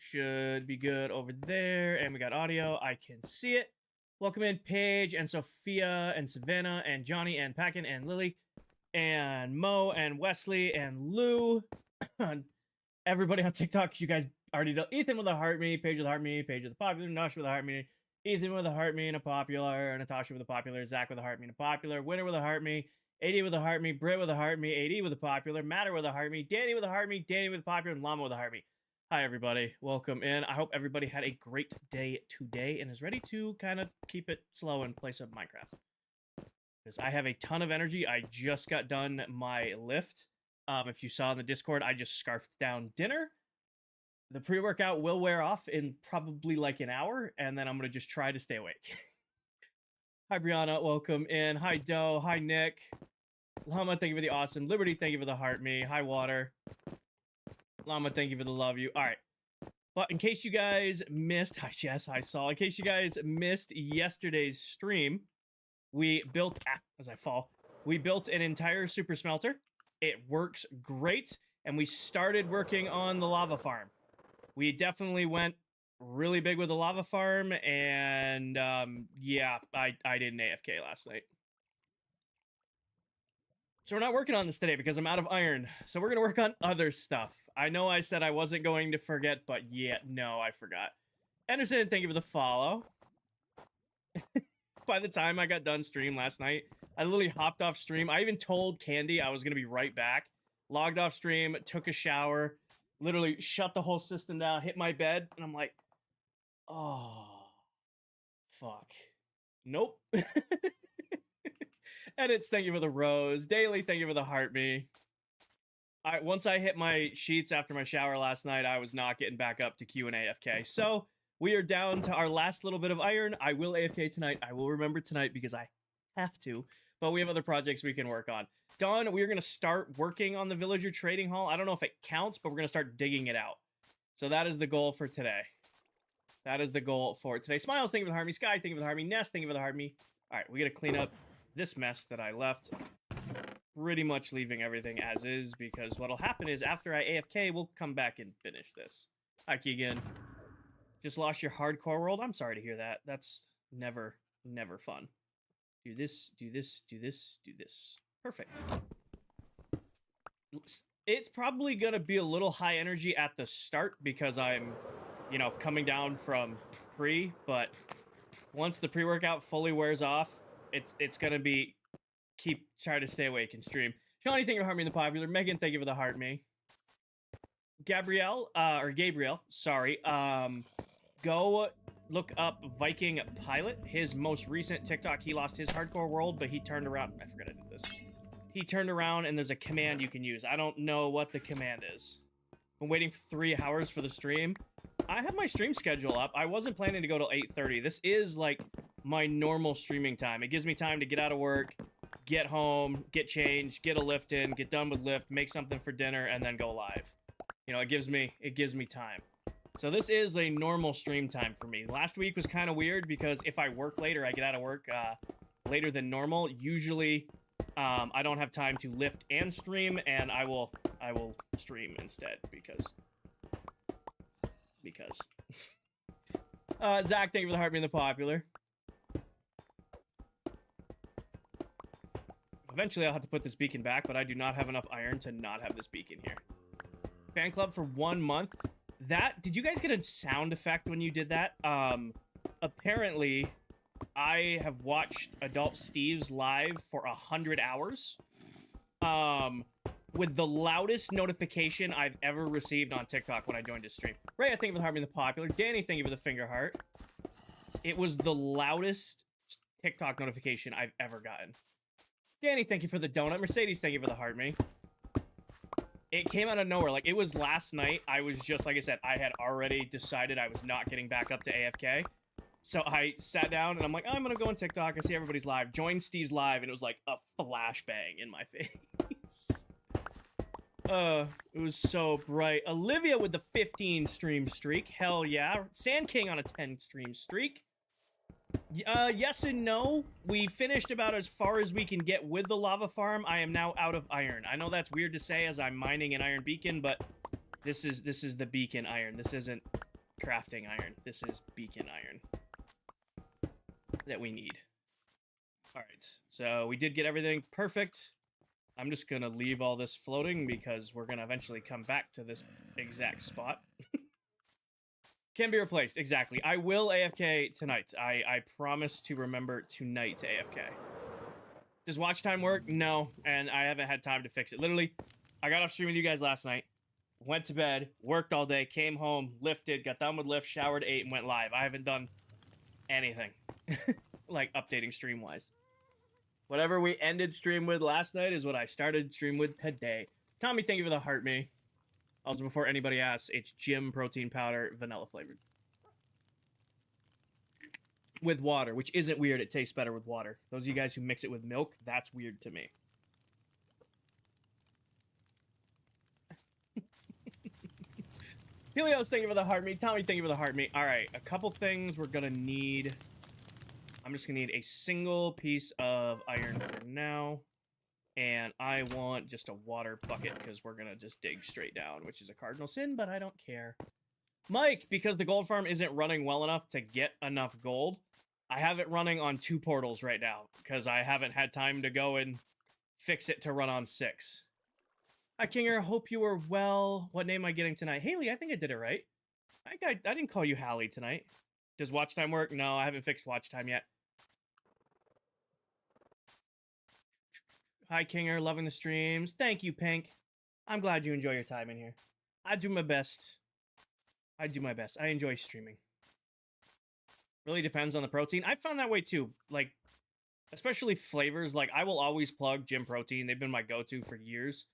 should be good over there. And we got audio. I can see it. Welcome in Paige and Sophia and Savannah and Johnny and Packin and Lily and Mo and Wesley and Lou. Everybody on TikTok, you guys already know. Ethan with a heart me, Paige with a heart me, Paige with a popular, Natasha with a heart me, Ethan with a heart me and a popular, Natasha with a popular, Zach with a heart me and a popular, Winner with a heart me, AD with a heart me, Britt with a heart me, AD with a popular, Matter with a heart me, Danny with a heart me, Danny with a popular, and Llama with a heart me. Hi everybody, welcome in. I hope everybody had a great day today and is ready to kind of keep it slow and play some Minecraft. Because I have a ton of energy. I just got done my lift. If you saw in the Discord, I just scarfed down dinner. The pre-workout will wear off in probably like an hour, and then I'm going to just try to stay awake. Hi, Brianna. Welcome in. Hi, Doe. Hi, Nick. Llama, thank you for the awesome. Liberty, thank you for the heart me. Hi, Water. Llama, thank you for the love you. All right. But in case you guys missed, yes, I saw. In case you guys missed yesterday's stream, we built, as I fall, we built an entire super smelter. It works great, and we started working on the lava farm. We definitely went really big with the lava farm, and yeah, I did an AFK last night. So we're not working on this today because I'm out of iron. So we're going to work on other stuff. I know I said I wasn't going to forget, but yeah, no, I forgot. Anderson, thank you for the follow. By the time I got done stream last night, I literally hopped off stream. I even told Candy I was going to be right back. Logged off stream, took a shower, literally shut the whole system down, hit my bed, and I'm like, oh, fuck. Nope. Edits, thank you for the rose. Daily, thank you for the heart me. Once I hit my sheets after my shower last night, I was not getting back up to Q and AFK. So we are down to our last little bit of iron. I will AFK tonight. I will remember tonight because I have to. But we have other projects we can work on. Dawn, we are going to start working on the villager trading hall. I don't know if it counts, but we're going to start digging it out. So that is the goal for today. That is the goal for today. Smiles, thank you for the heart me. Sky, thank you for the heart me. Nest, thank you for the heart me. All right, we got to clean up this mess that I left. Pretty much leaving everything as is because what'll happen is after I AFK, we'll come back and finish this. Hi, Keegan. Just lost your hardcore world? I'm sorry to hear that. That's never fun. Do this, do this, do this, do this. Perfect. It's probably going to be a little high energy at the start because I'm, you know, coming down from pre, but once the pre-workout fully wears off, it's going to be try to stay awake and stream. Shawnee, thank you for heart me in the popular. Megan, thank you for the heart me. Gabrielle, sorry. Go look up Viking Pilot. His most recent TikTok, he lost his hardcore world, but he turned around. I forgot I did this. He turned around and there's a command you can use. I don't know what the command is. I'm waiting for 3 hours for the stream. I have my stream schedule up. I wasn't planning to go till 8:30. This is like my normal streaming time. It gives me time to get out of work, get home, get changed, get a lift in, get done with lift, make something for dinner, and then go live. You know, it gives me time. So this is a normal stream time for me. Last week was kind of weird because if I work later, I get out of work later than normal. Usually, I don't have time to lift and stream, and I will stream instead because. Zach, thank you for the heart being the popular. Eventually, I'll have to put this beacon back, but I do not have enough iron to not have this beacon here. Fan club for 1 month. Did you guys get a sound effect when you did that? Apparently, I have watched Adult Steve's live for 100 hours. With the loudest notification I've ever received on TikTok when I joined his stream. Ray, I thank you for the heart being the popular. Danny, thank you for the finger heart. It was the loudest TikTok notification I've ever gotten. Danny, thank you for the donut. Mercedes, thank you for the heart me. It came out of nowhere. Like, it was last night. I was just, like I said, I had already decided I was not getting back up to AFK. So I sat down, and I'm like, oh, I'm going to go on TikTok. I see everybody's live. Join Steve's live, and it was like a flashbang in my face. It was so bright. Olivia with the 15 stream streak. Hell yeah. Sand King on a 10 stream streak. Yes and no. We finished about as far as we can get with the lava farm. I am now out of iron. I know that's weird to say as I'm mining an iron beacon, but this is the beacon iron. This isn't crafting iron. This is beacon iron that we need. All right, so we did get everything perfect. I'm just gonna leave all this floating because we're gonna eventually come back to this exact spot. Can be replaced, exactly. I will AFK tonight. I promise to remember tonight to AFK. Does watch time work? No, and I haven't had time to fix it. Literally, I got off stream with you guys last night, went to bed, worked all day, came home, lifted, got done with lift, showered, ate, and went live. I haven't done anything, like updating stream-wise. Whatever we ended stream with last night is what I started stream with today. Tommy, thank you for the heart me. Also, before anybody asks, it's Jim protein powder, vanilla flavored. With water, which isn't weird. It tastes better with water. Those of you guys who mix it with milk, that's weird to me. Helios, thank you for the heart meat. Tommy, thank you for the heart meat. All right, a couple things we're gonna need. I'm just gonna need a single piece of iron for now. And I want just a water bucket because we're gonna just dig straight down, which is a cardinal sin, but I don't care. Mike, because the gold farm isn't running well enough to get enough gold, I have it running on 2 portals right now because I haven't had time to go and fix it to run on 6. Hi, Kinger. Hope you are well. What name am I getting tonight? Haley, I think I did it right. I didn't call you Hallie tonight. Does watch time work? No, I haven't fixed watch time yet. Hi, Kinger. Loving the streams. Thank you, Pink. I'm glad you enjoy your time in here. I do my best. I do my best. I enjoy streaming. Really depends on the protein. I found that way too. Like, especially flavors. Like, I will always plug Jim Protein. They've been my go-to for years.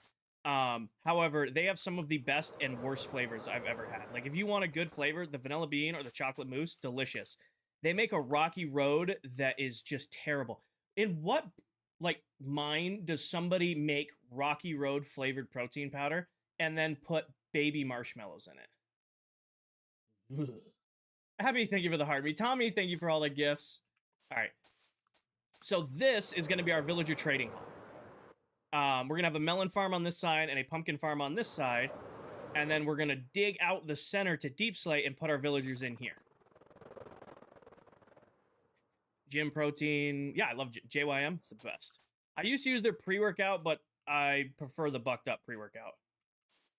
However, they have some of the best and worst flavors I've ever had. Like, if you want a good flavor, the vanilla bean or the chocolate mousse, delicious. They make a Rocky Road that is just terrible. In what, like, mind does somebody make Rocky Road flavored protein powder and then put baby marshmallows in it? Happy, thank you for the heart me. Tommy, thank you for all the gifts. All right. So this is going to be our villager trading hall. We're going to have a melon farm on this side and a pumpkin farm on this side. And then we're going to dig out the center to deep slate and put our villagers in here. Gym protein. Yeah, I love JYM. It's the best. I used to use their pre-workout, but I prefer the bucked up pre-workout.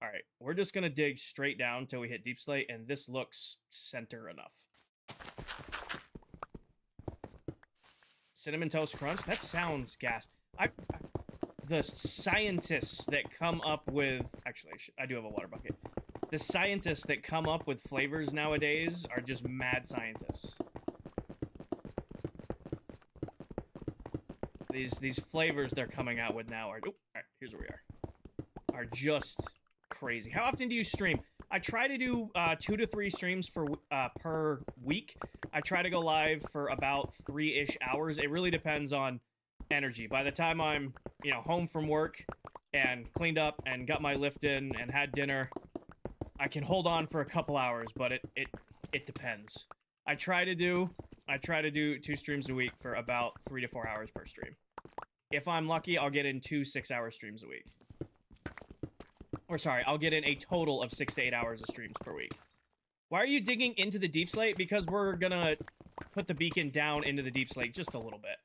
All right, we're just going to dig straight down until we hit deep slate, and this looks center enough. Cinnamon Toast Crunch? That sounds gas. The scientists that come up with... Actually, I do have a water bucket. The scientists that come up with flavors nowadays are just mad scientists. These flavors they're coming out with now are... Oh, all right, here's where we are. Are just... crazy. How often do you stream? I try to do 2 to 3 streams per week. I try to go live for about 3-ish hours. It really depends on energy. By the time I'm, home from work and cleaned up and got my lift in and had dinner, I can hold on for a couple hours, but it depends. I try to do 2 streams a week for about 3 to 4 hours per stream. If I'm lucky, I'll get in 2 6-hour streams a week. Or sorry, I'll get in a total of 6 to 8 hours of streams per week. Why are you digging into the deep slate? Because we're gonna put the beacon down into the deep slate just a little bit.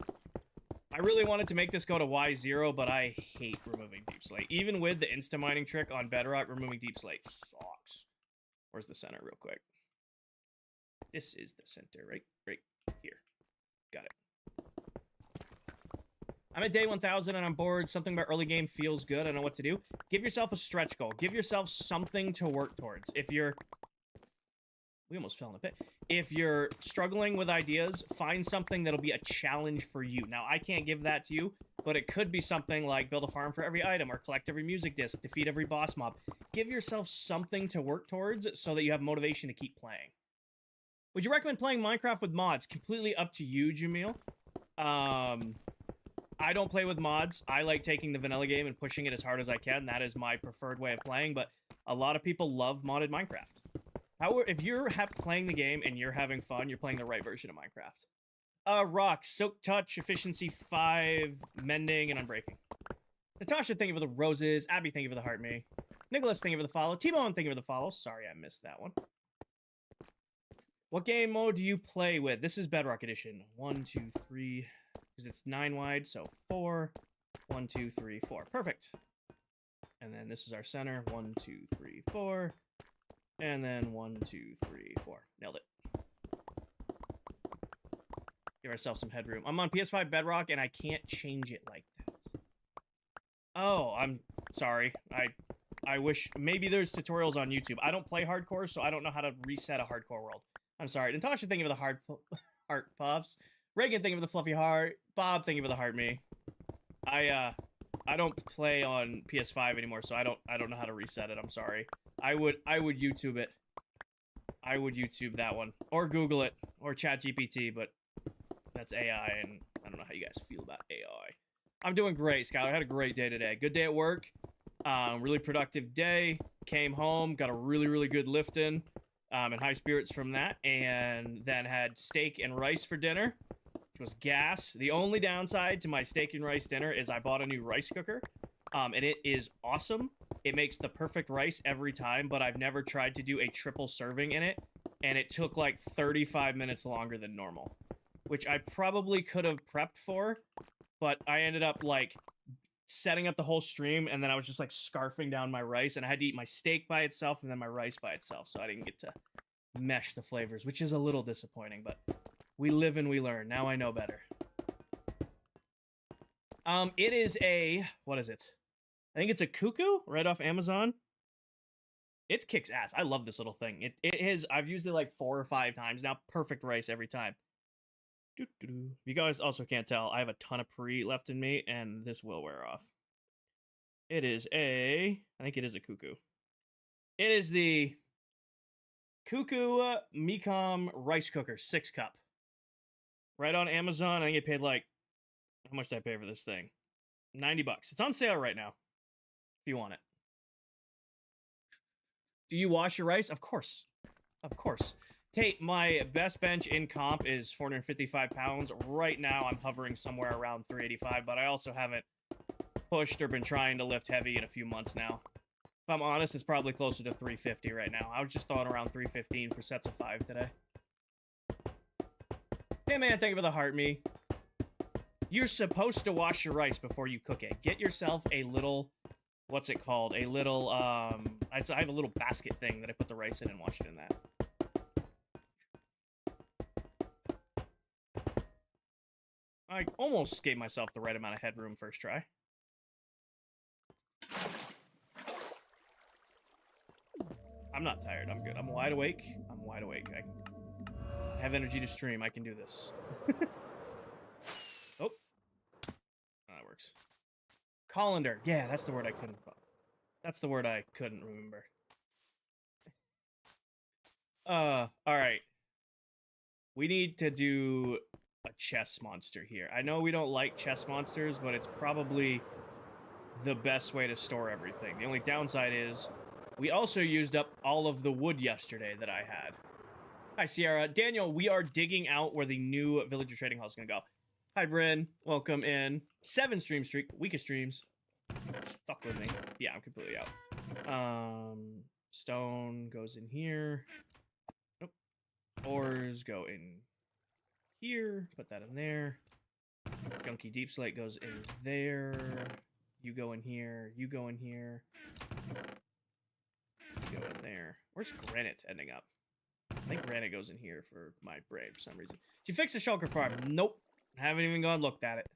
I really wanted to make this go to Y0, but I hate removing deep slate. Even with the insta-mining trick on Bedrock, removing deep slate sucks. Where's the center real quick? This is the center, right here. Got it. I'm at day 1000 and I'm bored. Something about early game feels good. I don't know what to do. Give yourself a stretch goal. Give yourself something to work towards. If you're... We almost fell in a pit. If you're struggling with ideas, find something that'll be a challenge for you. Now, I can't give that to you, but it could be something like build a farm for every item or collect every music disc, defeat every boss mob. Give yourself something to work towards so that you have motivation to keep playing. Would you recommend playing Minecraft with mods? Completely up to you, Jamil. I don't play with mods. I like taking the vanilla game and pushing it as hard as I can. That is my preferred way of playing, but a lot of people love modded Minecraft. However, if you're playing the game and you're having fun, you're playing the right version of Minecraft. Rock, Silk Touch, Efficiency 5, Mending, and Unbreaking. Natasha, thank you for the roses. Abby, thank you for the heart me. Nicholas, thank you for the follow. T-Bone, thank you for the follow. Sorry, I missed that one. What game mode do you play with? This is Bedrock Edition. 1, 2, 3, because it's 9 wide, so 4. 1, 2, 3, 4. Perfect. And then this is our center. 1, 2, 3, 4. And then 1, 2, 3, 4. Nailed it. Give ourselves some headroom. I'm on PS5 Bedrock, and I can't change it like that. Oh, I'm sorry. I wish maybe there's tutorials on YouTube. I don't play hardcore, so I don't know how to reset a hardcore world. I'm sorry. Natasha, thank you for the heart pops. Reagan, thank you for the fluffy heart. Bob, thank you for the heart me. I don't play on PS5 anymore, so I don't know how to reset it. I'm sorry. I would YouTube it. I would YouTube that one, or Google it, or ChatGPT, but that's AI, and I don't know how you guys feel about AI. I'm doing great, Skylar. I had a great day today. Good day at work. Really productive day. Came home, got a really good lift in, and high spirits from that, and then had steak and rice for dinner, which was gas. The only downside to my steak and rice dinner is I bought a new rice cooker, and it is awesome. It makes the perfect rice every time, but I've never tried to do a triple serving in it, and it took like 35 minutes longer than normal, which I probably could have prepped for, but I ended up like setting up the whole stream, and then I was just like scarfing down my rice, and I had to eat my steak by itself and then my rice by itself, so I didn't get to mesh the flavors, which is a little disappointing, but we live and we learn. Now I know better. It is a, what is it? I think it's a Cuckoo right off Amazon. It kicks ass. I love this little thing. It is, I've used it like 4 or 5 times now. Perfect rice every time. You guys also can't tell, I have a ton of pre left in me, and this will wear off. It is a, I think it is a Cuckoo. It is the Cuckoo Mecom rice cooker, 6-cup. Right on Amazon. I think I paid like, how much did I pay for this thing? $90. It's on sale right now, if you want it. Do you wash your rice? Of course. Of course. Tate, my best bench in comp is 455 pounds. Right now, I'm hovering somewhere around 385, but I also haven't pushed or been trying to lift heavy in a few months now. If I'm honest, it's probably closer to 350 right now. I was just throwing around 315 for sets of 5 today. Hey, man, thank you for the heart, me. You're supposed to wash your rice before you cook it. Get yourself a little, what's it called? A little, I have a little basket thing that I put the rice in and wash it in that. I almost gave myself the right amount of headroom first try. I'm not tired. I'm good. I'm wide awake. I'm wide awake. I have energy to stream. I can do this. Oh. That works. Colander. Yeah, that's the word I couldn't. That's the word I couldn't remember. All right. We need to do a chess monster here. I know we don't like chess monsters, but it's probably the best way to store everything. The only downside is we also used up all of the wood yesterday that I had. Hi, Sierra. Daniel, we are digging out where the new villager trading hall is going to go. Hi, Bryn. Welcome in. 7 stream streak. Weakest streams. Stuck with me. Yeah, I'm completely out. Stone goes in here. Nope. Ores go in here. Put that in there. Gunky Deep Slate goes in there. You go in here. You go in here. You go in there. Where's granite ending up? I think granite goes in here for my braid for some reason. Did you fix the shulker farm? Nope. Haven't even gone looked at it.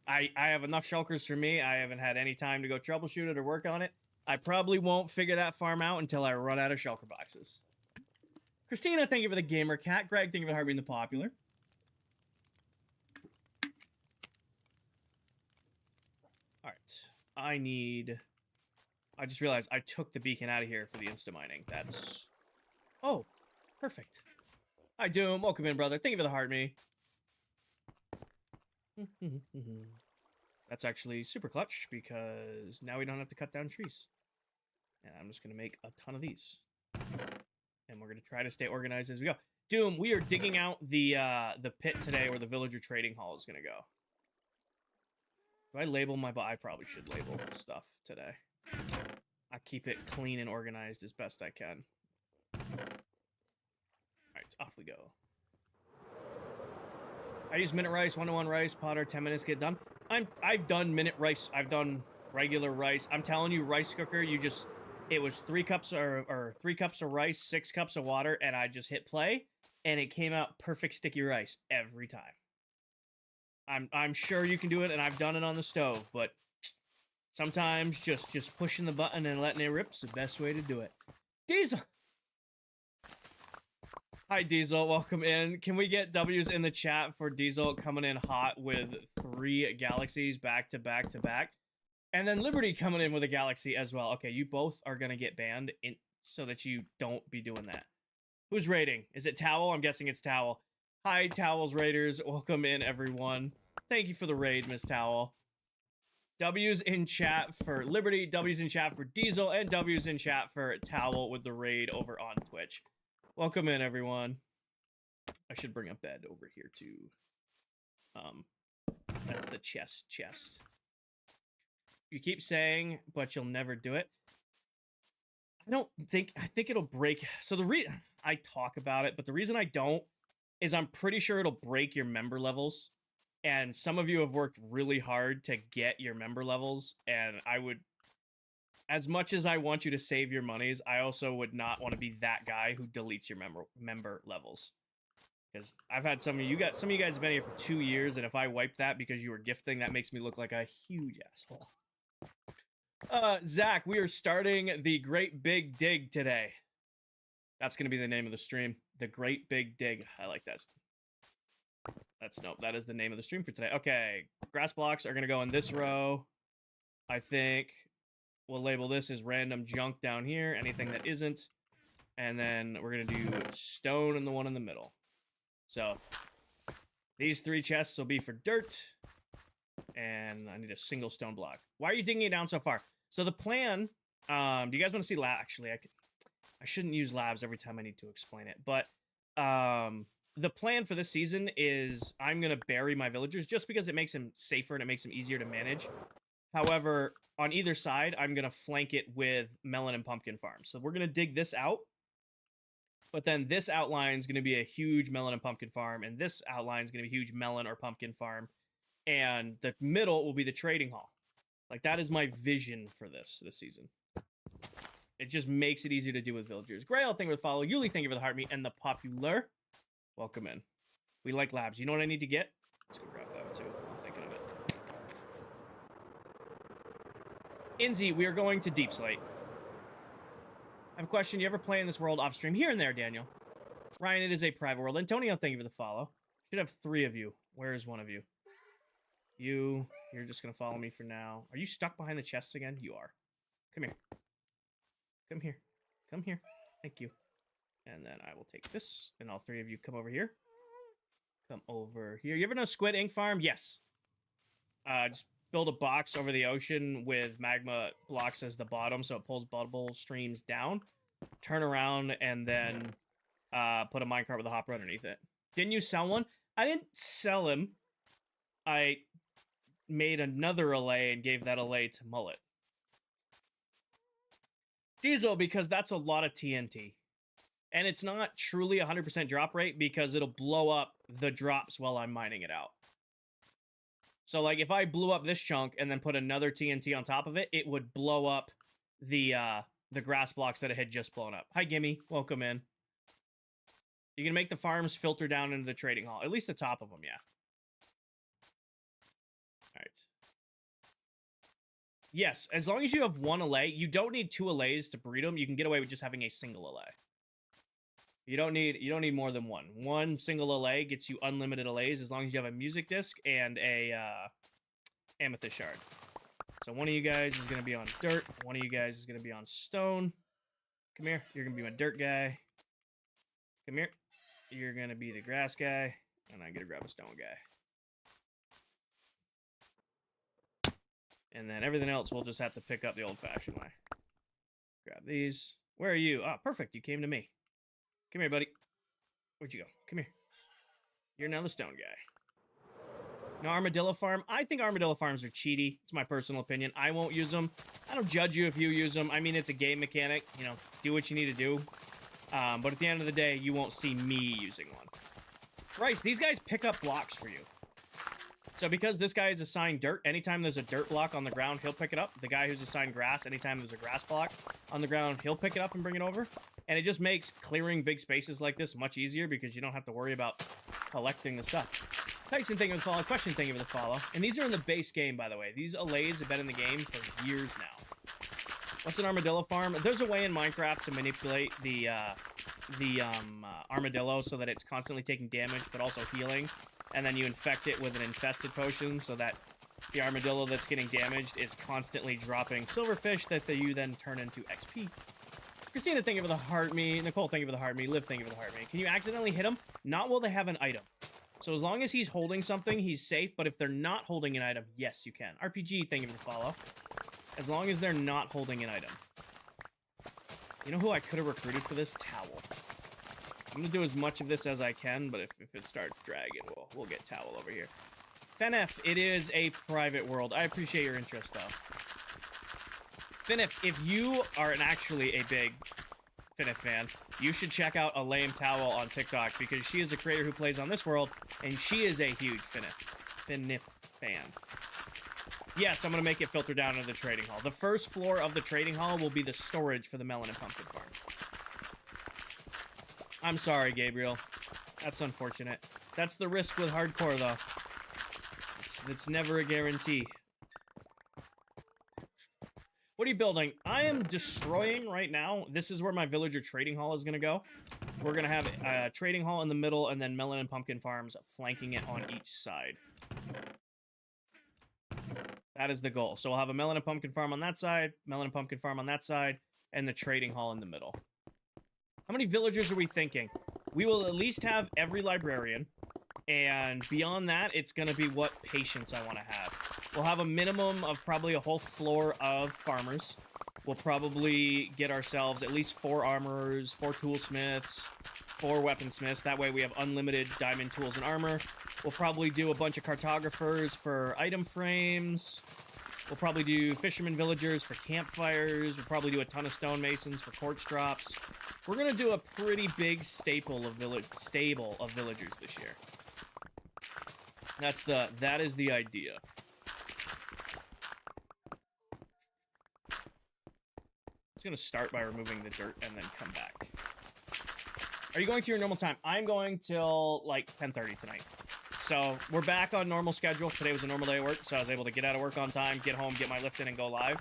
I have enough shulkers for me. I haven't had any time to go troubleshoot it or work on it. I probably won't figure that farm out until I run out of shulker boxes. Christina, thank you for the gamer cat. Greg, thank you for harboring the popular. Alright. I just realized I took the beacon out of here for the insta mining. That's... Oh, perfect. Hi, Doom. Welcome in, brother. Thank you for the heart, me. That's actually super clutch, because now we don't have to cut down trees. And I'm just going to make a ton of these. And we're going to try to stay organized as we go. Doom, we are digging out the pit today where the villager trading hall is going to go. Do I label my... I probably should label stuff today. I keep it clean and organized as best I can. Alright. we go. I use minute rice, 1-to-1 rice, potter, 10 minutes, get done. I've done minute rice. I've done regular rice. I'm telling you, rice cooker, it was 3 cups or 3 cups of rice, 6 cups of water, and I just hit play, and it came out perfect sticky rice every time. I'm sure you can do it, and I've done it on the stove, but sometimes just pushing the button and letting it rip is the best way to do it. Diesel! Hi, Diesel. Welcome in. Can we get W's in the chat for Diesel coming in hot with 3 galaxies back to back to back? And then Liberty coming in with a galaxy as well. Okay, you both are going to get banned so that you don't be doing that. Who's raiding? Is it Towel? I'm guessing it's Towel. Hi, Towels Raiders. Welcome in, everyone. Thank you for the raid, Miss Towel. W's in chat for Liberty, W's in chat for Diesel, and W's in chat for Towel with the raid over on Twitch. Welcome in, everyone. I should bring a bed over here, too. That's the chest. You keep saying, but you'll never do it. I think it'll break. So I talk about it, but the reason I don't is I'm pretty sure it'll break your member levels. And some of you have worked really hard to get your member levels, and I would, as much as I want you to save your monies, I also would not want to be that guy who deletes your member levels. Because I've had some of you guys have been here for 2 years, and if I wipe that because you were gifting, that makes me look like a huge asshole. Zach, we are starting the Great Big Dig today. That's going to be the name of the stream. The Great Big Dig. I like that. That is the name of the stream for today. Okay, grass blocks are going to go in this row. I think we'll label this as random junk down here, anything that isn't. And then we're going to do stone in the one in the middle. So these 3 chests will be for dirt. And I need a single stone block. Why are you digging it down so far? So the plan, do you guys want to see lab? Actually, I shouldn't use labs every time I need to explain it. But the plan for this season is I'm going to bury my villagers just because it makes them safer and it makes them easier to manage. However, on either side, I'm going to flank it with melon and pumpkin farms. So we're going to dig this out. But then this outline is going to be a huge melon and pumpkin farm. And this outline is going to be a huge melon or pumpkin farm. And the middle will be the trading hall. Like, that is my vision for this season. It just makes it easier to do with villagers. Grail, thank you for the follow. Yuli, thank you for the heart meat. And the popular, welcome in. We like labs. You know what I need to get? Let's go grab that too. I'm thinking of it. Inzi, we are going to Deep Slate. I have a question. You ever play in this world off stream? Here and there, Daniel. Ryan, it is a private world. Antonio, thank you for the follow. Should have 3 of you. Where is one of you? You're just going to follow me for now. Are you stuck behind the chests again? You are. Come here. Come here. Come here. Thank you. And then I will take this, and all 3 of you come over here. Come over here. You ever know Squid Ink Farm? Yes. Just build a box over the ocean with magma blocks as the bottom, so it pulls bubble streams down. Turn around, and then put a minecart with a hopper underneath it. Didn't you sell one? I didn't sell him. I made another allay and gave that allay to Mullet. Diesel, because that's a lot of TNT. And it's not truly 100% drop rate because it'll blow up the drops while I'm mining it out. So, like, if I blew up this chunk and then put another TNT on top of it, it would blow up the grass blocks that it had just blown up. Hi, Gimme. Welcome in. You can make the farms filter down into the trading hall. At least the top of them, yeah. All right. Yes, as long as you have 1 allay, you don't need 2 allays to breed them. You can get away with just having a single allay. You don't need more than 1. 1 single allay gets you unlimited allays as long as you have a music disc and a amethyst shard. So one of you guys is gonna be on dirt. One of you guys is gonna be on stone. Come here. You're gonna be my dirt guy. Come here. You're gonna be the grass guy, and I'm gonna grab a stone guy. And then everything else we'll just have to pick up the old-fashioned way. Grab these. Where are you? Ah, perfect. You came to me. Come here, buddy. Where'd you go? Come here. You're now the stone guy. No armadillo farm? I think armadillo farms are cheaty. It's my personal opinion. I won't use them. I don't judge you if you use them. I mean, it's a game mechanic. You know, do what you need to do. But at the end of the day, you won't see me using one. Rice, these guys pick up blocks for you. So because this guy is assigned dirt, anytime there's a dirt block on the ground, he'll pick it up. The guy who's assigned grass, anytime there's a grass block on the ground, he'll pick it up and bring it over. And it just makes clearing big spaces like this much easier because you don't have to worry about collecting the stuff. Tyson, thank you for the follow. Question, thank you for the follow. And these are in the base game, by the way. These allays have been in the game for years now. What's an armadillo farm? There's a way in Minecraft to manipulate the armadillo so that it's constantly taking damage but also healing. And then you infect it with an infested potion so that the armadillo that's getting damaged is constantly dropping silverfish that you then turn into XP. Christina, thank you for the heart me. Nicole, thank you for the heart me. Liv, thank you for the heart me. Can you accidentally hit him? Not while they have an item. So as long as he's holding something, he's safe. But if they're not holding an item, yes, you can. RPG, thank you for the follow. As long as they're not holding an item. You know who I could have recruited for this? Towel. I'm going to do as much of this as I can, but if it starts dragging, we'll get Towel over here. Fenef, it is a private world. I appreciate your interest, though. Fenef, if you are actually a big Fenef fan, you should check out a lame Towel on TikTok because she is a creator who plays on this world, and she is a huge Fenef fan. Yes, I'm going to make it filter down into the trading hall. The first floor of the trading hall will be the storage for the melon and pumpkin farm. I'm sorry, Gabriel. That's unfortunate. That's the risk with hardcore, though. It's never a guarantee. What are you building? I am destroying right now. This is where my villager trading hall is going to go. We're going to have a trading hall in the middle and then melon and pumpkin farms flanking it on each side. That is the goal. So we'll have a melon and pumpkin farm on that side, melon and pumpkin farm on that side, and the trading hall in the middle. How many villagers are we thinking? We will at least have every librarian, and beyond that, it's going to be what patience I want to have. We'll have a minimum of probably a whole floor of farmers. We'll probably get ourselves at least 4 armorers, 4 toolsmiths, 4 weaponsmiths. That way we have unlimited diamond tools and armor. We'll probably do a bunch of cartographers for item frames. We'll probably do fisherman villagers for campfires. We'll probably do a ton of stonemasons for quartz drops. We're going to do a pretty big stable of villagers this year. That is the idea. I'm just going to start by removing the dirt and then come back. Are you going to your normal time? I'm going till like 10:30 tonight. So we're back on normal schedule. Today was a normal day of work, so I was able to get out of work on time, get home, get my lift in, and go live.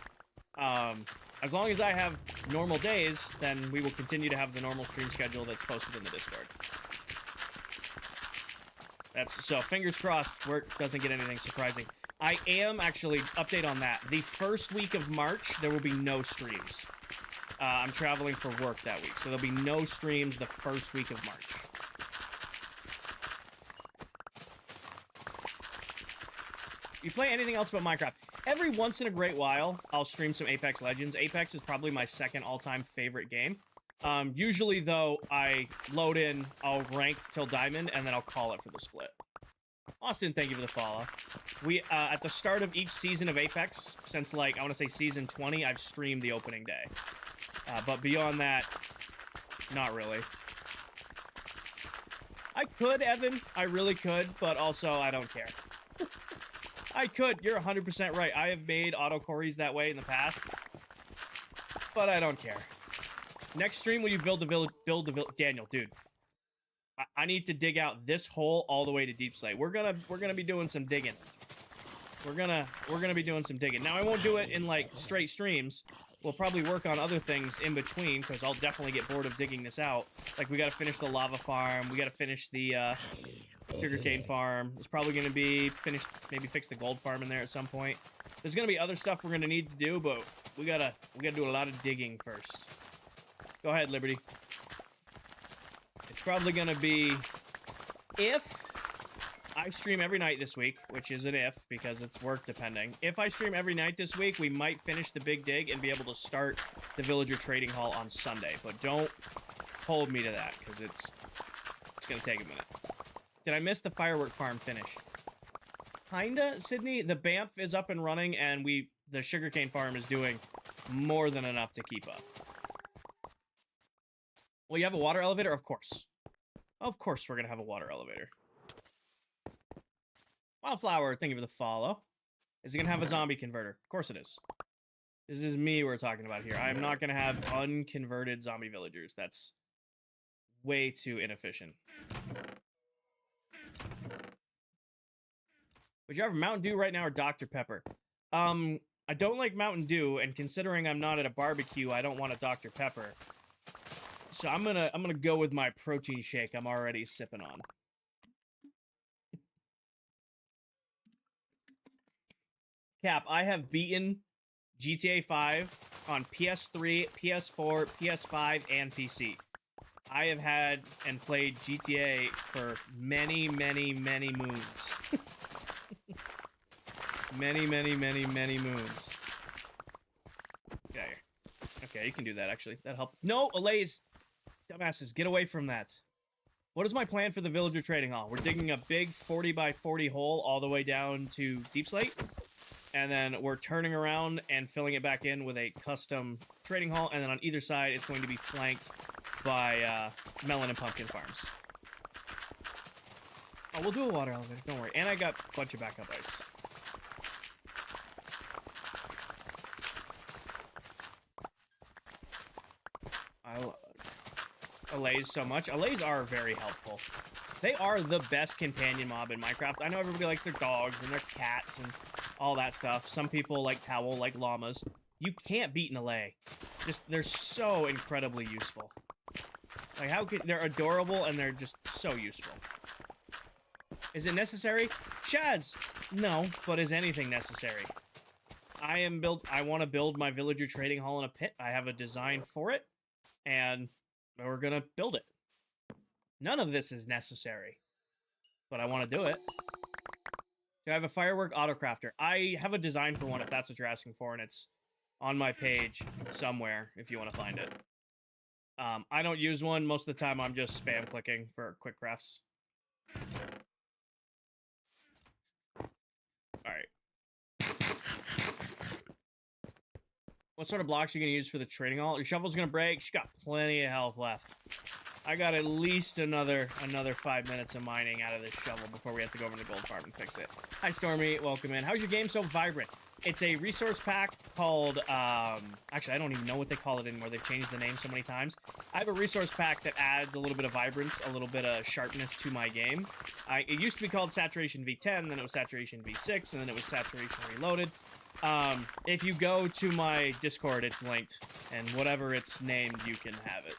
As long as I have normal days, then we will continue to have the normal stream schedule that's posted in the Discord. So fingers crossed, work doesn't get anything surprising. I am actually, update on that. The first week of March, there will be no streams. I'm traveling for work that week, so there'll be no streams the first week of March. You play anything else but Minecraft? Every once in a great while, I'll stream some Apex Legends. Apex is probably my second all-time favorite game. Usually, though, I load in, I'll rank till Diamond, and then I'll call it for the split. Austin, thank you for the follow. We, at the start of each season of Apex, since, like, I want to say season 20, I've streamed the opening day. But beyond that, not really. I could, Evan. I really could, but also I don't care. I could. You're 100% right. I have made auto-corries that way in the past, but I don't care. Next stream, will you build the village? Daniel, dude. I need to dig out this hole all the way to Deep Slate. We're gonna be doing some digging. We're gonna be doing some digging. Now I won't do it in like straight streams. We'll probably work on other things in between because I'll definitely get bored of digging this out. Like we gotta finish the lava farm. We gotta finish the sugarcane farm. It's probably gonna be finished. Maybe fix the gold farm in there at some point. There's gonna be other stuff we're gonna need to do, but we gotta do a lot of digging first. Go ahead, Liberty. It's probably gonna be if I stream every night this week, which is an if because it's work depending. If I stream every night this week, we might finish the big dig and be able to start the villager trading hall on Sunday. But don't hold me to that because it's gonna take a minute. Did I miss the firework farm finish? Kinda, Sydney. The Banff is up and running, and the sugarcane farm is doing more than enough to keep up. Well, you have a water elevator? Of course. Of course we're gonna have a water elevator. Wildflower, thank you for the follow. Is it gonna have a zombie converter? Of course it is. This is me we're talking about here. I'm not gonna have unconverted zombie villagers. That's way too inefficient. Would you have Mountain Dew right now or Dr. Pepper? I don't like Mountain Dew, and considering I'm not at a barbecue, I don't want a Dr. Pepper. So I'm gonna go with my protein shake I'm already sipping on. Cap, I have beaten GTA 5 on PS3, PS4, PS5, and PC. I have had and played GTA for many, many, many moons. many, many, many, many moons. Okay. Okay, you can do that, actually. That helped. No, Alays! Dumbasses, get away from that. What is my plan for the villager trading hall? We're digging a big 40 by 40 hole all the way down to Deep Slate. And then we're turning around and filling it back in with a custom trading hall. And then on either side, it's going to be flanked by melon and pumpkin farms. Oh, we'll do a water elevator. Don't worry. And I got a bunch of backup ice. I love Allays so much. Allays are very helpful. They are the best companion mob in Minecraft. I know everybody likes their dogs and their cats and all that stuff. Some people like Towel, like llamas. You can't beat an Allay. Just, they're so incredibly useful. Like, how could... They're adorable, and they're just so useful. Is it necessary? Shaz! No, but is anything necessary? I want to build my villager trading hall in a pit. I have a design for it, and we're gonna build it. None of this is necessary, but I want to do it. I have a firework autocrafter. I have a design for one if that's what you're asking for, and it's on my page somewhere if you want to find it. I don't use one. Most of the time I'm just spam clicking for quick crafts. Alright. What sort of blocks are you going to use for the trading hall? Your shovel's going to break. She's got plenty of health left. I got at least another 5 minutes of mining out of this shovel before we have to go over to the gold farm and fix it. Hi, Stormy. Welcome in. How's your game so vibrant? It's a resource pack called, actually, I don't even know what they call it anymore. They've changed the name so many times. I have a resource pack that adds a little bit of vibrance, a little bit of sharpness to my game. It used to be called Saturation V10, then it was Saturation V6, and then it was Saturation Reloaded. If you go to my Discord, it's linked, and whatever it's named, you can have it.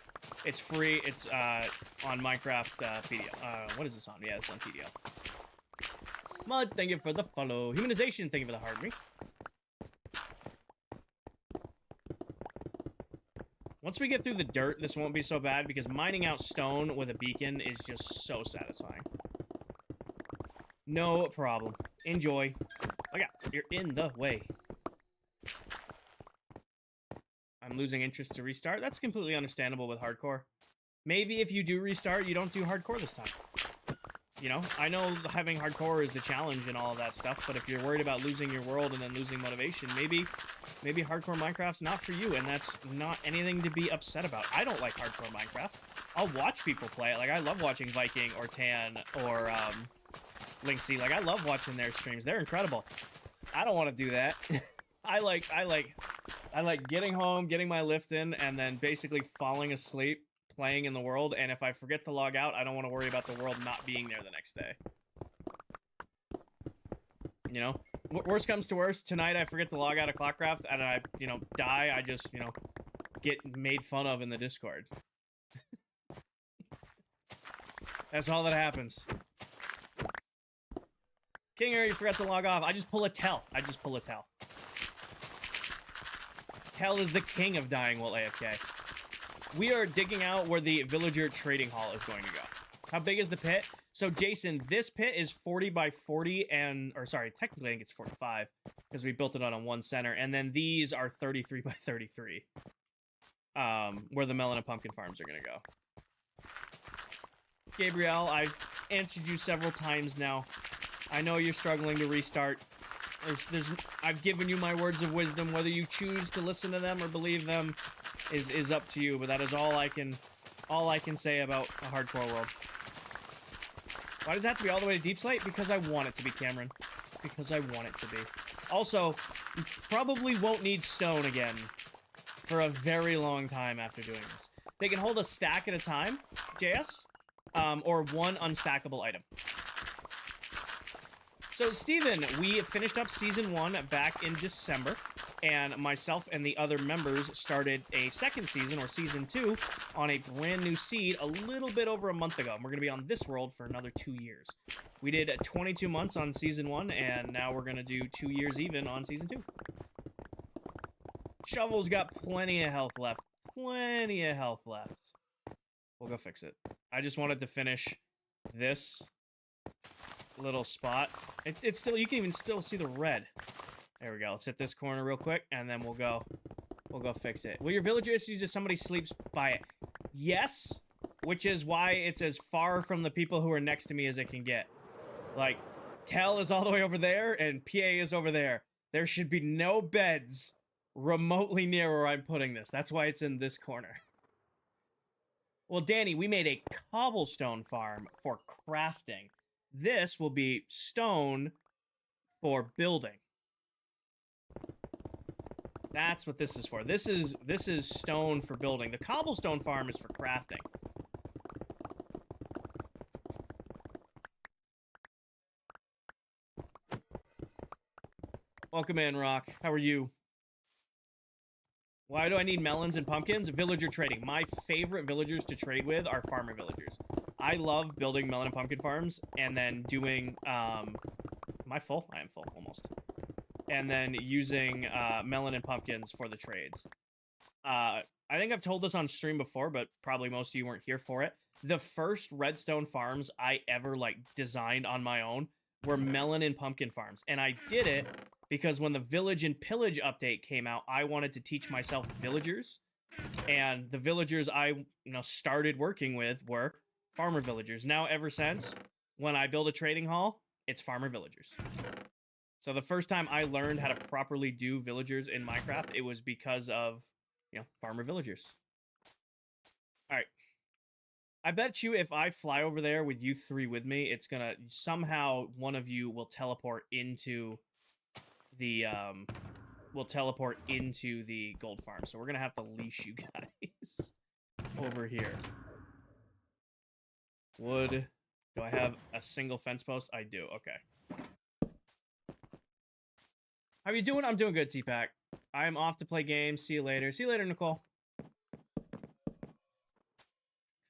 It's free. It's on Minecraft PDO. What is this on? Yeah, it's on PDO. Mud, thank you for the follow. Humanization, thank you for the hard me. Once we get through the dirt, this won't be so bad because mining out stone with a beacon is just so satisfying. No problem. Enjoy. Oh yeah, you're in the way. I'm losing interest to restart. That's completely understandable with hardcore. Maybe if you do restart, you don't do hardcore this time. You know, I know having hardcore is the challenge and all of that stuff, but if you're worried about losing your world and then losing motivation, maybe hardcore Minecraft's not for you, and that's not anything to be upset about. I don't like hardcore Minecraft. I'll watch people play it. Like, I love watching Viking or Tan or Linksy. Like, I love watching their streams. They're incredible. I don't want to do that. I like getting home, getting my lift in, and then basically falling asleep playing in the world, and if I forget to log out, I don't want to worry about the world not being there the next day. You know? Worst comes to worst, tonight I forget to log out of ClockCraft, and I, you know, die, I just, you know, get made fun of in the Discord. That's all that happens. Kinger, you forgot to log off. I just pull a tell. Tell is the king of dying while AFK. We are digging out where the villager trading hall is going to go. How big is the pit? So, Jason, this pit is 40 by 40 and... Or, sorry, technically I think it's 45 because we built it on one center. And then these are 33 by 33 where the melon and pumpkin farms are going to go. Gabrielle, I've answered you several times now. I know you're struggling to restart. I've given you my words of wisdom. Whether you choose to listen to them or believe them is up to you. But that is all I can all I can say about a hardcore world. Why does it have to be all the way to Deep Slate? Because I want it to be, Cameron. Because I want it to be. Also, you probably won't need stone again for a very long time after doing this. They can hold a stack at a time, JS, or one unstackable item. So, Steven, we finished up Season 1 back in December, and myself and the other members started a second season, or Season 2, on a brand new seed a little bit over a month ago. And we're going to be on this world for another 2 years. We did 22 months on Season 1, and now we're going to do 2 years even on Season 2. Shovel's got plenty of health left. Plenty of health left. We'll go fix it. I just wanted to finish this little spot. It's still, you can even still see the red. There we go. Let's hit this corner real quick, and then we'll go fix it. Will your villager issues if somebody sleeps by it? Yes, which is why it's as far from the people who are next to me as it can get. Like, Tell is all the way over there, and PA is over there. There should be no beds remotely near where I'm putting this. That's why it's in this corner. Well, Danny, we made a cobblestone farm for crafting. This will be stone for building. That's what this is for. This is stone for building. The cobblestone farm is for crafting. Welcome in, Rock. How are you? Why do I need melons and pumpkins? Villager trading. My favorite villagers to trade with are farmer villagers. I love building melon and pumpkin farms and then doing, am I full? I am full, almost. And then using melon and pumpkins for the trades. I think I've told this on stream before, but probably most of you weren't here for it. The first redstone farms I ever, like, designed on my own were melon and pumpkin farms. And I did it because when the Village and Pillage update came out, I wanted to teach myself villagers. And the villagers I started working with were farmer villagers. Now, ever since, when I build a trading hall, it's farmer villagers. So the first time I learned how to properly do villagers in Minecraft, it was because of, farmer villagers. All right. I bet you if I fly over there with you three with me, it's gonna, somehow one of you will teleport into the, gold farm. So we're gonna have to leash you guys over here. Wood. Do I have a single fence post? I do. Okay. How are you doing? I'm doing good, T-Pack. I'm off to play games. See you later. See you later, Nicole.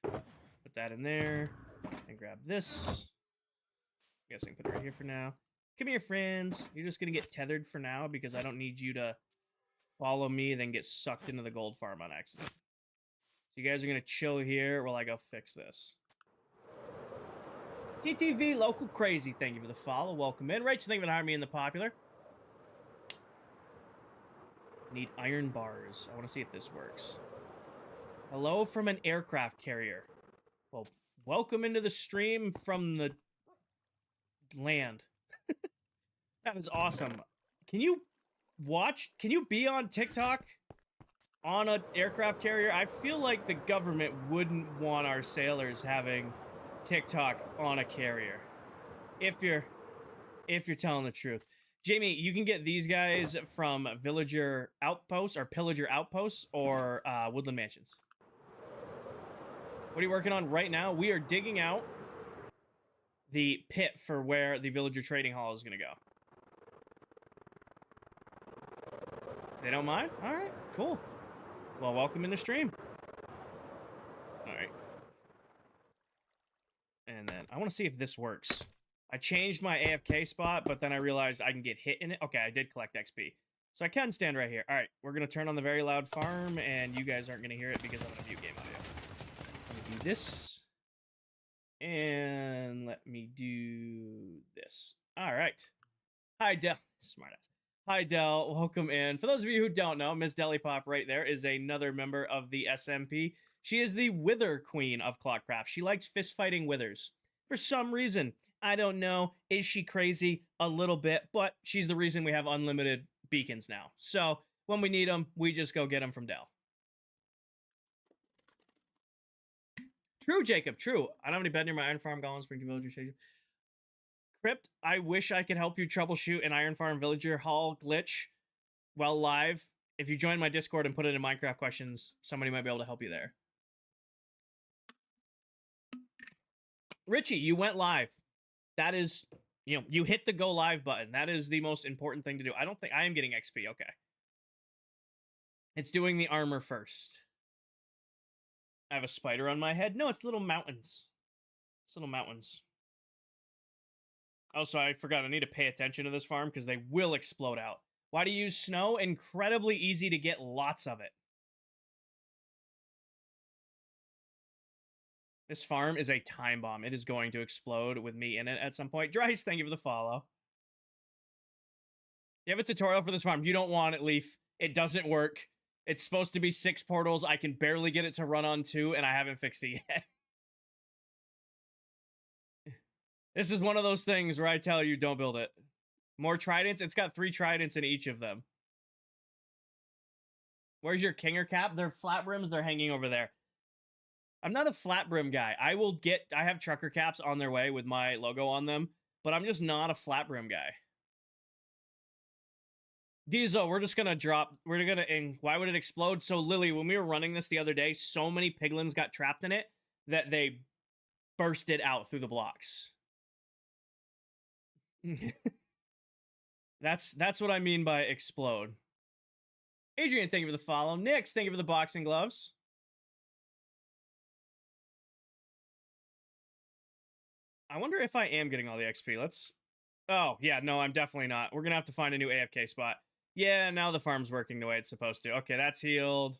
Put that in there. And grab this. I guess I can put it right here for now. Come here, friends. You're just going to get tethered for now because I don't need you to follow me, then get sucked into the gold farm on accident. So you guys are going to chill here while I go fix this. TTV Local Crazy, thank you for the follow. Welcome in. Rachel, thank you for having me in the popular. Need iron bars. I want to see if this works. Hello from an aircraft carrier. Well, welcome into the stream from the land. That is awesome. Can you be on TikTok on an aircraft carrier? I feel like the government wouldn't want our sailors having TikTok on a carrier. If you're telling the truth. Jamie, you can get these guys from Villager Outposts or Pillager Outposts or Woodland Mansions. What are you working on right now? We are digging out the pit for where the Villager Trading Hall is going to go. They don't mind? All right, cool. Well, welcome in the stream. All right. And then I want to see if this works. I changed my AFK spot, but then I realized I can get hit in it. Okay, I did collect XP. So I can stand right here. All right, we're going to turn on the very loud farm, and you guys aren't going to hear it because I'm going to mute game audio. Let me do this. And let me do this. All right. Hi, Del. Smartass. Hi, Del. Welcome in. For those of you who don't know, Miss Delipop right there is another member of the SMP. She is the Wither Queen of ClockCraft. She likes fist-fighting withers. For some reason. I don't know. Is she crazy? A little bit, but she's the reason we have unlimited beacons now. So when we need them, we just go get them from Dell. True, Jacob, true. I don't have any bed near my iron farm, Gollum, Spring Villager Station. Crypt, I wish I could help you troubleshoot an iron farm villager hall glitch while live. If you join my Discord and put it in Minecraft questions, somebody might be able to help you there. Richie, you went live. That is, you know, you hit the go live button. That is the most important thing to do. I don't think I am getting XP. Okay. It's doing the armor first. I have a spider on my head. No, it's little mountains. It's little mountains. Also, I forgot, I need to pay attention to this farm because they will explode out. Why do you use snow? Incredibly easy to get lots of it. This farm is a time bomb. It is going to explode with me in it at some point. Dryce, thank you for the follow. You have a tutorial for this farm. You don't want it, Leaf. It doesn't work. It's supposed to be 6 portals. I can barely get it to run on 2, and I haven't fixed it yet. This is one of those things where I tell you, don't build it. More tridents? It's got 3 tridents in each of them. Where's your Kinger cap? They're flat brims. They're hanging over there. I'm not a flat brim guy. I have trucker caps on their way with my logo on them, but I'm just not a flat brim guy. Diesel, we're just gonna drop. And why would it explode? So, Lily, when we were running this the other day, so many piglins got trapped in it that they bursted out through the blocks. That's what I mean by explode. Adrian, thank you for the follow. Nix, thank you for the boxing gloves. I wonder if I am getting all the XP. Oh, yeah, no, I'm definitely not. We're gonna have to find a new AFK spot. Yeah, now the farm's working the way it's supposed to. Okay, that's healed.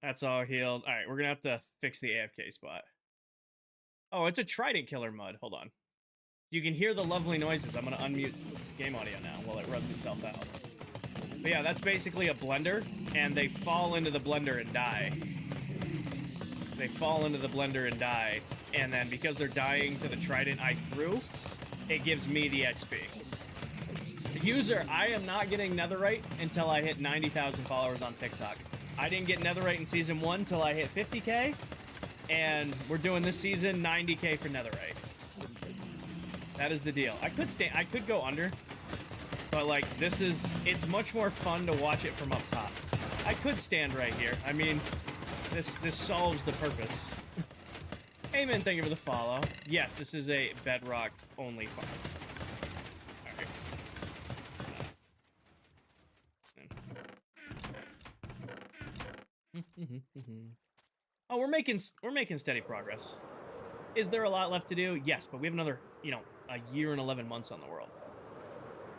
That's all healed. All right, we're gonna have to fix the AFK spot. Oh, it's a trident killer mud. Hold on. You can hear the lovely noises. I'm gonna unmute game audio now while it runs itself out. But yeah, that's basically a blender, and they fall into the blender and die. They fall into the blender and die, and then because they're dying to the trident I threw, it gives me the XP. User, I am not getting netherite until I hit 90,000 followers on TikTok. I didn't get netherite in season 1 until I hit 50k, and we're doing this season 90k for netherite. That is the deal. I could go under, but like it's much more fun to watch it from up top. I could stand right here. I mean, this solves the purpose. Amen, thank you for the follow. Yes, this is a bedrock only farm. Oh, we're making steady progress. Is there a lot left to do? Yes, but we have another, a year and 11 months on the world.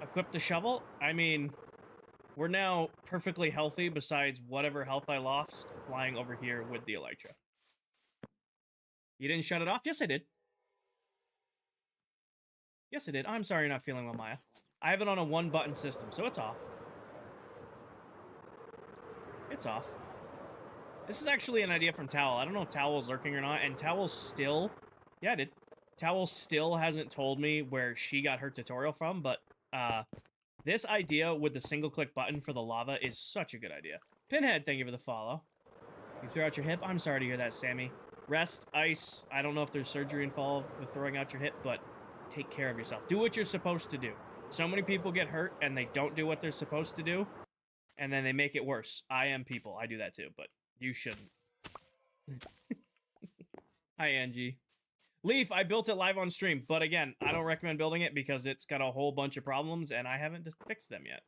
Equip the shovel? I mean, we're now perfectly healthy besides whatever health I lost flying over here with the elytra. You didn't shut it off? Yes, I did. Yes, I did. I'm sorry you're not feeling well, Maya. I have it on a 1-button system, so it's off. It's off. This is actually an idea from Towel. I don't know if Towel's lurking or not, and Towel still... Yeah, I did. Towel still hasn't told me where she got her tutorial from, but this idea with the single-click button for the lava is such a good idea. Pinhead, thank you for the follow. You threw out your hip? I'm sorry to hear that, Sammy. Rest, ice. I don't know if there's surgery involved with throwing out your hip, but take care of yourself. Do what you're supposed to do. So many people get hurt, and they don't do what they're supposed to do, and then they make it worse. I am people. I do that too, but you shouldn't. Hi, Angie. Leaf, I built it live on stream, but again, I don't recommend building it because it's got a whole bunch of problems, and I haven't just fixed them yet.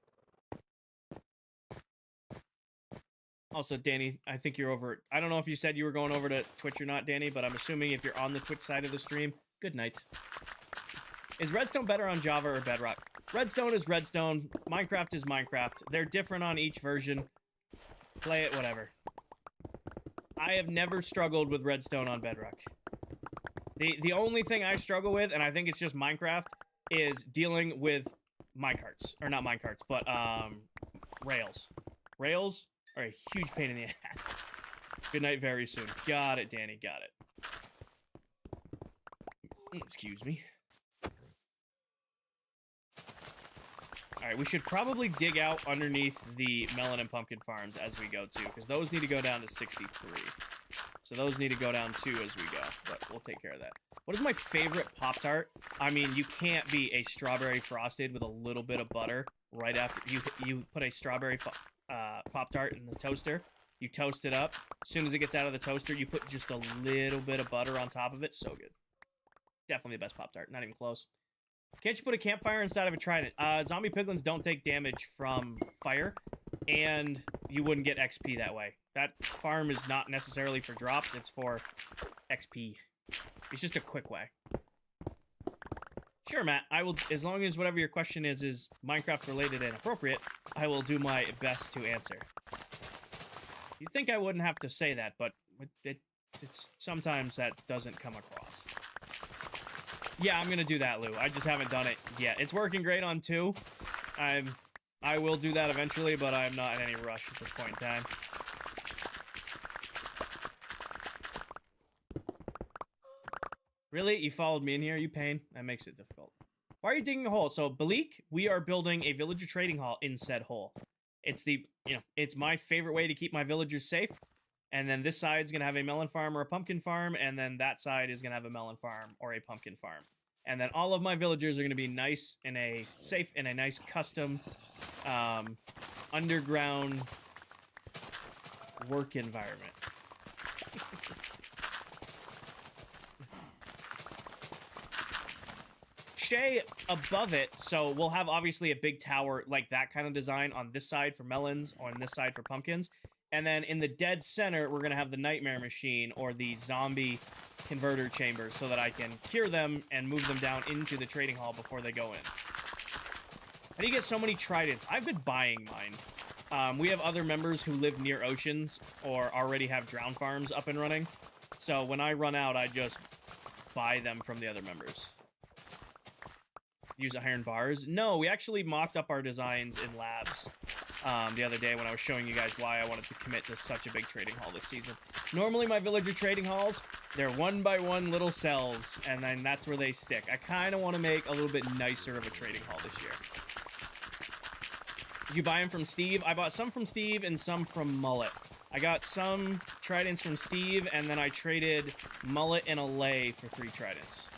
Also, Danny, I think you're over... I don't know if you said you were going over to Twitch or not, Danny, but I'm assuming if you're on the Twitch side of the stream, good night. Is Redstone better on Java or Bedrock? Redstone is Redstone. Minecraft is Minecraft. They're different on each version. Play it, whatever. I have never struggled with Redstone on Bedrock. The only thing I struggle with, and I think it's just Minecraft, is dealing with minecarts. Or not minecarts, but rails. Rails are a huge pain in the ass. Good night very soon. Got it, Danny. Got it. Excuse me. Alright, we should probably dig out underneath the melon and pumpkin farms as we go, too, because those need to go down to 63. So those need to go down too as we go, but we'll take care of that. What is my favorite Pop-Tart? I mean, you can't beat a strawberry frosted with a little bit of butter right after you put a strawberry Pop-Tart in the toaster. You toast it up. As soon as it gets out of the toaster, you put just a little bit of butter on top of it. So good. Definitely the best Pop-Tart. Not even close. Can't you put a campfire inside of a trident? Zombie piglins don't take damage from fire, and you wouldn't get XP that way. That farm is not necessarily for drops, it's for XP. It's just a quick way. Sure, Matt, I will, as long as whatever your question is Minecraft related and appropriate, I will do my best to answer. You'd think I wouldn't have to say that, but it's sometimes that doesn't come across. Yeah, I'm gonna do that, Lou. I just haven't done it yet. It's working great on 2. I will do that eventually, but I'm not in any rush at this point in time. Really? You followed me in here? You pain? That makes it difficult. Why are you digging a hole? So, Balik, we are building a villager trading hall in said hole. It's the, it's my favorite way to keep my villagers safe. And then this side's gonna have a melon farm or a pumpkin farm, and then that side is gonna have a melon farm or a pumpkin farm. And then all of my villagers are gonna be nice in a safe in a nice custom underground work environment. Shay above it, so we'll have obviously a big tower like that kind of design on this side for melons, or on this side for pumpkins. And then in the dead center, we're going to have the nightmare machine or the zombie converter chamber so that I can cure them and move them down into the trading hall before they go in. How do you get so many tridents? I've been buying mine. We have other members who live near oceans or already have drown farms up and running. So when I run out, I just buy them from the other members. Use iron bars? No, we actually mocked up our designs in labs the other day when I was showing you guys why I wanted to commit to such a big trading hall this season. Normally my villager trading halls, they're 1x1 little cells, and then that's where they stick. I kind of want to make a little bit nicer of a trading hall this year. Did you buy them from Steve? I bought some from Steve and some from Mullet. I got some tridents from Steve, and then I traded Mullet and a lay for 3 tridents.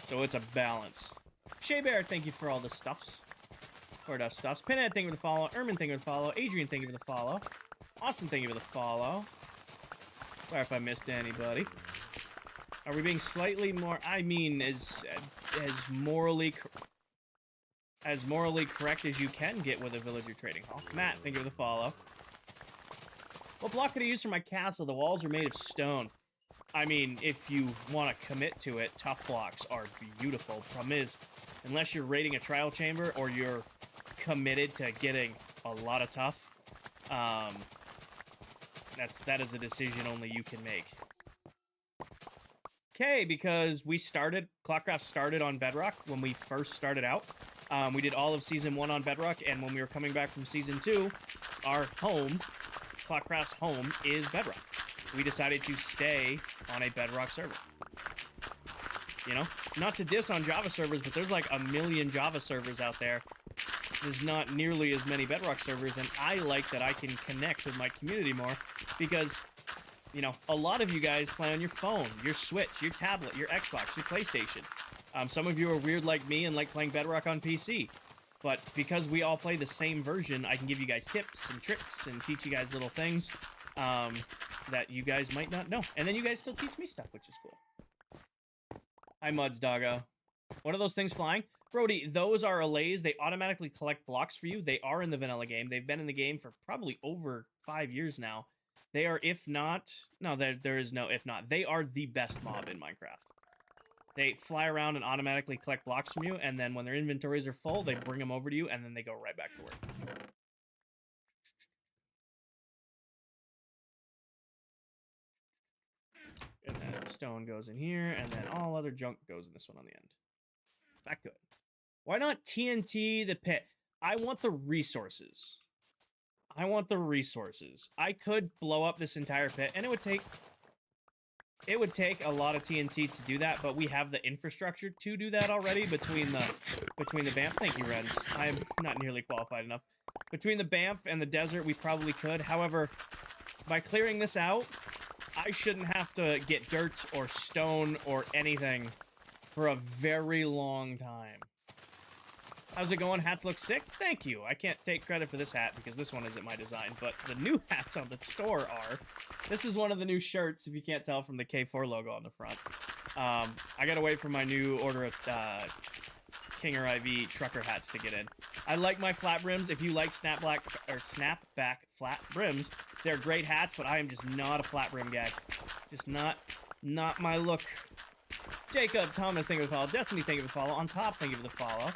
So it's a balance. Shea Bear, thank you for all the stuffs. For the stuffs. Pinhead, thank you for the follow. Ermin, thank you for the follow. Adrian, thank you for the follow. Austin, thank you for the follow. Sorry if I missed anybody. Are we being slightly more, I mean, as morally correct as you can get with a villager trading hall. Matt, thank you for the follow. What block could I use for my castle? The walls are made of stone. I mean, if you want to commit to it, tough blocks are beautiful. Problem is, unless you're raiding a trial chamber or you're committed to getting a lot of tough, that is a decision only you can make. Okay, because ClockCraft started on Bedrock when we first started out. We did all of Season 1 on Bedrock, and when we were coming back from Season 2, our home, ClockCraft's home, is Bedrock. We decided to stay on a Bedrock server. You know? Not to diss on Java servers, but there's like a million Java servers out there. There's not nearly as many Bedrock servers, and I like that I can connect with my community more because, you know, a lot of you guys play on your phone, your Switch, your tablet, your Xbox, your PlayStation. Some of you are weird like me and like playing Bedrock on PC. But because we all play the same version, I can give you guys tips and tricks and teach you guys little things that you guys might not know. And then you guys still teach me stuff, which is cool. Hi, Muds Doggo. What are those things flying? Brody, those are allays. They automatically collect blocks for you. They are in the vanilla game. They've been in the game for probably over 5 years now. They are, if not... No, there is no if not. They are the best mob in Minecraft. They fly around and automatically collect blocks from you, and then when their inventories are full, they bring them over to you, and then they go right back to work. And then stone goes in here, and then all other junk goes in this one on the end. Back to it. Why not TNT the pit? I want the resources. I want the resources. I could blow up this entire pit, and it would take a lot of TNT to do that, but we have the infrastructure to do that already between the BAMF. Thank you, Reds. I'm not nearly qualified enough. Between the BAMF and the desert, we probably could. However, by clearing this out, I I shouldn't have to get dirt or stone or anything for a very long time. How's it going? Hats look sick? Thank you. I can't take credit for this hat because this one isn't my design, but the new hats on the store are. This is one of the new shirts, if you can't tell from the K4 logo on the front. I gotta wait for my new order of King or IV trucker hats to get in. I like my flat brims. If you like snapback flat brims, they're great hats, but I am just not a flat brim guy. Just not my look. Jacob, Thomas, thank you for the follow. Destiny, thank you for the follow. On top, thank you for the follow.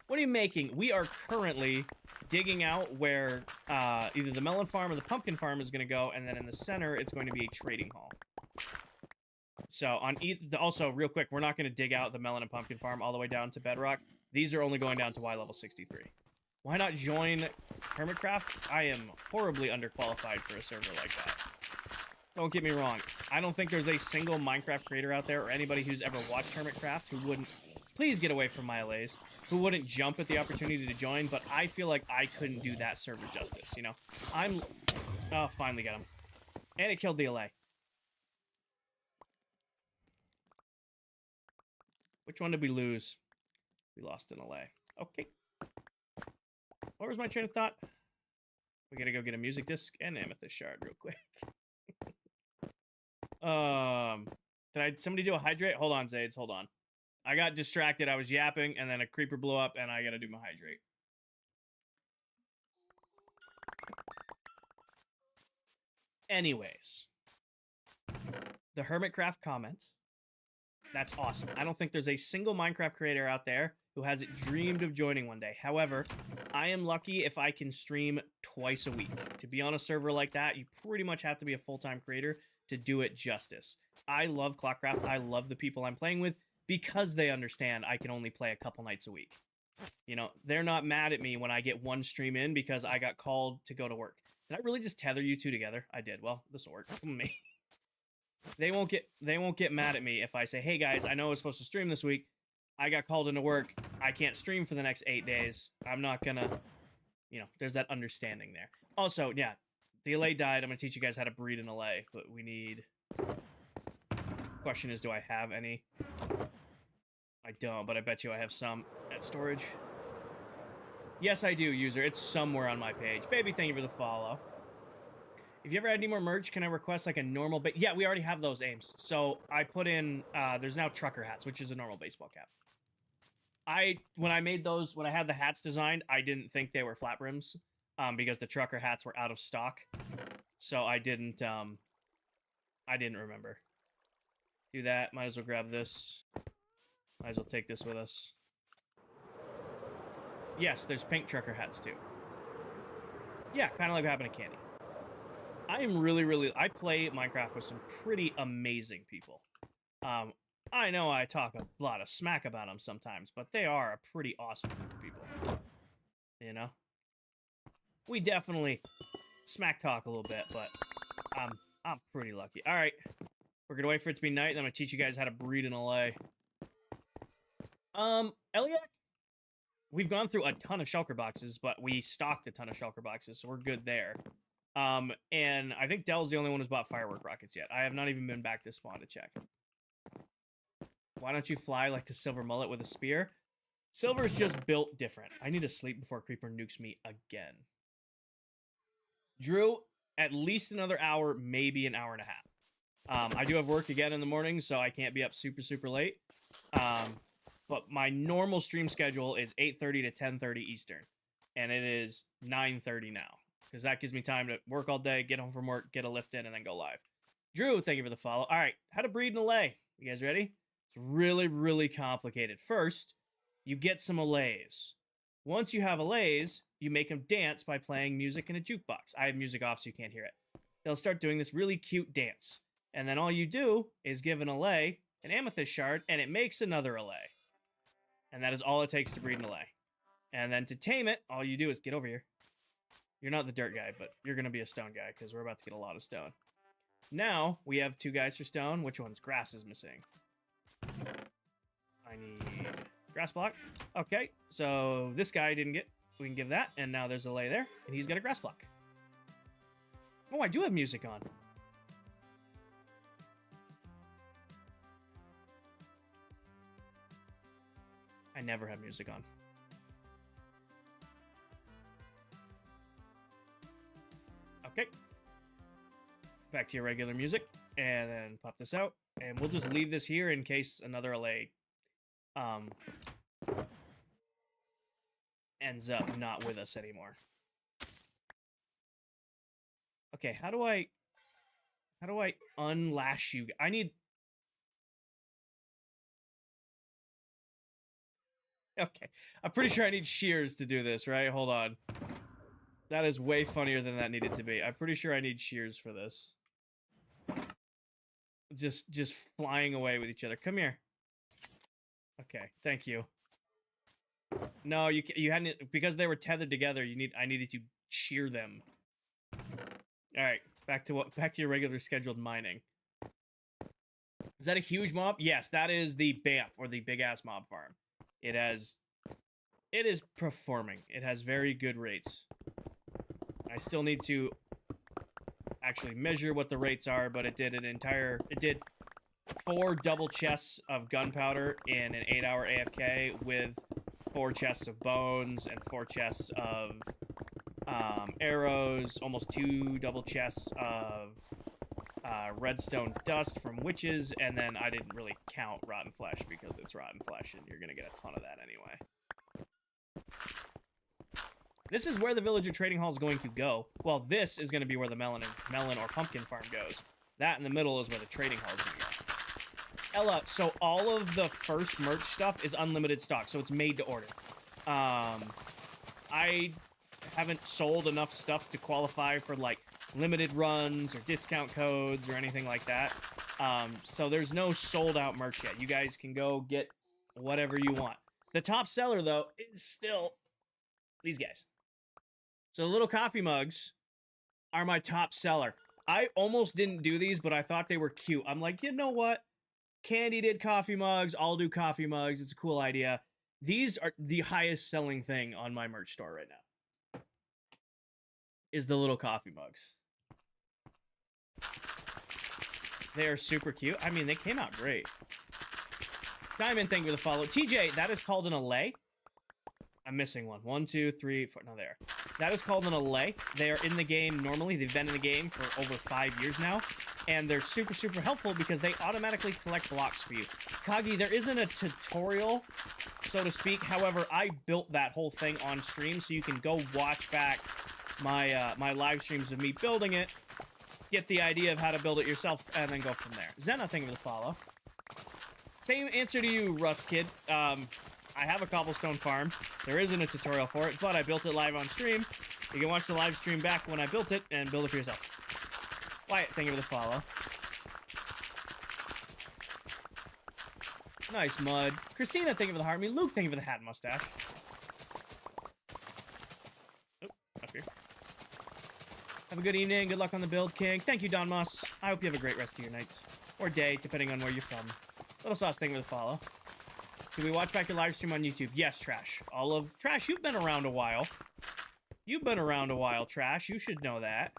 What are you making? We are currently digging out where either the melon farm or the pumpkin farm is going to go, and then in the center, it's going to be a trading hall. So, also, real quick, we're not going to dig out the melon and pumpkin farm all the way down to bedrock. These are only going down to Y level 63. Why not join Hermitcraft? I am horribly underqualified for a server like that. Don't get me wrong. I don't think there's a single Minecraft creator out there or anybody who's ever watched Hermitcraft who wouldn't... Please get away from my allays. Who wouldn't jump at the opportunity to join, but I feel like I couldn't do that server justice, you know? Oh, finally got him. And it killed the allay. Which one did we lose? We lost an allay. Okay. What was my train of thought? We gotta go get a music disc and amethyst shard real quick. Did somebody do a hydrate? Hold on, Zades, hold on. I got distracted. I was yapping, and then a creeper blew up, and I gotta do my hydrate. Anyways. The Hermitcraft comment. That's awesome. I don't think there's a single Minecraft creator out there who hasn't dreamed of joining one day. However, I am lucky if I can stream twice a week. To be on a server like that, you pretty much have to be a full-time creator to do it justice. I love ClockCraft. I love the people I'm playing with because they understand I can only play a couple nights a week. You know, they're not mad at me when I get one stream in because I got called to go to work. Did I really just tether you two together? I did. Well, this will work for me. They won't get mad at me if I say, hey guys, I know I was supposed to stream this week. I got called into work. I can't stream for the next 8 days. I'm not gonna, you know, there's that understanding there. Also, yeah, the allay died. I'm gonna teach you guys how to breed an allay, but we need... Question is, do I have any? I don't, but I bet you I have some at storage. Yes, I do, user. It's somewhere on my page. Baby, thank you for the follow. If you ever had any more merch, can I request like a normal... Yeah, we already have those aims. So I put in... there's now trucker hats, which is a normal baseball cap. When I made those, when I had the hats designed, I didn't think they were flat brims because the trucker hats were out of stock. So I didn't remember. Do that. Might as well grab this. Might as well take this with us. Yes, there's pink trucker hats too. Yeah, kind of like what happened to Candy. I am really... I play Minecraft with some pretty amazing people. I know I talk a lot of smack about them sometimes, but they are a pretty awesome group of people. You know? We definitely smack talk a little bit, but I'm pretty lucky. All right. We're going to wait for it to be night, and I'm going to teach you guys how to breed an allay. Eliak? We've gone through a ton of shulker boxes, but we stocked a ton of shulker boxes, so we're good there. And I think Dell's the only one who's bought firework rockets yet. I have not even been back to spawn to check. Why don't you fly like the silver mullet with a spear? Silver's just built different. I need to sleep before Creeper nukes me again. Drew, at least another hour, maybe an hour and a half. I do have work again in the morning, so I can't be up super late. But my normal stream schedule is 8:30 to 10:30 Eastern. And it is 9:30 now. Because that gives me time to work all day, get home from work, get a lift in, and then go live. Drew, thank you for the follow. All right, how to breed an allay. You guys ready? It's really complicated. First, you get some allays. Once you have allays, you make them dance by playing music in a jukebox. I have music off so you can't hear it. They'll start doing this really cute dance. And then all you do is give an allay an amethyst shard, and it makes another allay. And that is all it takes to breed an allay. And then to tame it, all you do is get over here. You're not the dirt guy, but you're going to be a stone guy, because we're about to get a lot of stone. Now, we have 2 guys for stone. Which one's grass is missing? I need grass block. Okay, so this guy didn't get... We can give that, and now there's a lay there, and he's got a grass block. Oh, I do have music on. I never have music on. Okay. Back to your regular music. And then pop this out. And we'll just leave this here in case another LA ends up not with us anymore. Okay, how do I unlash you? I need... Okay, I'm pretty sure I need shears to do this, right? Hold on. That is way funnier than that needed to be. I'm pretty sure I need shears for this. Just flying away with each other. Come here. Okay, thank you. No, you hadn't, because they were tethered together. I needed to shear them. All right, back to your regular scheduled mining. Is that a huge mob? Yes, that is the BAMF, or the big ass mob farm. It is performing. It has very good rates. I still need to actually measure what the rates are, but it did 4 double chests of gunpowder in an 8-hour AFK with 4 chests of bones and 4 chests of arrows, almost 2 double chests of redstone dust from witches, and then I didn't really count rotten flesh because it's rotten flesh and you're gonna get a ton of that anyway. This is where the villager trading hall is going to go. Well, this is going to be where the melon or pumpkin farm goes. That in the middle is where the trading hall is going to go. Ella, so all of the first merch stuff is unlimited stock, so it's made to order. I haven't sold enough stuff to qualify for, like, limited runs or discount codes or anything like that. So there's no sold out merch yet. You guys can go get whatever you want. The top seller, though, is still these guys. So the little coffee mugs are my top seller. I almost didn't do these, but I thought they were cute. I'm like, you know what? Candy did coffee mugs. I'll do coffee mugs. It's a cool idea. These are the highest selling thing on my merch store right now. Is the little coffee mugs. They are super cute. I mean, they came out great. Diamond, thank you for the follow. TJ, that is called an allay. I'm missing one. 1, 2, 3, 4. No, there. That is called an allay. They are in the game normally. They've been in the game for over 5 years now. And they're super, super helpful because they automatically collect blocks for you. Kagi, there isn't a tutorial, so to speak. However, I built that whole thing on stream, so you can go watch back my my live streams of me building it, get the idea of how to build it yourself, and then go from there. Zena, thank you for the follow. Same answer to you, Rust Kid. I have a cobblestone farm. There isn't a tutorial for it, but I built it live on stream. You can watch the live stream back when I built it and build it for yourself. Wyatt, thank you for the follow. Nice, Mud. Christina, thank you for the heart. Me, Luke, thank you for the hat and mustache. Oh, up here. Have a good evening. Good luck on the build, King. Thank you, Don Moss. I hope you have a great rest of your night. Or day, depending on where you're from. Little Sauce, thank you for the follow. Can we watch back your live stream on YouTube? Yes, Trash. Trash, you've been around a while. You've been around a while, Trash. You should know that.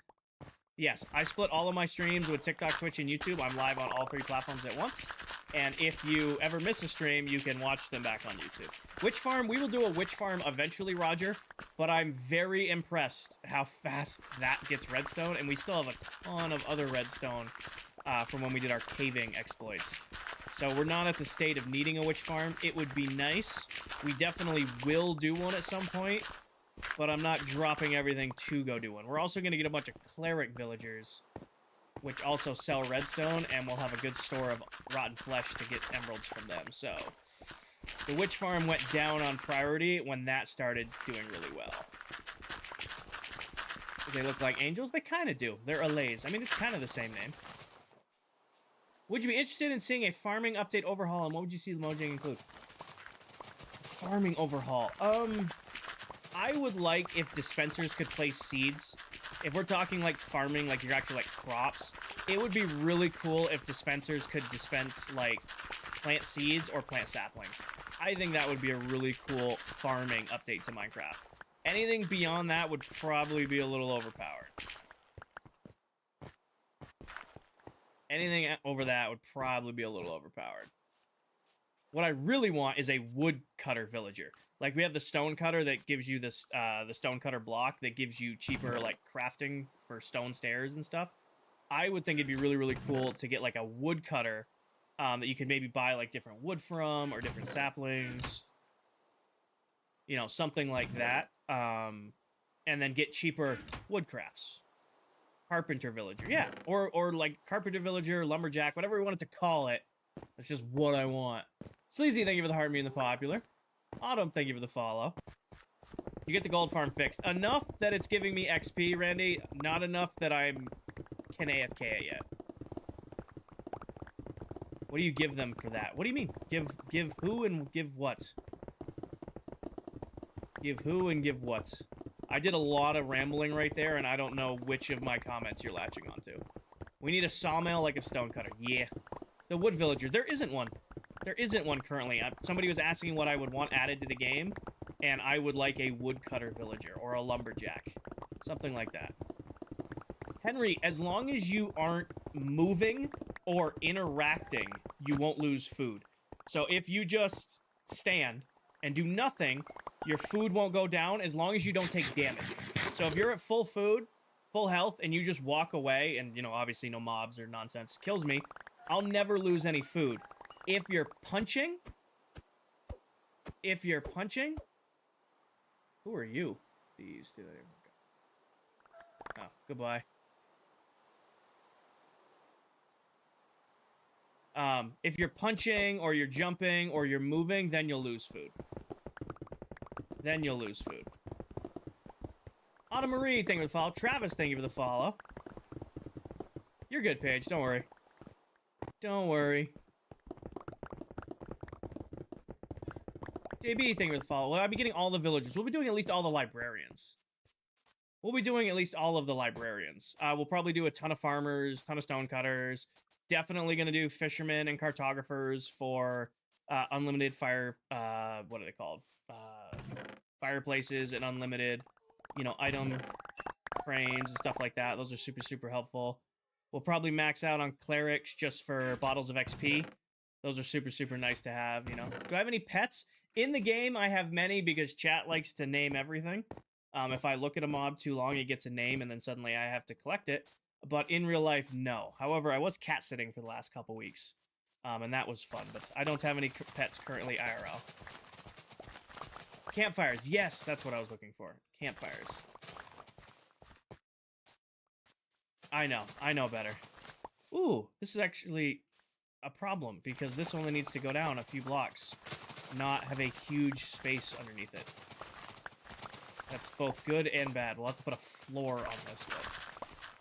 Yes, I split all of my streams with TikTok, Twitch, and YouTube. I'm live on all 3 platforms at once. And if you ever miss a stream, you can watch them back on YouTube. Witch Farm, we will do a Witch Farm eventually, Roger. But I'm very impressed how fast that gets redstone. And we still have a ton of other redstone from when we did our caving exploits. So we're not at the state of needing a witch farm. It would be nice. We definitely will do one at some point, but I'm not dropping everything to go do one. We're also going to get a bunch of cleric villagers, which also sell redstone, and we'll have a good store of rotten flesh to get emeralds from them. So the witch farm went down on priority when that started doing really well. Do they look like angels? They kind of do. They're allays. I mean, it's kind of the same name. Would you be interested in seeing a farming update overhaul, and what would you see the Mojang include? Farming overhaul. I would like if dispensers could place seeds. If we're talking like farming, like you're actually like crops, it would be really cool if dispensers could dispense like plant seeds or plant saplings. I think that would be a really cool farming update to Minecraft. Anything beyond that would probably be a little overpowered. Anything over that would probably be a little overpowered. What I really want is a woodcutter villager. Like, we have the stone cutter that gives you this, the stone cutter block that gives you cheaper, like, crafting for stone stairs and stuff. I would think it'd be really, really cool to get, like, a woodcutter that you could maybe buy, like, different wood from or different saplings. You know, something like that. And then get cheaper woodcrafts. Carpenter villager, yeah. Or like, carpenter villager, lumberjack, whatever we wanted to call it. That's just what I want. Sleazy, thank you for the heart, me and the popular. Autumn, thank you for the follow. You get the gold farm fixed. Enough that it's giving me XP, Randy. Not enough that I can AFK it yet. What do you give them for that? What do you mean? Give who and give what? Give who and give what? I did a lot of rambling right there, and I don't know which of my comments you're latching onto. We need a sawmill like a stonecutter. Yeah. The wood villager. There isn't one. There isn't one currently. Somebody was asking what I would want added to the game, and I would like a woodcutter villager or a lumberjack. Something like that. Henry, as long as you aren't moving or interacting, you won't lose food. So if you just stand and do nothing, your food won't go down as long as you don't take damage. So if you're at full food, full health, and you just walk away, and, you know, obviously no mobs or nonsense kills me, I'll never lose any food. If you're punching... Who are you? These two. Oh, goodbye. If you're punching, or you're jumping, or you're moving, then you'll lose food. Then you'll lose food. Autumn Marie, thank you for the follow. Travis, thank you for the follow. You're good, Paige. Don't worry. Don't worry. JB, thank you for the follow. Well, I'll be getting all the villagers. We'll be doing at least all the librarians. We'll be doing at least all of the librarians. We'll probably do a ton of farmers, ton of stonecutters. Definitely going to do fishermen and cartographers for unlimited fire... what are they called? Fireplaces and unlimited, you know, item frames and stuff like that. Those are super, super helpful. We'll probably max out on clerics just for bottles of XP. Those are super, super nice to have, you know. Do I have any pets? In the game, I have many because chat likes to name everything. If I look at a mob too long, it gets a name, and then suddenly I have to collect it. But in real life, no. However, I was cat sitting for the last couple weeks, and that was fun. But I don't have any pets currently IRL. Campfires. Yes, that's what I was looking for. Campfires. I know better. Ooh, this is actually a problem, because this only needs to go down a few blocks, not have a huge space underneath it. That's both good and bad. We'll have to put a floor on this one.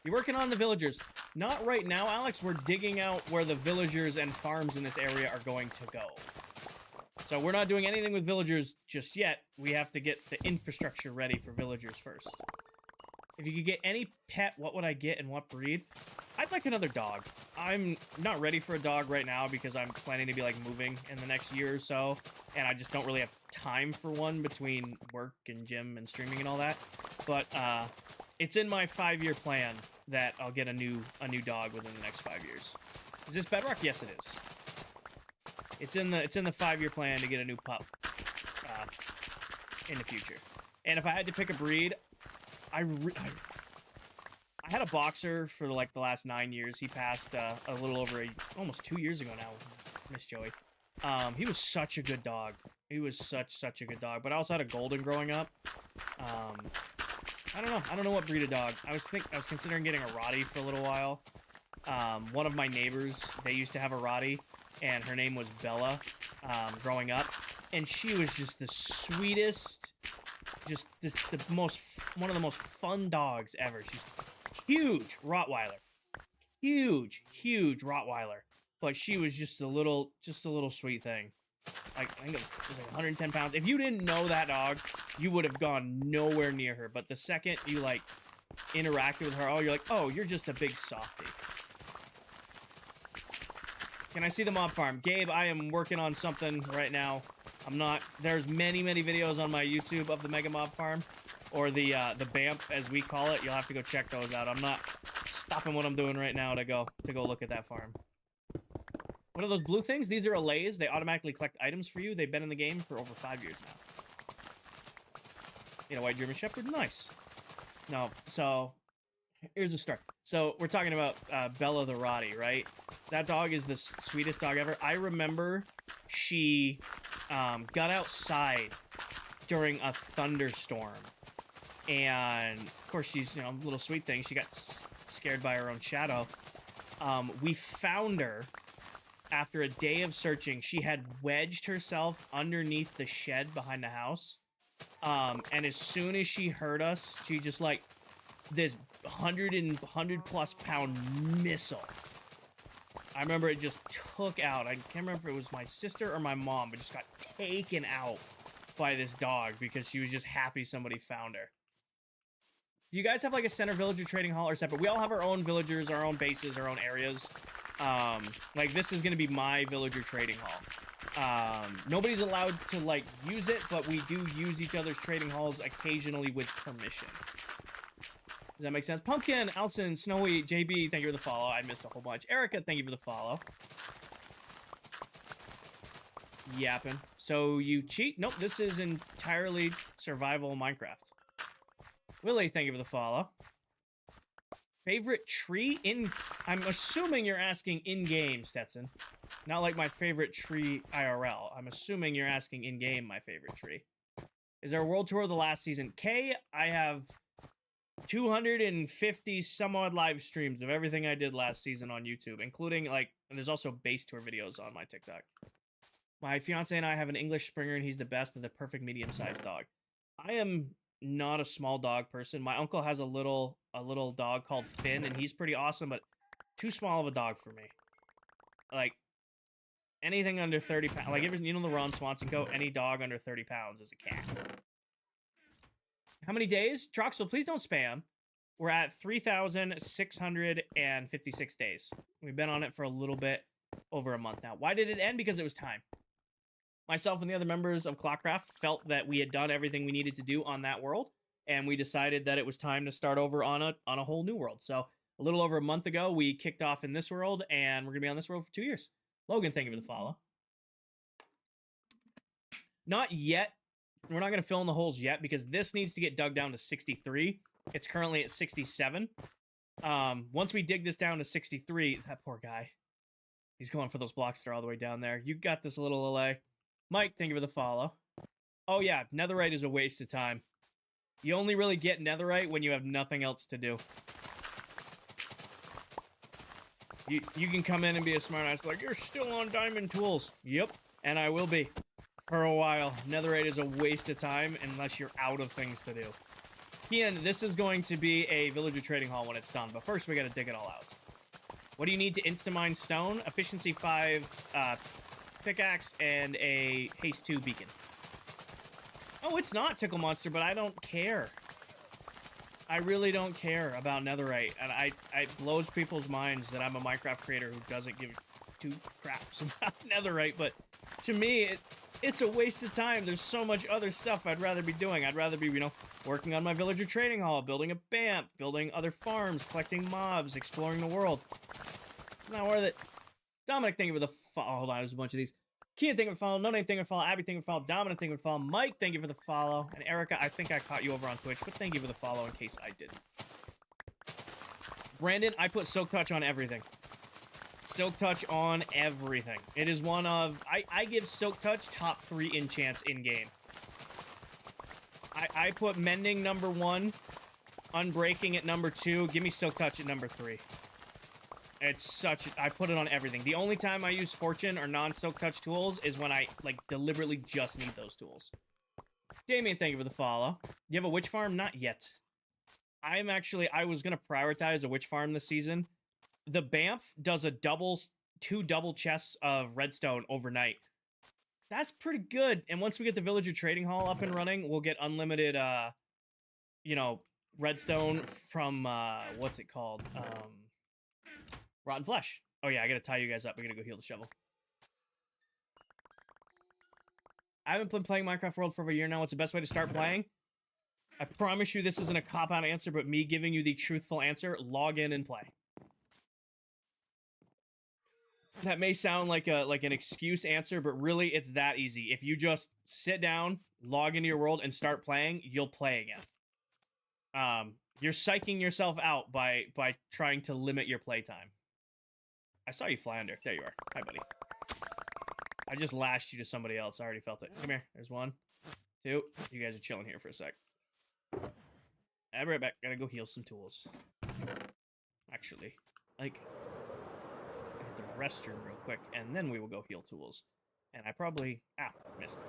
You're working on the villagers. Not right now, Alex. We're digging out where the villagers and farms in this area are going to go. So we're not doing anything with villagers just yet. We have to get the infrastructure ready for villagers first. If you could get any pet, what would I get and what breed? I'd like another dog. I'm not ready for a dog right now because I'm planning to be, like, moving in the next year or so. And I just don't really have time for one between work and gym and streaming and all that. But it's in my 5-year plan that I'll get a new dog within the next 5 years. Is this Bedrock? Yes, it is. It's in the 5-year plan to get a new pup in the future. And if I had to pick a breed, I had a boxer for like the last 9 years. He passed a little over almost 2 years ago now. Miss Joey. He was such a good dog. He was such a good dog. But I also had a golden growing up. I don't know. I don't know what breed of dog. I was considering getting a Rottie for a little while. One of my neighbors, they used to have a Rottie, and her name was Bella, growing up, and she was just the sweetest, just one of the most fun dogs ever. She's huge Rottweiler, huge Rottweiler, but she was just a little sweet thing. Like, I think it was like 110 pounds. If you didn't know that dog, you would have gone nowhere near her. But the second you, like, interacted with her, oh, you're like, oh, you're just a big softie. Can I see the mob farm? Gabe, I am working on something right now. There's many videos on my YouTube of the Mega Mob Farm, or the BAMF as we call it. You'll have to go check those out. I'm not stopping what I'm doing right now to go look at that farm. What are those blue things? These are allays. They automatically collect items for you. They've been in the game for over 5 years now. You know, white German Shepherd? Nice. No, so here's the story. So we're talking about Bella the Rottie, right? That dog is the sweetest dog ever. I remember she got outside during a thunderstorm. And, of course, she's, you know, a little sweet thing. She got scared by her own shadow. We found her after a day of searching. She had wedged herself underneath the shed behind the house. And as soon as she heard us, she just, like, this 100+ pound missile. I remember it just took out. I can't remember if it was my sister or my mom, but just got taken out by this dog because she was just happy somebody found her. Do you guys have like a center villager trading hall or separate? We all have our own villagers, our own bases, our own areas. Like this is going to be my villager trading hall. Nobody's allowed to like use it, but we do use each other's trading halls occasionally with permission. Does that make sense? Pumpkin, Alson, Snowy, JB, thank you for the follow. I missed a whole bunch. Erica, thank you for the follow. Yapping. So you cheat? Nope, this is entirely survival Minecraft. Willie, thank you for the follow. Favorite tree in... I'm assuming you're asking in-game, Stetson. Not like my favorite tree IRL. I'm assuming you're asking in-game my favorite tree. Is there a world tour of the last season? K, I have 250 some odd live streams of everything I did last season on YouTube, including, like... And there's also base tour videos on my TikTok. My fiance and I have an English Springer, and he's the best of the perfect medium-sized dog. I am not a small dog person. My uncle has a little dog called Finn, and he's pretty awesome, but too small of a dog for me. Like, anything under 30 pounds. Like, you know the Ron Swanson quote? Any dog under 30 pounds is a cat. How many days? Troxel, please don't spam. We're at 3,656 days. We've been on it for a little bit over a month now. Why did it end? Because it was time. Myself and the other members of ClockCraft felt that we had done everything we needed to do on that world, and we decided that it was time to start over on a whole new world. So a little over a month ago, we kicked off in this world, and we're going to be on this world for 2 years. Logan, thank you for the follow. Not yet. We're not going to fill in the holes yet, because this needs to get dug down to 63. It's currently at 67. Once we dig this down to 63, that poor guy, he's going for those blocks that are all the way down there. You got this, little LA. Mike, thank you for the follow. Oh yeah, netherite is a waste of time. You only really get netherite when you have nothing else to do. You can come in and be a smartass, like, you're still on diamond tools. Yep, and I will be. For a while. Netherite is a waste of time unless you're out of things to do. Ian, this is going to be a villager trading hall when it's done, but first we gotta dig it all out. What do you need to insta-mine stone? Efficiency 5, pickaxe, and a haste 2 beacon. Oh, it's not Tickle Monster, but I don't care. I really don't care about netherite, and it blows people's minds that I'm a Minecraft creator who doesn't give two craps about netherite, but to me, it's a waste of time. There's so much other stuff I'd rather be doing. I'd rather be, you know, working on my villager trading hall, building a BAMF, building other farms, collecting mobs, exploring the world. Not worth it. Dominic, thank you for the follow. Hold on, there's a bunch of these. Kian, thank you for the follow. No Name, thank you for the follow. Abby, thank you for the follow. Dominic, thank you for the follow. Mike, thank you for the follow. And Erica, I think I caught you over on Twitch, but thank you for the follow in case I didn't. Brandon, I put Silk Touch on everything. Silk Touch on everything. It is one of... I give Silk Touch top 3 enchants in-game. I put Mending number 1, Unbreaking at number 2, give me Silk Touch at number 3. It's such... I put it on everything. The only time I use Fortune or non-Silk Touch tools is when I, like, deliberately just need those tools. Damien, thank you for the follow. You have a witch farm? Not yet. I was going to prioritize a witch farm this season. The BAMF does a 2 double chests of redstone overnight. That's pretty good. And once we get the villager trading hall up and running, we'll get unlimited, you know, redstone from, what's it called? Rotten Flesh. Oh yeah, I gotta tie you guys up. I gotta go heal the shovel. I haven't been playing Minecraft World for over a year now. What's the best way to start playing? I promise you this isn't a cop-out answer, but me giving you the truthful answer, log in and play. That may sound like an excuse answer, but really it's that easy. If you just sit down, log into your world, and start playing, you'll play again. You're psyching yourself out by trying to limit your playtime. I saw you fly under. There you are. Hi, buddy. I just lashed you to somebody else. I already felt it. Come here. There's 1, 2. You guys are chilling here for a sec. I'll be right back. Gotta go heal some tools. Actually, like, hit the restroom real quick, and then we will go heal tools. And I probably... missed.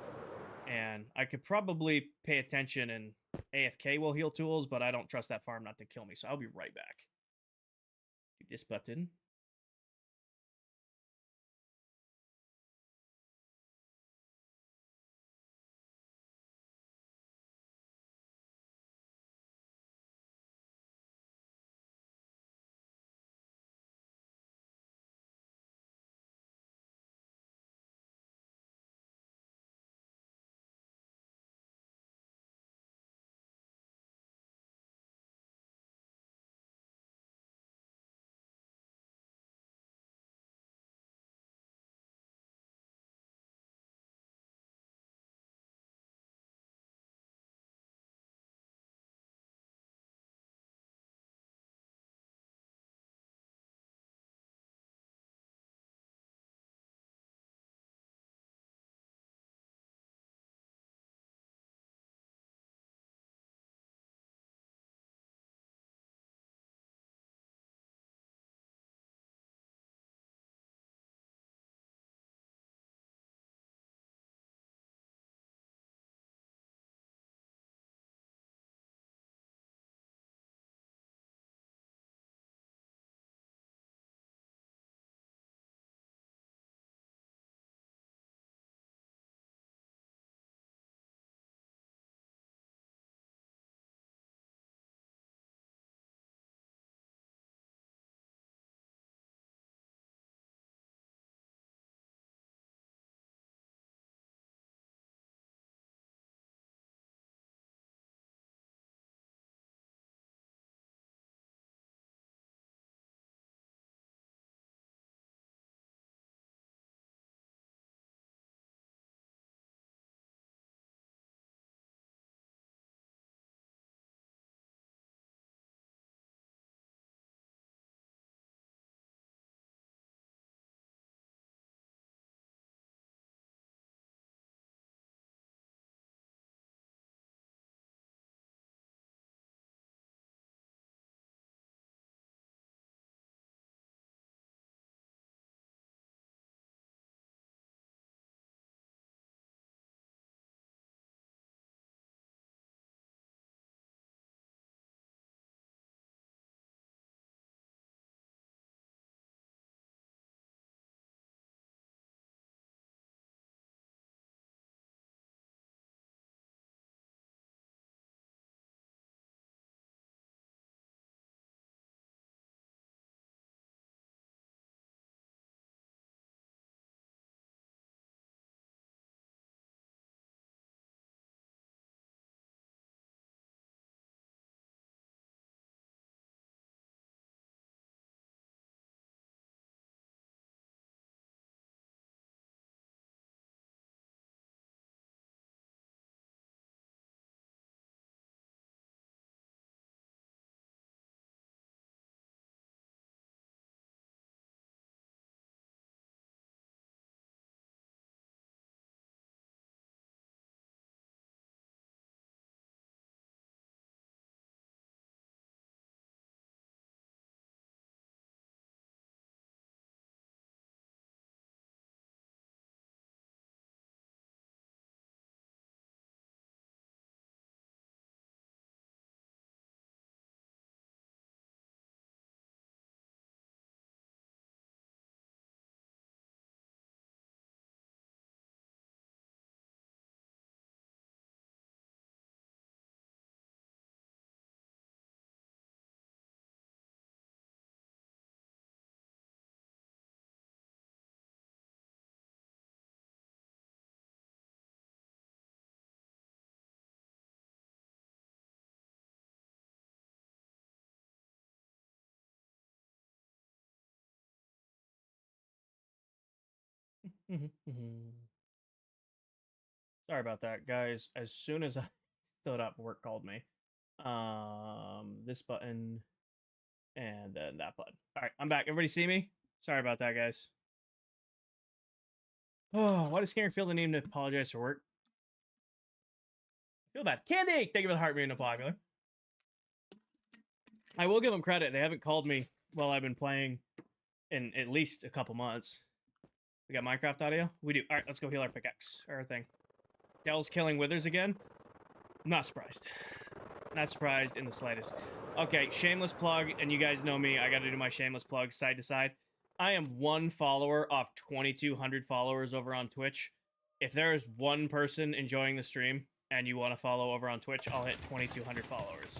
And I could probably pay attention and AFK will heal tools, but I don't trust that farm not to kill me, so I'll be right back. Hit this button. Sorry about that, guys. As soon as I stood up, work called me. This button and then that button. All right, I'm back. Everybody see me? Sorry about that, guys. Oh, why does Karen feel the need to apologize for work? Feel bad. Candy! Thank you for the heart being popular. I will give them credit. They haven't called me while I've been playing in at least a couple months. We got Minecraft audio? We do. All right, let's go heal our pickaxe. Or our thing. Dell's killing withers again? Not surprised. Not surprised in the slightest. Okay, shameless plug, and you guys know me. I got to do my shameless plug side to side. I am one follower off 2,200 followers over on Twitch. If there is one person enjoying the stream and you want to follow over on Twitch, I'll hit 2,200 followers.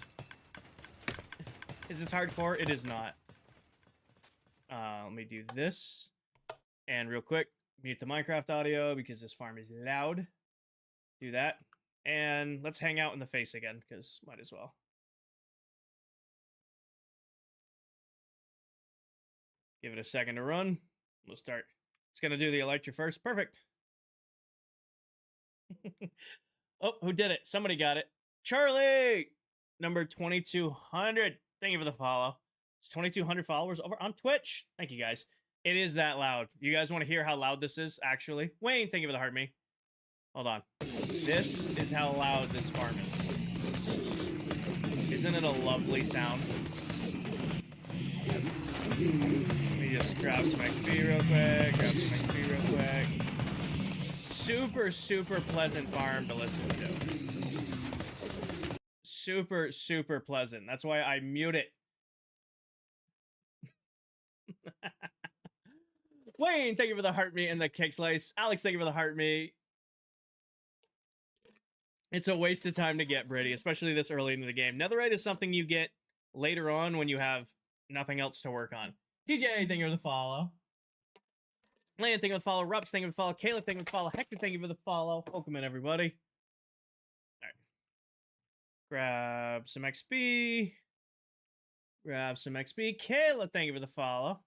Is this hardcore? It is not. Let me do this. And real quick, mute the Minecraft audio because this farm is loud. Do that. And let's hang out in the face again, because might as well. Give it a second to run. We'll start. It's going to do the Elytra first. Perfect. Oh, who did it? Somebody got it. Charlie! Number 2,200. Thank you for the follow. It's 2,200 followers over on Twitch. Thank you, guys. It is that loud. You guys want to hear how loud this is, actually? Wayne, thank you for the heart me. Hold on. This is how loud this farm is. Isn't it a lovely sound? Let me just grab some XP real quick. Super, super pleasant farm to listen to. Super, super pleasant. That's why I mute it. Wayne, thank you for the heart me and the kick slice. Alex, thank you for the heart me. It's a waste of time to get Britty, especially this early into the game. Netherite is something you get later on when you have nothing else to work on. TJ, thank you for the follow. Land, thank you for the follow. Rups, thank you for the follow. Caleb, thank you for the follow. Hector, thank you for the follow. Welcome in, everybody. All right. Grab some XP. Caleb, thank you for the follow.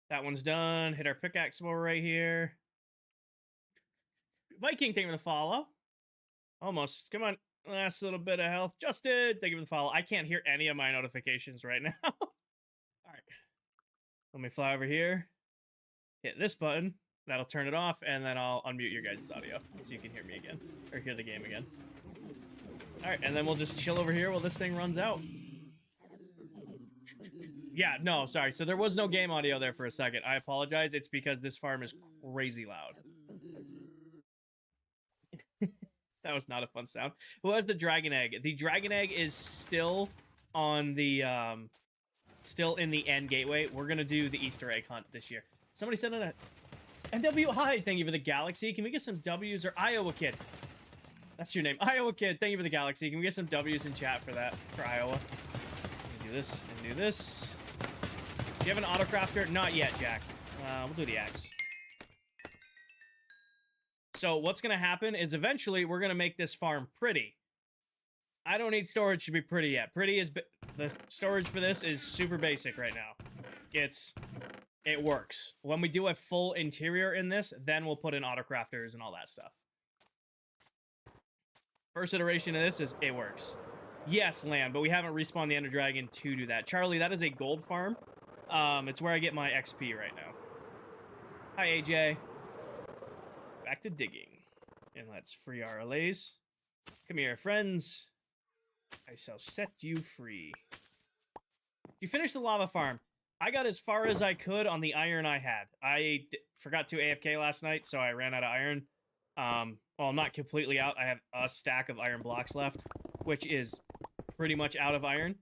That one's done. Hit our pickaxe over right here. Viking, thank you for the follow. Almost. Come on. Last little bit of health. Justin, thank you for the follow. I can't hear any of my notifications right now. All right. Let me fly over here. Hit this button. That'll turn it off, and then I'll unmute your guys' audio so you can hear me again. Or hear the game again. All right, and then we'll just chill over here while this thing runs out. Yeah, no, sorry. So there was no game audio there for a second. I apologize. It's because this farm is crazy loud. That was not a fun sound. Who has the dragon egg? The dragon egg is still on the, still in the end gateway. We're going to do the Easter egg hunt this year. Somebody said it. NW, hi, thank you for the galaxy. Can we get some W's or Iowa Kid? That's your name. Iowa Kid, thank you for the galaxy. Can we get some W's in chat for that, for Iowa? Do this and do this. Do you have an autocrafter? Not yet, Jack. We'll do the axe. So what's going to happen is eventually we're going to make this farm pretty. I don't need storage to be pretty yet. Pretty is... The storage for this is super basic right now. It works. When we do a full interior in this, then we'll put in autocrafters and all that stuff. First iteration of this is it works. Yes, land, but we haven't respawned the Ender Dragon to do that. Charlie, that is a gold farm. It's where I get my XP right now. Hi, AJ. Back to digging. And let's free our allays. Come here, friends. I shall set you free. You finished the lava farm. I got as far as I could on the iron I had. I forgot to AFK last night, so I ran out of iron. Well, I'm not completely out. I have a stack of iron blocks left, which is pretty much out of iron.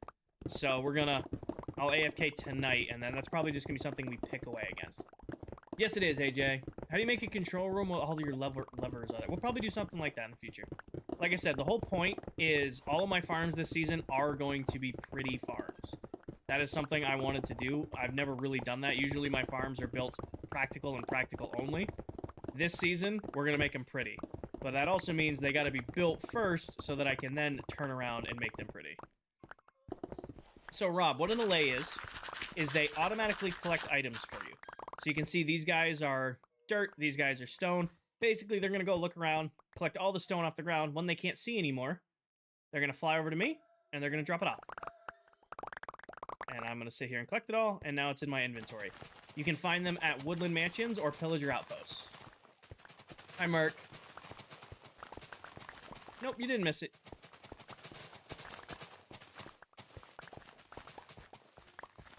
So I'll AFK tonight, and then that's probably just gonna be something we pick away against. Yes, it is, AJ. How do you make a control room with all your levers on it? We'll probably do something like that in the future. Like I said, the whole point is all of my farms this season are going to be pretty farms. That is something I wanted to do. I've never really done that. Usually my farms are built practical and practical only. This season, we're going to make them pretty. But that also means they got to be built first so that I can then turn around and make them pretty. So, Rob, what an allay is they automatically collect items for you. So you can see these guys are dirt. These guys are stone. Basically, they're going to go look around, collect all the stone off the ground. When they can't see anymore, they're going to fly over to me, and they're going to drop it off. And I'm going to sit here and collect it all, and now it's in my inventory. You can find them at Woodland Mansions or Pillager Outposts. Hi, Merc. Nope, you didn't miss it.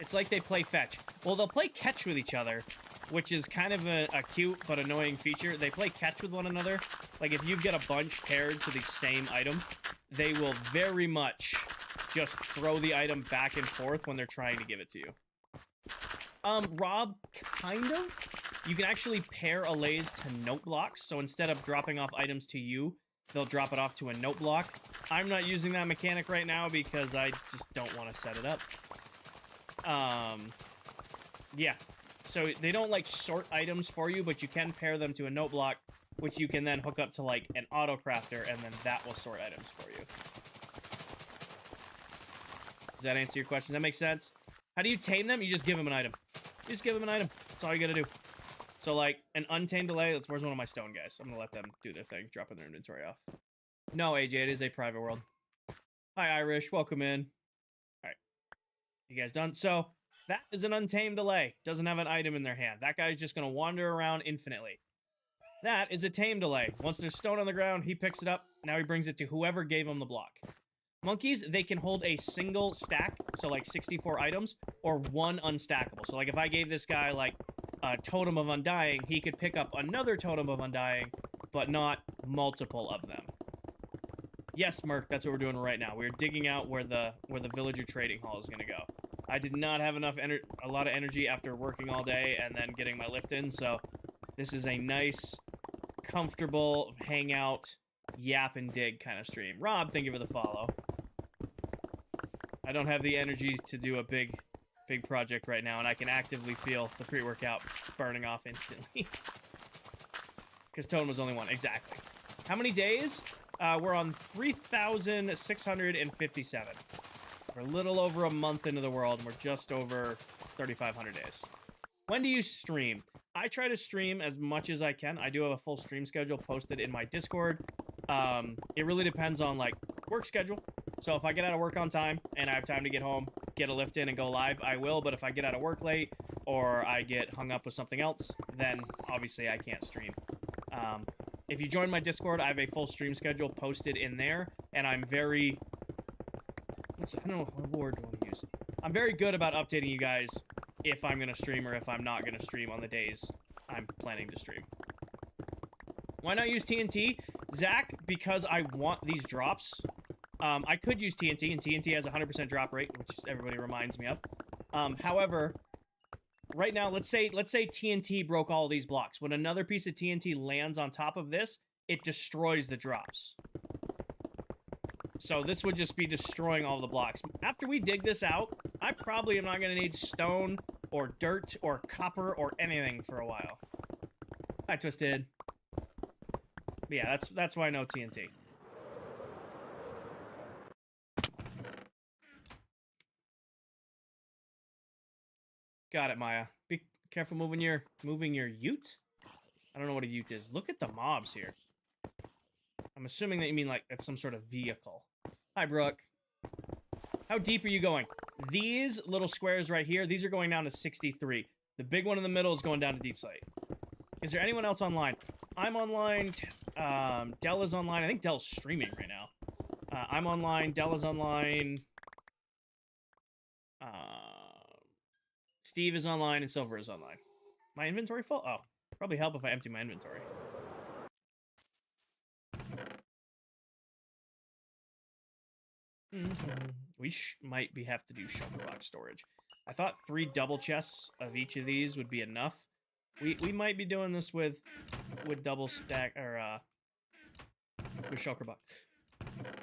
It's like they play fetch. Well, they'll play catch with each other, which is kind of a cute but annoying feature. They play catch with one another. Like, if you get a bunch paired to the same item, they will very much just throw the item back and forth when they're trying to give it to you. Rob, kind of. You can actually pair allays to note blocks, so instead of dropping off items to you, they'll drop it off to a note block. I'm not using that mechanic right now because I just don't want to set it up. Yeah. So they don't, like, sort items for you, but you can pair them to a note block, which you can then hook up to, like, an auto crafter, and then that will sort items for you. Does that answer your question? Does that make sense? How do you tame them? You just give them an item. You just give them an item. That's all you gotta do. So, like, an untamed delay, where's one of my stone guys? I'm gonna let them do their thing, dropping their inventory off. No, AJ, it is a private world. Hi, Irish. Welcome in. All right. You guys done? So, that is an untamed delay. Doesn't have an item in their hand. That guy's just gonna wander around infinitely. That is a tame delay. Once there's stone on the ground, he picks it up. Now he brings it to whoever gave him the block. Monkeys, they can hold a single stack, so like 64 items, or one unstackable. So like if I gave this guy like a Totem of Undying, he could pick up another Totem of Undying, but not multiple of them. Yes, Merc, that's what we're doing right now. We're digging out where the villager trading hall is going to go. I did not have a lot of energy after working all day and then getting my lift in, so this is a nice, comfortable, hangout, yap and dig kind of stream. Rob, thank you for the follow. I don't have the energy to do a big project right now, and I can actively feel the pre-workout burning off instantly. Because Totem was only one. Exactly. How many days? We're on 3,657. We're a little over a month into the world, and we're just over 3,500 days. When do you stream? I try to stream as much as I can. I do have a full stream schedule posted in my Discord. It really depends on, like, work schedule. So if I get out of work on time and I have time to get home, get a lift in, and go live, I will. But if I get out of work late or I get hung up with something else, then obviously I can't stream. If you join my Discord, I have a full stream schedule posted in there, and I'm very... I don't know what word do I want to use. I'm very good about updating you guys if I'm going to stream or if I'm not going to stream on the days I'm planning to stream. Why not use TNT? Zach, because I want these drops. I could use TNT, and TNT has a 100% drop rate, which everybody reminds me of. However, right now, let's say TNT broke all these blocks. When another piece of TNT lands on top of this, it destroys the drops. So this would just be destroying all the blocks. After we dig this out, I probably am not going to need stone or dirt or copper or anything for a while. Hi, Twisted. But yeah, that's why I know TNT. Got it, Maya. Be careful moving your ute. I don't know what a ute is. Look at the mobs here. I'm assuming that you mean like it's some sort of vehicle. Hi, Brooke. How deep are you going? These little squares right here, these are going down to 63. The big one in the middle is going down to deep slate. Is there anyone else online? I'm online. Dell is online. I think Dell's streaming right now. I'm online. Dell is online. Steve is online, and Silver is online. My inventory full? Oh, probably help if I empty my inventory. We might have to do shulker box storage. I thought 3 double chests of each of these would be enough. We might be doing this with double stack or with shulker box.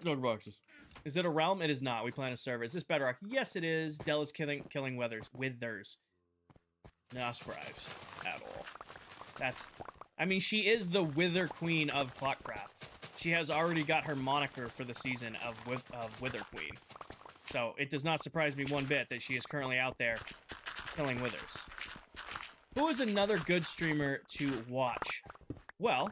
Shulker boxes. Is it a realm? It is not. We plan a server. Is this Bedrock? Yes, it is. Dell is killing withers. No surprise at all. I mean, she is the Wither Queen of ClockCraft. She has already got her moniker for the season of Wither Queen. So it does not surprise me one bit that she is currently out there killing withers. Who is another good streamer to watch? Well,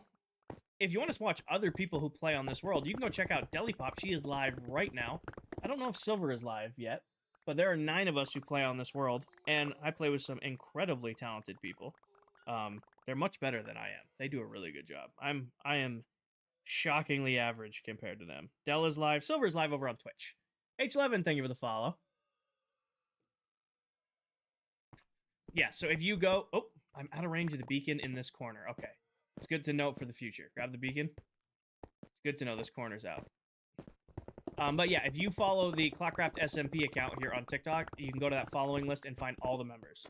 if you want to watch other people who play on this world, you can go check out Delipop. She is live right now. I don't know if Silver is live yet, but there are 9 of us who play on this world, and I play with some incredibly talented people. They're much better than I am. They do a really good job. I am shockingly average compared to them. Del is live. Silver is live over on Twitch. H11, thank you for the follow. Yeah, so if you go... Oh, I'm out of range of the beacon in this corner. Okay. It's good to note for the future. Grab the beacon. It's good to know this corner's out. But yeah, if you follow the ClockCraft SMP account here on TikTok, you can go to that following list and find all the members.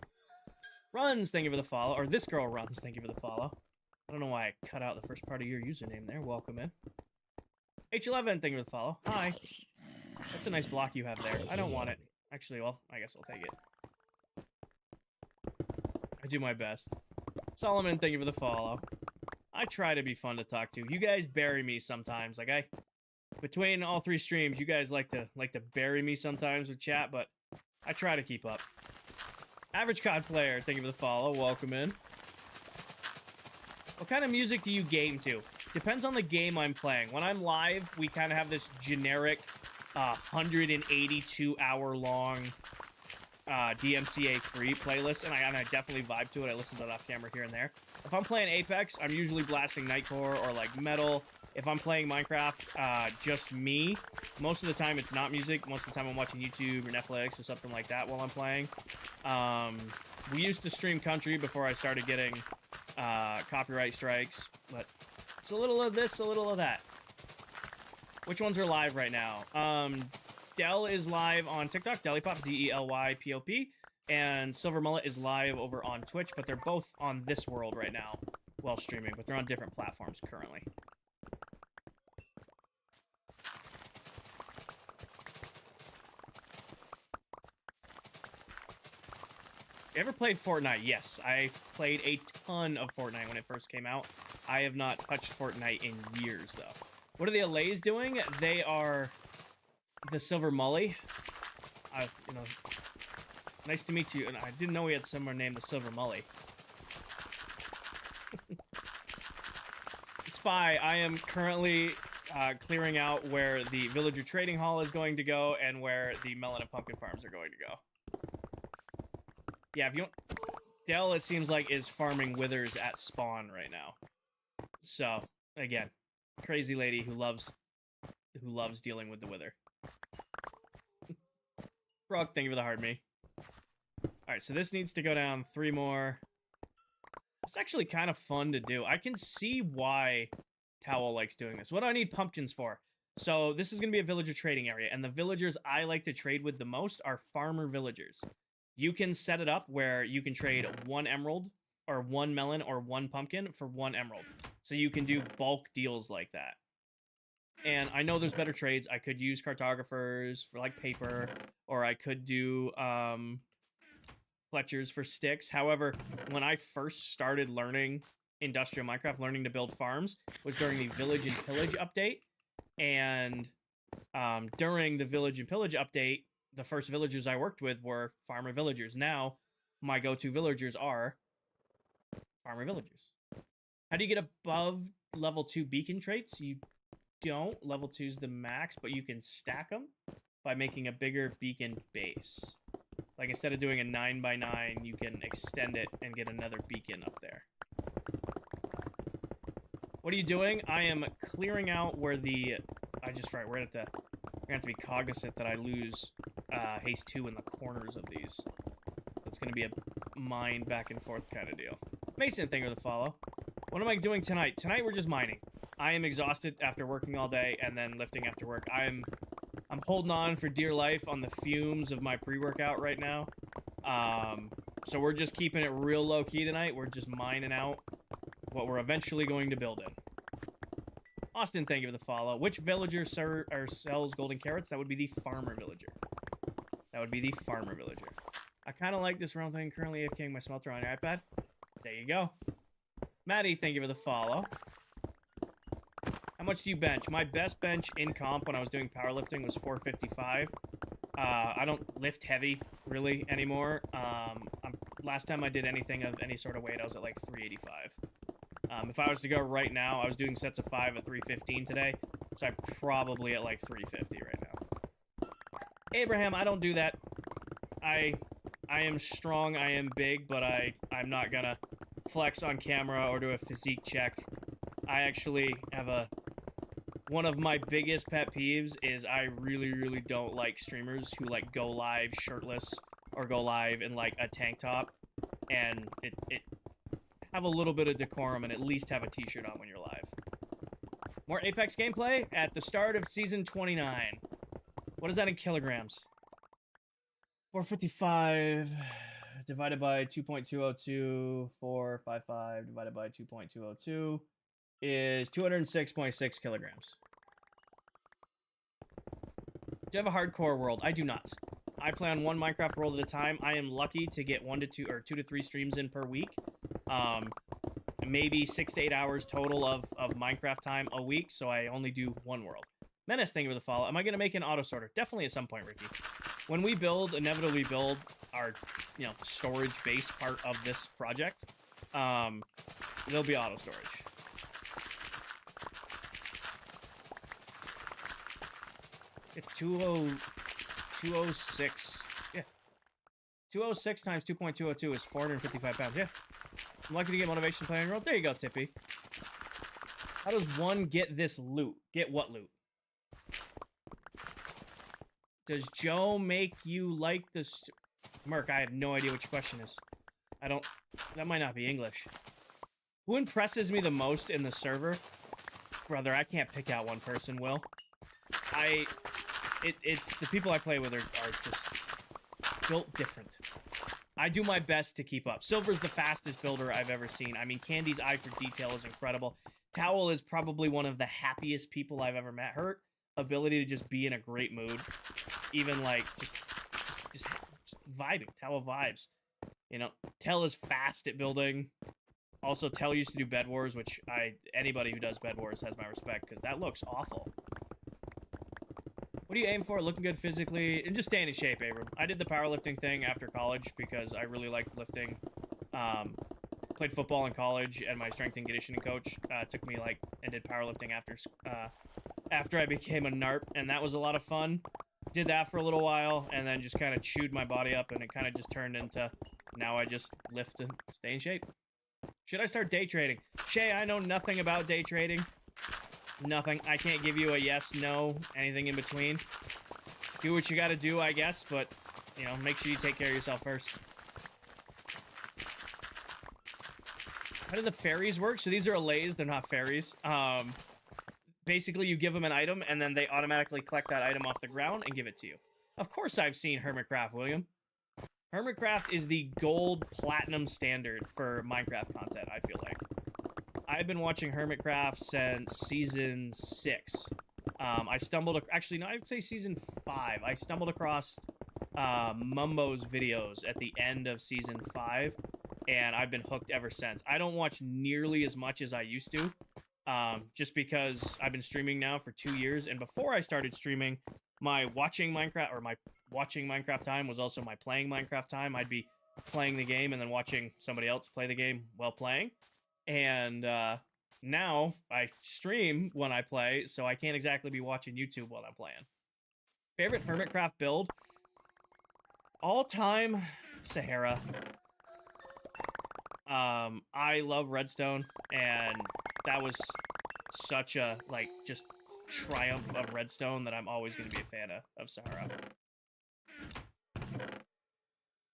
Runs, thank you for the follow. Or this girl runs, thank you for the follow. I don't know why I cut out the first part of your username there. Welcome in. H11, thank you for the follow. Hi. That's a nice block you have there. I don't want it. Actually, well, I guess I'll take it. I do my best. Solomon, thank you for the follow. I try to be fun to talk to. You guys bury me sometimes. Like between all 3 streams, you guys like to bury me sometimes with chat, but I try to keep up. Average COD player, thank you for the follow. Welcome in. What kind of music do you game to? Depends on the game I'm playing. When I'm live, we kind of have this generic 182-hour-long DMCA free playlist, and I definitely vibe to it. I listen to it off camera here and there. If I'm playing Apex, I'm usually blasting Nightcore or like metal. If I'm playing Minecraft, just me. Most of the time it's not music. Most of the time I'm watching YouTube or Netflix or something like that while I'm playing. We used to stream country before I started getting copyright strikes, but it's a little of this, a little of that. Which ones are live right now? Del is live on TikTok, Delipop, D-E-L-Y-P-O-P, and Silver Mullet is live over on Twitch, but they're both on this world right now while streaming, but they're on different platforms currently. You ever played Fortnite? Yes, I played a ton of Fortnite when it first came out. I have not touched Fortnite in years, though. What are the LAs doing? They are the Silver Mully. You know, nice to meet you. And I didn't know we had someone named the Silver Mully. Spy, I am currently clearing out where the Villager Trading Hall is going to go and where the Melon and Pumpkin Farms are going to go. Yeah, if you want... Del, it seems like, is farming withers at spawn right now. So, again, crazy lady who loves dealing with the wither. Frog, thank you for the hard me. Alright, so this needs to go down 3 more. It's actually kind of fun to do. I can see why Towel likes doing this. What do I need pumpkins for? So this is going to be a villager trading area, and the villagers I like to trade with the most are farmer villagers. You can set it up where you can trade 1 emerald, or 1 melon, or 1 pumpkin for 1 emerald. So you can do bulk deals like that. And I know there's better trades. I could use cartographers for, like, paper, or I could do Fletchers for sticks. However, when I first started learning Industrial Minecraft, learning to build farms, was during the Village and Pillage update. And during the Village and Pillage update, the first villagers I worked with were farmer villagers. Now, my go-to villagers are farmer villagers. How do you get above level 2 beacon traits? You don't. Level 2 is the max, but you can stack them by making a bigger beacon base. Like, instead of doing a 9x9, you can extend it and get another beacon up there. What are you doing? I am clearing out where the... I just forgot. We're going to have to be cognizant that I lose haste 2 in the corners of these. So it's going to be a mine back and forth kind of deal. Mason, thank you for the follow. What am I doing tonight? Tonight we're just mining. I am exhausted after working all day and then lifting after work. I'm holding on for dear life on the fumes of my pre-workout right now. So we're just keeping it real low-key tonight. We're just mining out what we're eventually going to build in. Austin, thank you for the follow. Which villager sells golden carrots? That would be the farmer villager. That would be the farmer villager. I kind of like this round thing. Currently AFKing my smelter on your iPad. There you go. Maddie, thank you for the follow. How much do you bench? My best bench in comp when I was doing powerlifting was 455. I don't lift heavy, really, anymore. I'm last time I did anything of any sort of weight, I was at like 385. If I was to go right now, I was doing sets of 5 at 315 today, so I'm probably at like 350 right now. Abraham, I don't do that. I am strong, I am big, but I'm not gonna flex on camera or do a physique check. I actually have one of my biggest pet peeves is I really, really don't like streamers who like go live shirtless or go live in like a tank top and it have a little bit of decorum and at least have a t-shirt on when you're live. More Apex gameplay at the start of season 29. What is that in kilograms? 455 divided by 2.202, 455 divided by 2.202 is 206.6 kilograms. Do you have a hardcore world? I do not. I play on one Minecraft world at a time. I am lucky to get 1 to 2 or 2 to 3 streams in per week. Maybe 6 to 8 hours total of Minecraft time a week, so I only do one world. Menace, thank you for the follow. Am I going to make an auto sorter? Definitely at some point, Ricky. When we inevitably build our, storage base part of this project, there'll be auto storage. It's 206. Yeah. 206 times 2.202 is 455 pounds. Yeah. I'm lucky to get motivation playing role. There you go, Tippy. How does one get this loot? Get what loot? Does Joe make you like this? Merc, I have no idea what your question is. That might not be English. Who impresses me the most in the server? Brother, I can't pick out one person, Will. It's the people I play with are just built different. I do my best to keep up. Silver's the fastest builder I've ever seen. I mean, Candy's eye for detail is incredible. Towel is probably one of the happiest people I've ever met. Her ability to just be in a great mood, even like just vibing. Towel vibes. Tell is fast at building. Also, Tell used to do Bed Wars, which anybody who does Bed Wars has my respect because that looks awful. What do you aim for? Looking good physically? And just staying in shape, Abram. I did the powerlifting thing after college because I really liked lifting. Played football in college, and my strength and conditioning coach took me and did powerlifting after I became a NARP, and that was a lot of fun. Did that for a little while, and then just kind of chewed my body up, and it kind of just turned into now I just lift and stay in shape. Should I start day trading? Shay, I know nothing about day trading. Nothing. I can't give you a yes, no, anything in between. Do what you gotta do, I guess, but, make sure you take care of yourself first. How do the fairies work? So these are allays, they're not fairies. Basically, you give them an item, and then they automatically collect that item off the ground and give it to you. Of course I've seen Hermitcraft, William. Hermitcraft is the gold platinum standard for Minecraft content, I feel like. I've been watching Hermitcraft since season 6. Actually, no, I would say season 5. I stumbled across Mumbo's videos at the end of season 5, and I've been hooked ever since. I don't watch nearly as much as I used to, just because I've been streaming now for 2 years, and before I started streaming, my watching Minecraft time was also my playing Minecraft time. I'd be playing the game and then watching somebody else play the game while playing. And now I stream when I play, so I can't exactly be watching YouTube while I'm playing. Favorite Hermitcraft build? All time, Sahara. I love Redstone, and that was such a, just triumph of Redstone that I'm always going to be a fan of Sahara.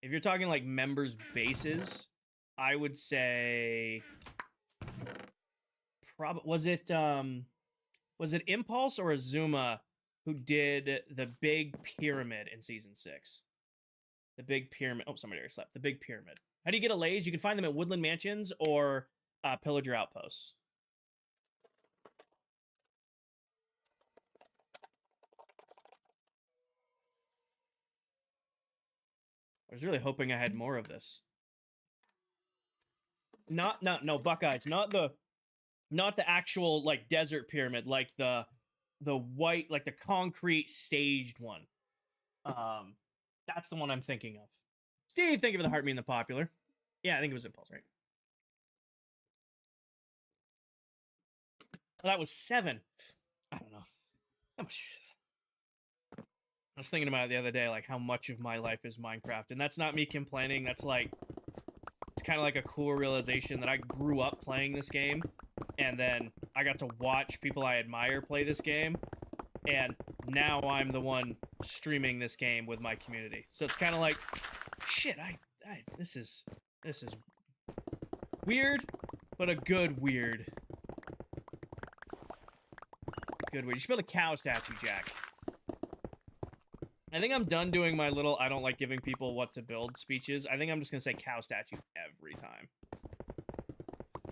If you're talking, members' bases, I would say... Was it Impulse or Azuma who did the Big Pyramid in season 6? The Big Pyramid. Oh, somebody already slept. The Big Pyramid. How do you get allays? You can find them at Woodland Mansions or Pillager Outposts. I was really hoping I had more of this. No, Buckeye. It's not the actual desert pyramid, the white, the concrete staged one. That's the one I'm thinking of. Steve, thank you for the heart, me and the popular. Yeah, I think it was Impulse, right? Well, that was 7. I don't know. How much? I was thinking about it the other day, like how much of my life is Minecraft, and that's not me complaining. That's like, it's kind of like a cool realization that I grew up playing this game, and then I got to watch people I admire play this game, and now I'm the one streaming this game with my community. So it's kind of like, shit, this is weird, but a good weird. Good weird. You should build a cow statue, Jack. I think I'm done doing my little I don't like giving people what to build speeches. I think I'm just gonna say cow statue every time.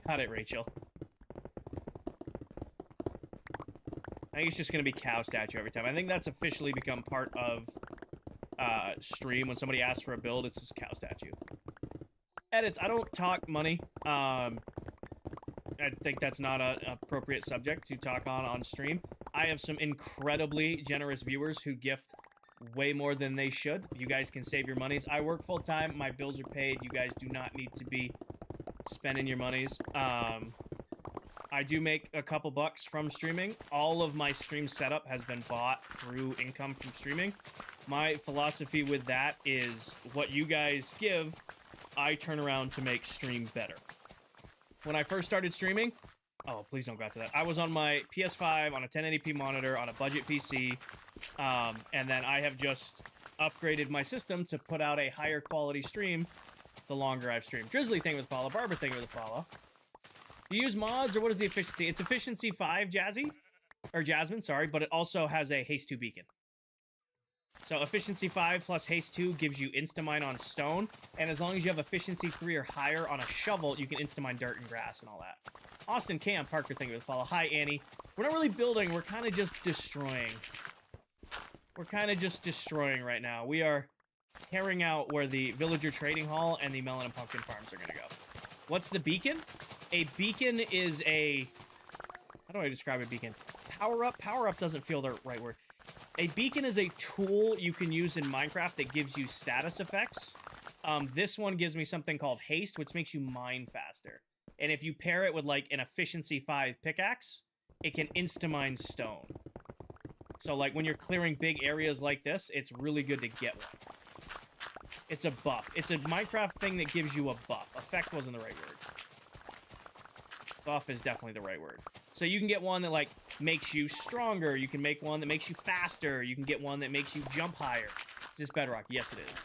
Cut it, Rachel. I think it's just gonna be cow statue every time. I think that's officially become part of stream. When somebody asks for a build, it's just cow statue. Edits, I don't talk money. I think that's not an appropriate subject to talk on stream. I have some incredibly generous viewers who gift way more than they should. You guys can save your monies. I work full-time. My bills are paid. You guys do not need to be spending your monies. I do make a couple bucks from streaming. All of my stream setup has been bought through income from streaming. My philosophy with that is what you guys give, I turn around to make stream better. When I first started streaming, oh, please don't go after that. I was on my PS5 on a 1080p monitor on a budget PC, and then I have just upgraded my system to put out a higher quality stream the longer I've streamed. Drizzly, thank you for the follow. Barbara, thank you for the follow. You use mods, or what is the efficiency? It's efficiency 5, Jasmine, sorry, but it also has a haste 2 beacon. So efficiency 5 plus haste 2 gives you instamine on stone, and as long as you have efficiency 3 or higher on a shovel, you can instamine dirt and grass and all that. Austin Cam Parker, thank you for the follow. Hi, Annie. We're not really building, we're kind of just destroying. We're kind of just destroying right now. We are tearing out where the villager trading hall and the melon and pumpkin farms are going to go. What's the beacon? A beacon is a... How do I describe a beacon? Power up? Power up doesn't feel the right word. A beacon is a tool you can use in Minecraft that gives you status effects. This one gives me something called haste, which makes you mine faster. And if you pair it with, like, an efficiency 5 pickaxe, it can insta-mine stone. So, like, when you're clearing big areas like this, it's really good to get one. It's a buff. It's a Minecraft thing that gives you a buff. Effect wasn't the right word. Buff is definitely the right word. So you can get one that, like, makes you stronger. You can make one that makes you faster. You can get one that makes you jump higher. Is this Bedrock? Yes, it is.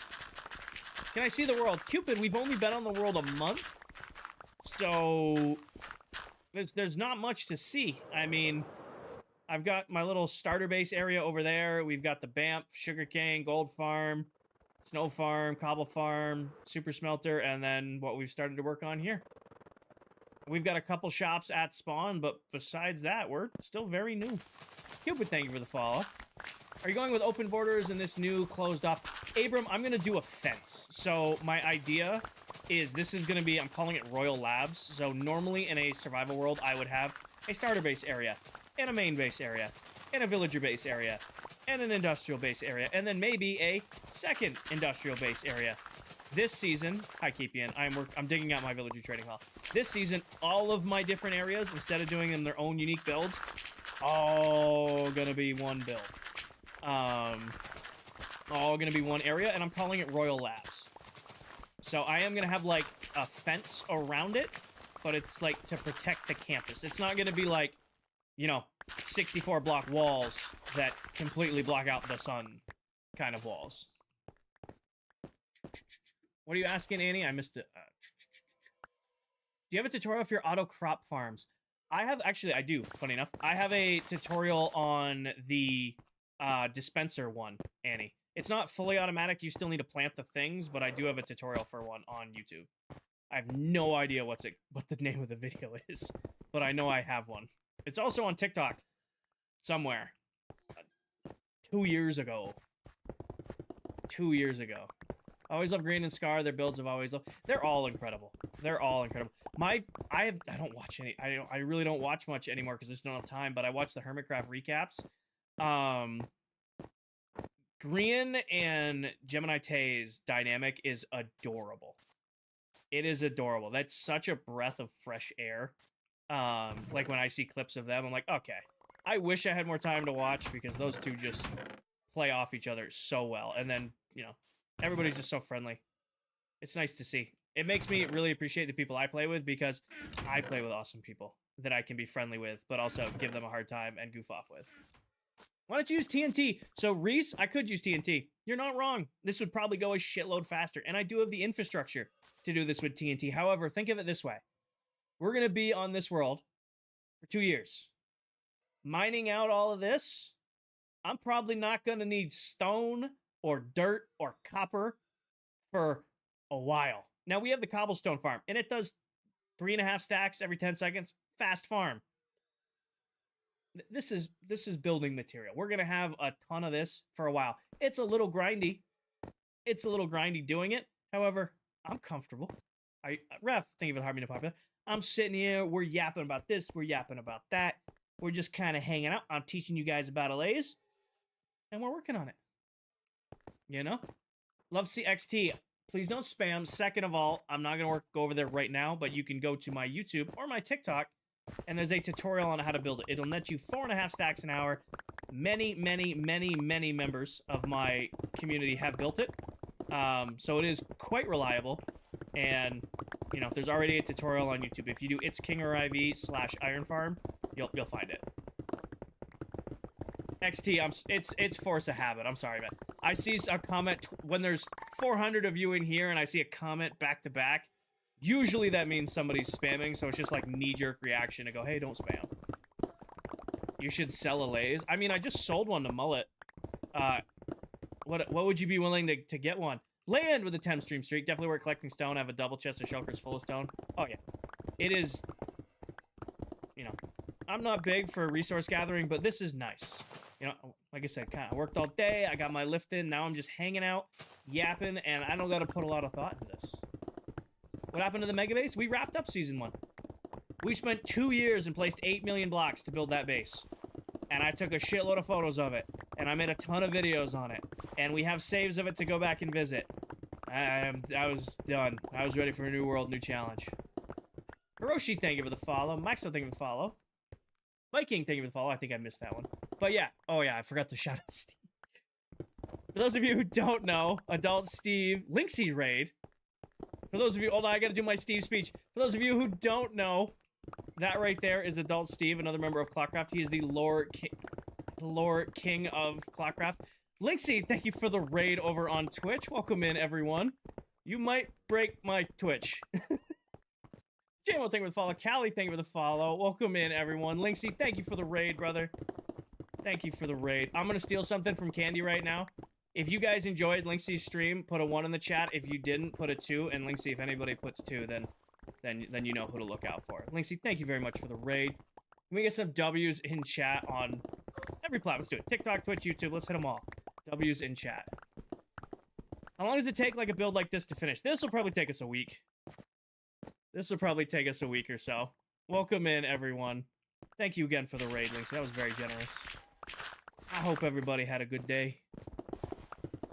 Can I see the world? Cupid, we've only been on the world a month. So there's not much to see. I mean, I've got my little starter base area over there. We've got the Bamf, sugarcane, gold farm, snow farm, cobble farm, super smelter, and then what we've started to work on here. We've got a couple shops at spawn, but besides that, we're still very new. Cupid, thank you for the follow. Are you going with open borders in this new closed off? Abram, I'm going to do a fence. So my idea is this is going to be, I'm calling it Royal Labs. So normally in a survival world, I would have a starter base area, and a main base area, and a villager base area, and an industrial base area, and then maybe a second industrial base area. This season, hi Keepian, I'm digging out my villager trading hall. This season, all of my different areas, instead of doing them their own unique builds, all gonna be one build. All gonna be one area, and I'm calling it Royal Labs. So I am gonna have, like, a fence around it, but it's, like, to protect the campus. It's not gonna be, like, you know, 64 block walls that completely block out the sun kind of walls. What are you asking, Annie? I missed it. Do you have a tutorial for your auto crop farms? Actually, I do, funny enough. I have a tutorial on the dispenser one, Annie. It's not fully automatic. You still need to plant the things, but I do have a tutorial for one on YouTube. I have no idea what the name of the video is, but I know I have one. It's also on TikTok somewhere. 2 years ago. 2 years ago. I always love Green and Scar. Their builds have always loved. They're all incredible. They're all incredible. I don't watch any. I really don't watch much anymore because I just don't have time. But I watch the Hermitcraft recaps. Grian and Gemini Tay's dynamic is adorable. It is adorable. That's such a breath of fresh air. Like when I see clips of them, I'm like, okay. I wish I had more time to watch because those two just play off each other so well. And then, you know, everybody's just so friendly. It's nice to see. It makes me really appreciate the people I play with because I play with awesome people that I can be friendly with, but also give them a hard time and goof off with. Why don't you use TNT? So, Reese, I could use TNT. You're not wrong. This would probably go a shitload faster, and I do have the infrastructure to do this with TNT. However, think of it this way. We're going to be on this world for 2 years. Mining out all of this, I'm probably not going to need stone or dirt or copper for a while. Now, we have the cobblestone farm, and it does 3.5 stacks every 10 seconds. Fast farm. This is building material. We're going to have a ton of this for a while. It's a little grindy. It's a little grindy doing it. However, I'm comfortable. Ref, thank you for the heart meter popular. I'm sitting here. We're yapping about this. We're yapping about that. We're just kind of hanging out. I'm teaching you guys about allays. And we're working on it. You know? Love CXT. Please don't spam. Second of all, I'm not going to go over there right now, but you can go to my YouTube or my TikTok, and there's a tutorial on how to build it. It'll net you 4.5 stacks an hour. Many, many, many, many members of my community have built it. So it is quite reliable. And, you know, there's already a tutorial on YouTube. If you do It's King or IV/Iron Farm, you'll find it. XT, it's force of habit. I'm sorry, man. I see a comment when there's 400 of you in here and I see a comment back to back. Usually that means somebody's spamming, so it's just like knee-jerk reaction to go, hey, don't spam. You should sell allays. I mean, I just sold one to Mullet. What would you be willing to get one? Land with a 10 stream streak. Definitely worth collecting stone. I have a double chest of shulkers full of stone. Oh, yeah. It is, you know, I'm not big for resource gathering, but this is nice. You know, like I said, kind of worked all day. I got my lift in. Now I'm just hanging out, yapping, and I don't got to put a lot of thought into this. What happened to the mega base? We wrapped up season 1. We spent 2 years and placed 8 million blocks to build that base. And I took a shitload of photos of it. And I made a ton of videos on it. And we have saves of it to go back and visit. I was done. I was ready for a new world, new challenge. Hiroshi, thank you for the follow. Maxo, thank you for the follow. Viking, thank you for the follow. I think I missed that one. But yeah. Oh yeah, I forgot to shout out Steve. For those of you who don't know, Adult Steve, Linksy raid. For those of you, hold on, I gotta do my Steve speech. For those of you who don't know, that right there is Adult Steve, another member of ClockCraft. He is the Lord King of ClockCraft. Linksy, thank you for the raid over on Twitch. Welcome in, everyone. You might break my Twitch. JMO, thank you for the follow. Callie, thank you for the follow. Welcome in, everyone. Linksy, thank you for the raid, brother. Thank you for the raid. I'm gonna steal something from Candy right now. If you guys enjoyed Linksy's stream, put a 1 in the chat. If you didn't, put a 2. And Linksy, if anybody puts 2, then you know who to look out for. Linksy, thank you very much for the raid. Can we get some W's in chat on every platform? Let's do it. TikTok, Twitch, YouTube. Let's hit them all. W's in chat. How long does it take like a build like this to finish? This will probably take us a week. This will probably take us a week or so. Welcome in, everyone. Thank you again for the raid, Linksy. That was very generous. I hope everybody had a good day.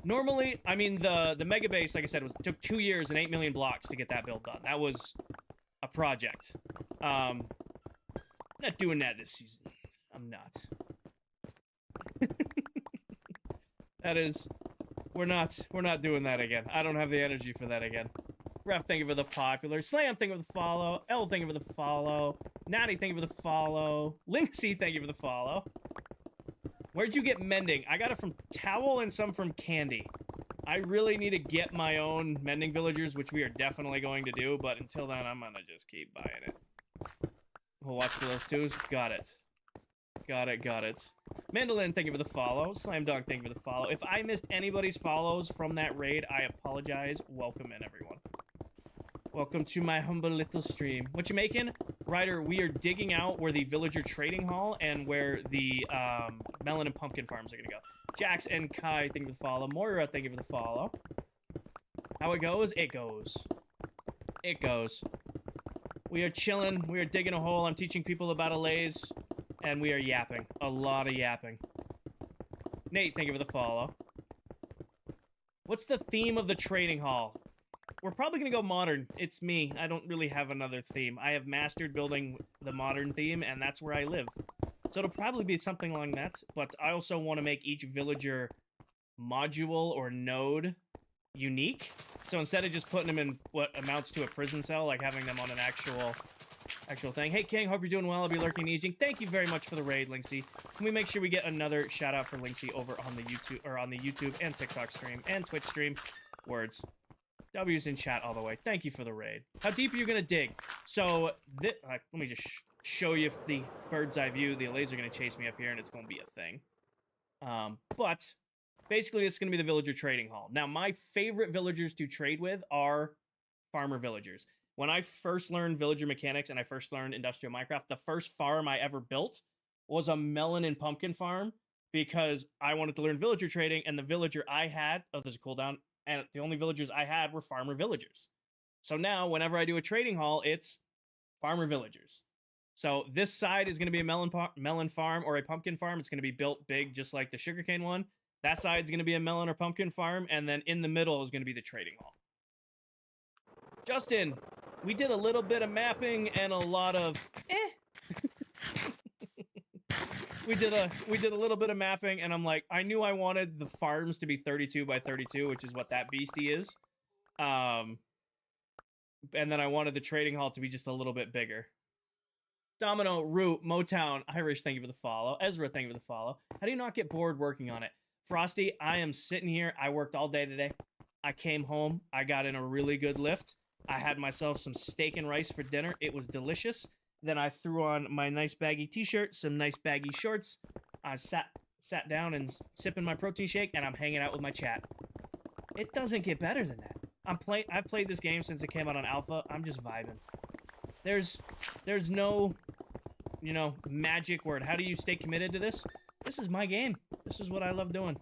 Normally, I mean, the mega base, like I said, took 2 years and 8 million blocks to get that build done. That was a project. Not doing that this season. I'm not. That is, we're not doing that again. I don't have the energy for that again. Ref, thank you for the popular. Slam, thank you for the follow. L, thank you for the follow. Natty, thank you for the follow. Linksy, thank you for the follow. Where'd you get mending? I got it from Towel and some from Candy. I really need to get my own mending villagers, which we are definitely going to do, but until then, I'm gonna just keep buying it. We'll watch for those twos. Got it. Got it. Mandolin, thank you for the follow. Slam Dog, thank you for the follow. If I missed anybody's follows from that raid, I apologize. Welcome in, everyone. Welcome to my humble little stream. What you making? Ryder, we are digging out where the villager trading hall and where the melon and pumpkin farms are gonna go. Jax and Kai, thank you for the follow. Moira, thank you for the follow. How it goes? It goes. It goes. We are chilling. We are digging a hole. I'm teaching people about allays. And we are yapping. A lot of yapping. Nate, thank you for the follow. What's the theme of the trading hall? We're probably gonna go modern. It's me. I don't really have another theme. I have mastered building the modern theme, and that's where I live. So it'll probably be something along that, but I also want to make each villager module or node unique. So instead of just putting them in what amounts to a prison cell, like having them on an actual thing. Hey King, hope you're doing well. I'll be lurking easing. Thank you very much for the raid, Linksy. Can we make sure we get another shout out for Linksy over on the YouTube and TikTok stream and Twitch stream? Words. W's in chat all the way. Thank you for the raid. How deep are you gonna dig? So let me just show you the bird's eye view. The Allays are gonna chase me up here, and it's gonna be a thing. But basically, this is gonna be the villager trading hall. Now, my favorite villagers to trade with are farmer villagers. When I first learned villager mechanics and I first learned industrial Minecraft, the first farm I ever built was a melon and pumpkin farm because I wanted to learn villager trading, and the villager I had, oh, there's a cooldown, and the only villagers I had were farmer villagers. So now, whenever I do a trading hall, it's farmer villagers. So this side is going to be a melon farm or a pumpkin farm. It's going to be built big, just like the sugarcane one. That side's going to be a melon or pumpkin farm, and then in the middle is going to be the trading hall. Justin, we did a little bit of mapping and a lot of we did a little bit of mapping, and I'm like, I knew I wanted the farms to be 32 by 32, which is what that beastie is. And then I wanted the trading hall to be just a little bit bigger. Domino, Root, Motown, Irish, thank you for the follow. Ezra, thank you for the follow. How do you not get bored working on it? Frosty, I am sitting here. I worked all day today. I came home. I got in a really good lift. I had myself some steak and rice for dinner. It was delicious. Then I threw on my nice baggy t-shirt, some nice baggy shorts. I sat down and sipping my protein shake, and I'm hanging out with my chat. It doesn't get better than that. I've played this game since it came out on alpha. I'm just vibing. There's no, magic word. How do you stay committed to this? This is my game. This is what I love doing.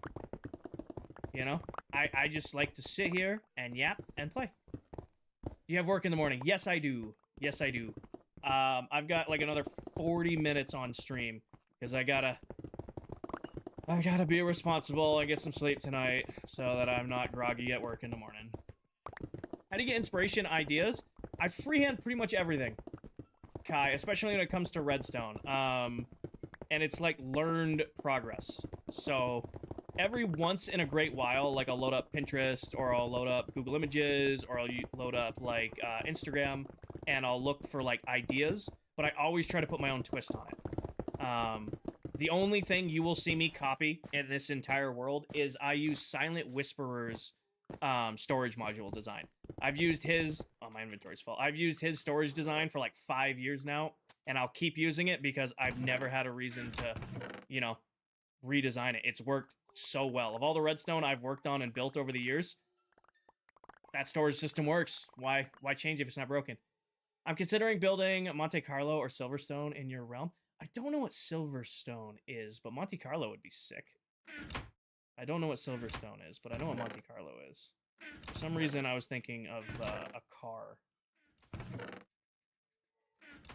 I just like to sit here and yap and play. Do you have work in the morning? Yes, I do. Yes, I do. I've got like another 40 minutes on stream because I gotta be responsible and get some sleep tonight so that I'm not groggy at work in the morning. How do you get inspiration ideas? I freehand pretty much everything, Kai, especially when it comes to redstone. And it's like learned progress. So every once in a great while, like I'll load up Pinterest or I'll load up Google Images or I'll load up like Instagram, and I'll look for like ideas, but I always try to put my own twist on it. The only thing you will see me copy in this entire world is I use Silent Whisperer's storage module design. I've used his, my inventory's full. I've used his storage design for like 5 years now, and I'll keep using it because I've never had a reason to, redesign it. It's worked so well. Of all the redstone I've worked on and built over the years, that storage system works. Why change if it's not broken? I'm considering building Monte Carlo or Silverstone in your realm. I don't know what Silverstone is, but Monte Carlo would be sick. I don't know what Silverstone is, but I know what Monte Carlo is. For some reason, I was thinking of a car.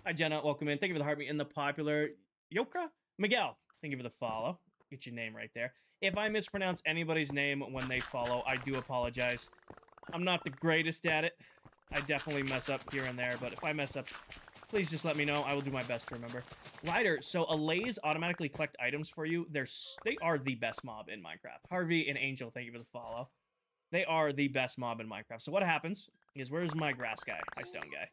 Hi, Jenna. Welcome in. Thank you for the heartbeat in the popular Yokra. Miguel, thank you for the follow. Get your name right there. If I mispronounce anybody's name when they follow, I do apologize. I'm not the greatest at it. I definitely mess up here and there, but if I mess up, please just let me know. I will do my best to remember. Ryder, so Allays automatically collect items for you. They are the best mob in Minecraft. Harvey and Angel, thank you for the follow. They are the best mob in Minecraft. So what happens is, where's my grass guy? My stone guy.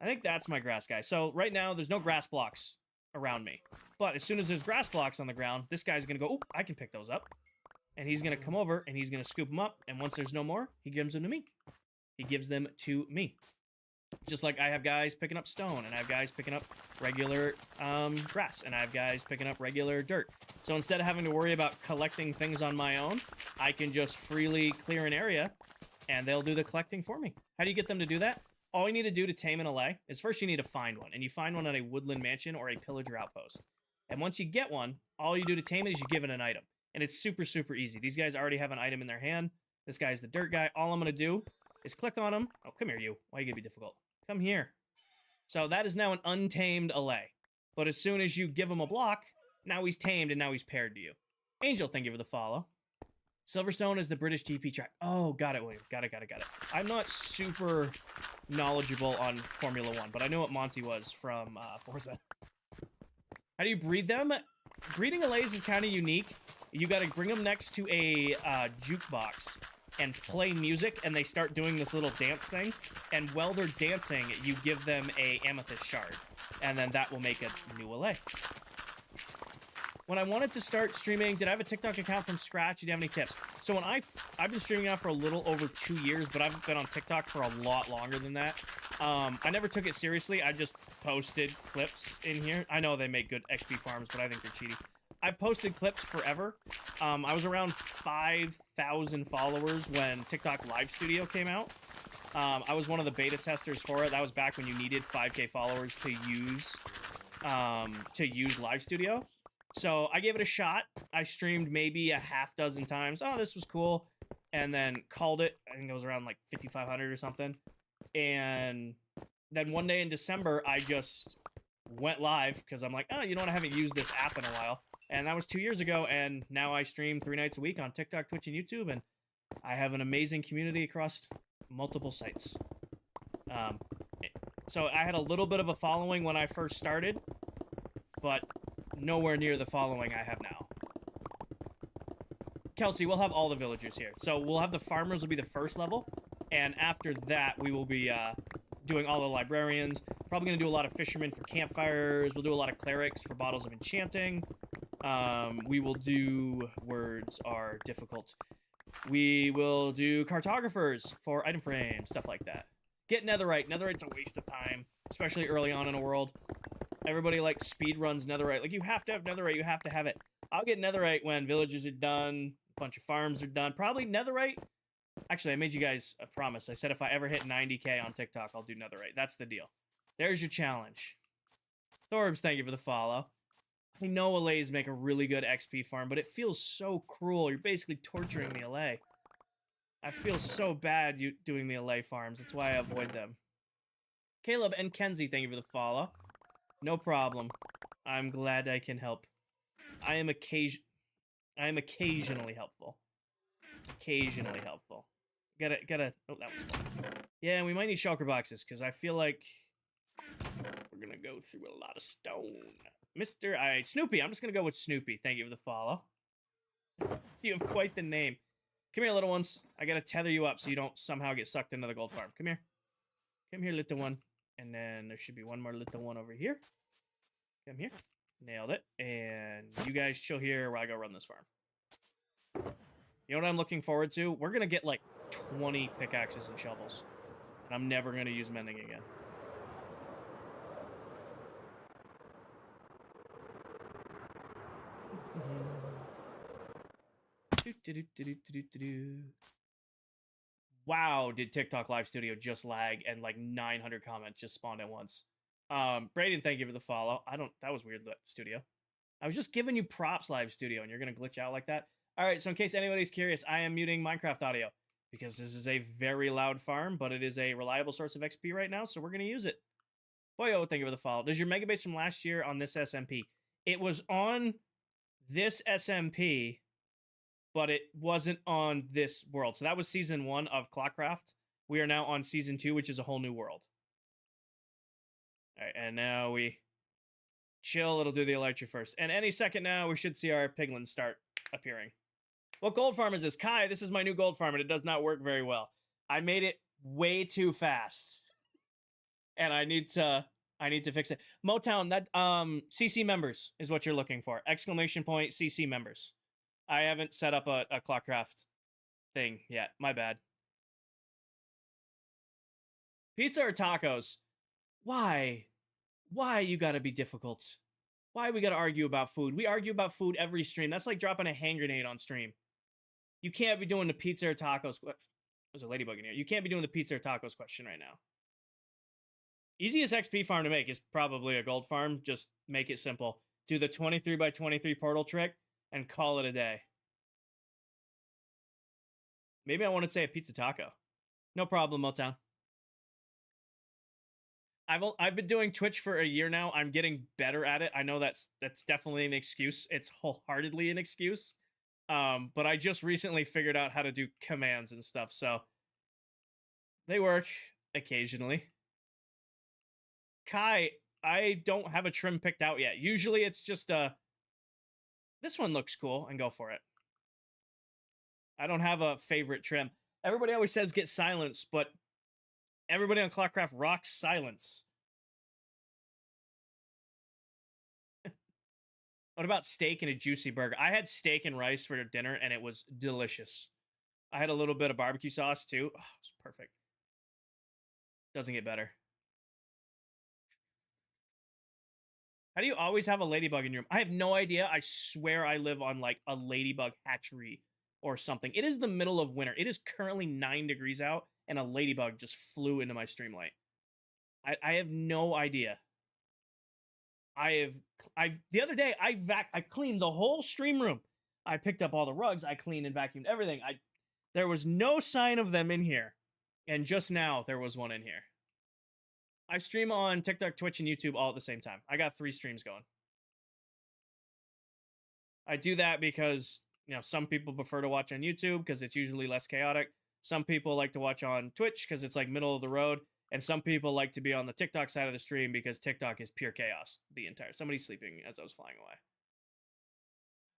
I think that's my grass guy. So right now, there's no grass blocks around me. But as soon as there's grass blocks on the ground, this guy's going to go, oh, I can pick those up. And he's going to come over, and he's going to scoop them up. And once there's no more, he gives them to me. He gives them to me. Just like I have guys picking up stone, and I have guys picking up regular grass, and I have guys picking up regular dirt. So instead of having to worry about collecting things on my own, I can just freely clear an area, and they'll do the collecting for me. How do you get them to do that? All you need to do to tame an Allay is first you need to find one, and you find one at a woodland mansion or a pillager outpost. And once you get one, all you do to tame it is you give it an item. And it's super, super easy. These guys already have an item in their hand. This guy's the dirt guy. All I'm going to do is click on him. Oh, come here, you. Why are you going to be difficult? Come here. So that is now an untamed Allay. But as soon as you give him a block, now he's tamed and now he's paired to you. Angel, thank you for the follow. Silverstone is the British GP track. Oh, got it, William. Got it. I'm not super knowledgeable on Formula One, but I know what Monty was from Forza. How do you breed them? Breeding allays is kind of unique. You got to bring them next to a jukebox and play music, and they start doing this little dance thing. And while they're dancing, you give them a amethyst shard, and then that will make a new allay. When I wanted to start streaming, did I have a TikTok account from scratch? Do you have any tips? So when I've been streaming now for a little over 2 years, but I've been on TikTok for a lot longer than that. I never took it seriously. I just posted clips in here. I know they make good XP farms, but I think they're cheaty. I've posted clips forever. I was around 5,000 followers when TikTok Live Studio came out. I was one of the beta testers for it. That was back when you needed 5K followers to use Live Studio. So I gave it a shot. I streamed maybe a half dozen times. Oh, this was cool. And then called it. I think it was around like 5,500 or something. And then one day in December, I just went live because I'm like, oh, you know what? I haven't used this app in a while. And that was 2 years ago. And now I stream 3 nights a week on TikTok, Twitch, and YouTube. And I have an amazing community across multiple sites. So I had a little bit of a following when I first started, but nowhere near the following I have now. Kelsey, we'll have all the villagers here. So we'll have the farmers will be the first level, and after that we will be doing all the librarians. Probably going to do a lot of fishermen for campfires. We'll do a lot of clerics for bottles of enchanting. We will do words are difficult. We will do cartographers for item frames, stuff like that. Get netherite. Netherite's a waste of time, especially early on in a world. Everybody like speed runs netherite. Like, you have to have netherite. You have to have it. I'll get netherite when villages are done, a bunch of farms are done. Probably netherite. Actually, I made you guys a promise. I said if I ever hit 90K on TikTok, I'll do netherite. That's the deal. There's your challenge. Thorbs, thank you for the follow. I know allays make a really good XP farm, but it feels so cruel. You're basically torturing the allay. I feel so bad doing the allay farms. That's why I avoid them. Caleb and Kenzie, thank you for the follow. No problem. I'm glad I can help. I am occasionally helpful. Occasionally helpful. Gotta. Oh, that was fun. Yeah, we might need shulker boxes because I feel like we're gonna go through a lot of stone. Snoopy. I'm just gonna go with Snoopy. Thank you for the follow. You have quite the name. Come here, little ones. I gotta tether you up so you don't somehow get sucked into the gold farm. Come here. Come here, little one. And then there should be one more little one over here. Come here. Nailed it. And you guys chill here while I go run this farm. You know what I'm looking forward to? We're going to get like 20 pickaxes and shovels. And I'm never going to use mending again. Wow, did TikTok Live Studio just lag and like 900 comments just spawned at once. Brayden, thank you for the follow. That was weird, Studio. I was just giving you props, Live Studio, and you're going to glitch out like that? All right, so in case anybody's curious, I am muting Minecraft audio because this is a very loud farm, but it is a reliable source of XP right now, so we're going to use it. Boyo, thank you for the follow. Does your mega base from last year on this SMP? It was on this SMP, but it wasn't on this world. So that was season 1 of ClockCraft. We are now on season 2, which is a whole new world. All right, and now we chill. It'll do the elytra first. And any second now, we should see our piglins start appearing. What gold farm is this? Kai, this is my new gold farm, and it does not work very well. I made it way too fast. And I need to fix it. Motown, that CC members is what you're looking for. Exclamation point CC members. I haven't set up a ClockCraft thing yet. My bad. Pizza or tacos? Why? Why you gotta be difficult? Why we gotta argue about food? We argue about food every stream. That's like dropping a hand grenade on stream. You can't be doing the pizza or tacos. There's a ladybug in here. You can't be doing the pizza or tacos question right now. Easiest XP farm to make is probably a gold farm. Just make it simple. Do the 23 by 23 portal trick and call it a day. Maybe I want to say a pizza taco. No problem, Motown. I've been doing Twitch for a year now. I'm getting better at it. I know that's definitely an excuse. It's wholeheartedly an excuse. But I just recently figured out how to do commands and stuff, so they work occasionally. Kai, I don't have a trim picked out yet. Usually it's just this one looks cool, and go for it. I don't have a favorite trim. Everybody always says get silence, but everybody on ClockCraft rocks silence. What about steak and a juicy burger? I had steak and rice for dinner, and it was delicious. I had a little bit of barbecue sauce, too. Oh, it's perfect. Doesn't get better. How do you always have a ladybug in your room? I have no idea. I swear I live on, like, a ladybug hatchery or something. It is the middle of winter. It is currently 9 degrees out, and a ladybug just flew into my streamlight. I have no idea. The other day, I cleaned the whole stream room. I picked up all the rugs. I cleaned and vacuumed everything. There was no sign of them in here. And just now, there was one in here. I stream on TikTok, Twitch, and YouTube all at the same time. I got 3 streams going. I do that because, you know, some people prefer to watch on YouTube because it's usually less chaotic. Some people like to watch on Twitch because it's like middle of the road. And some people like to be on the TikTok side of the stream because TikTok is pure chaos the entire. Somebody's sleeping as I was flying away.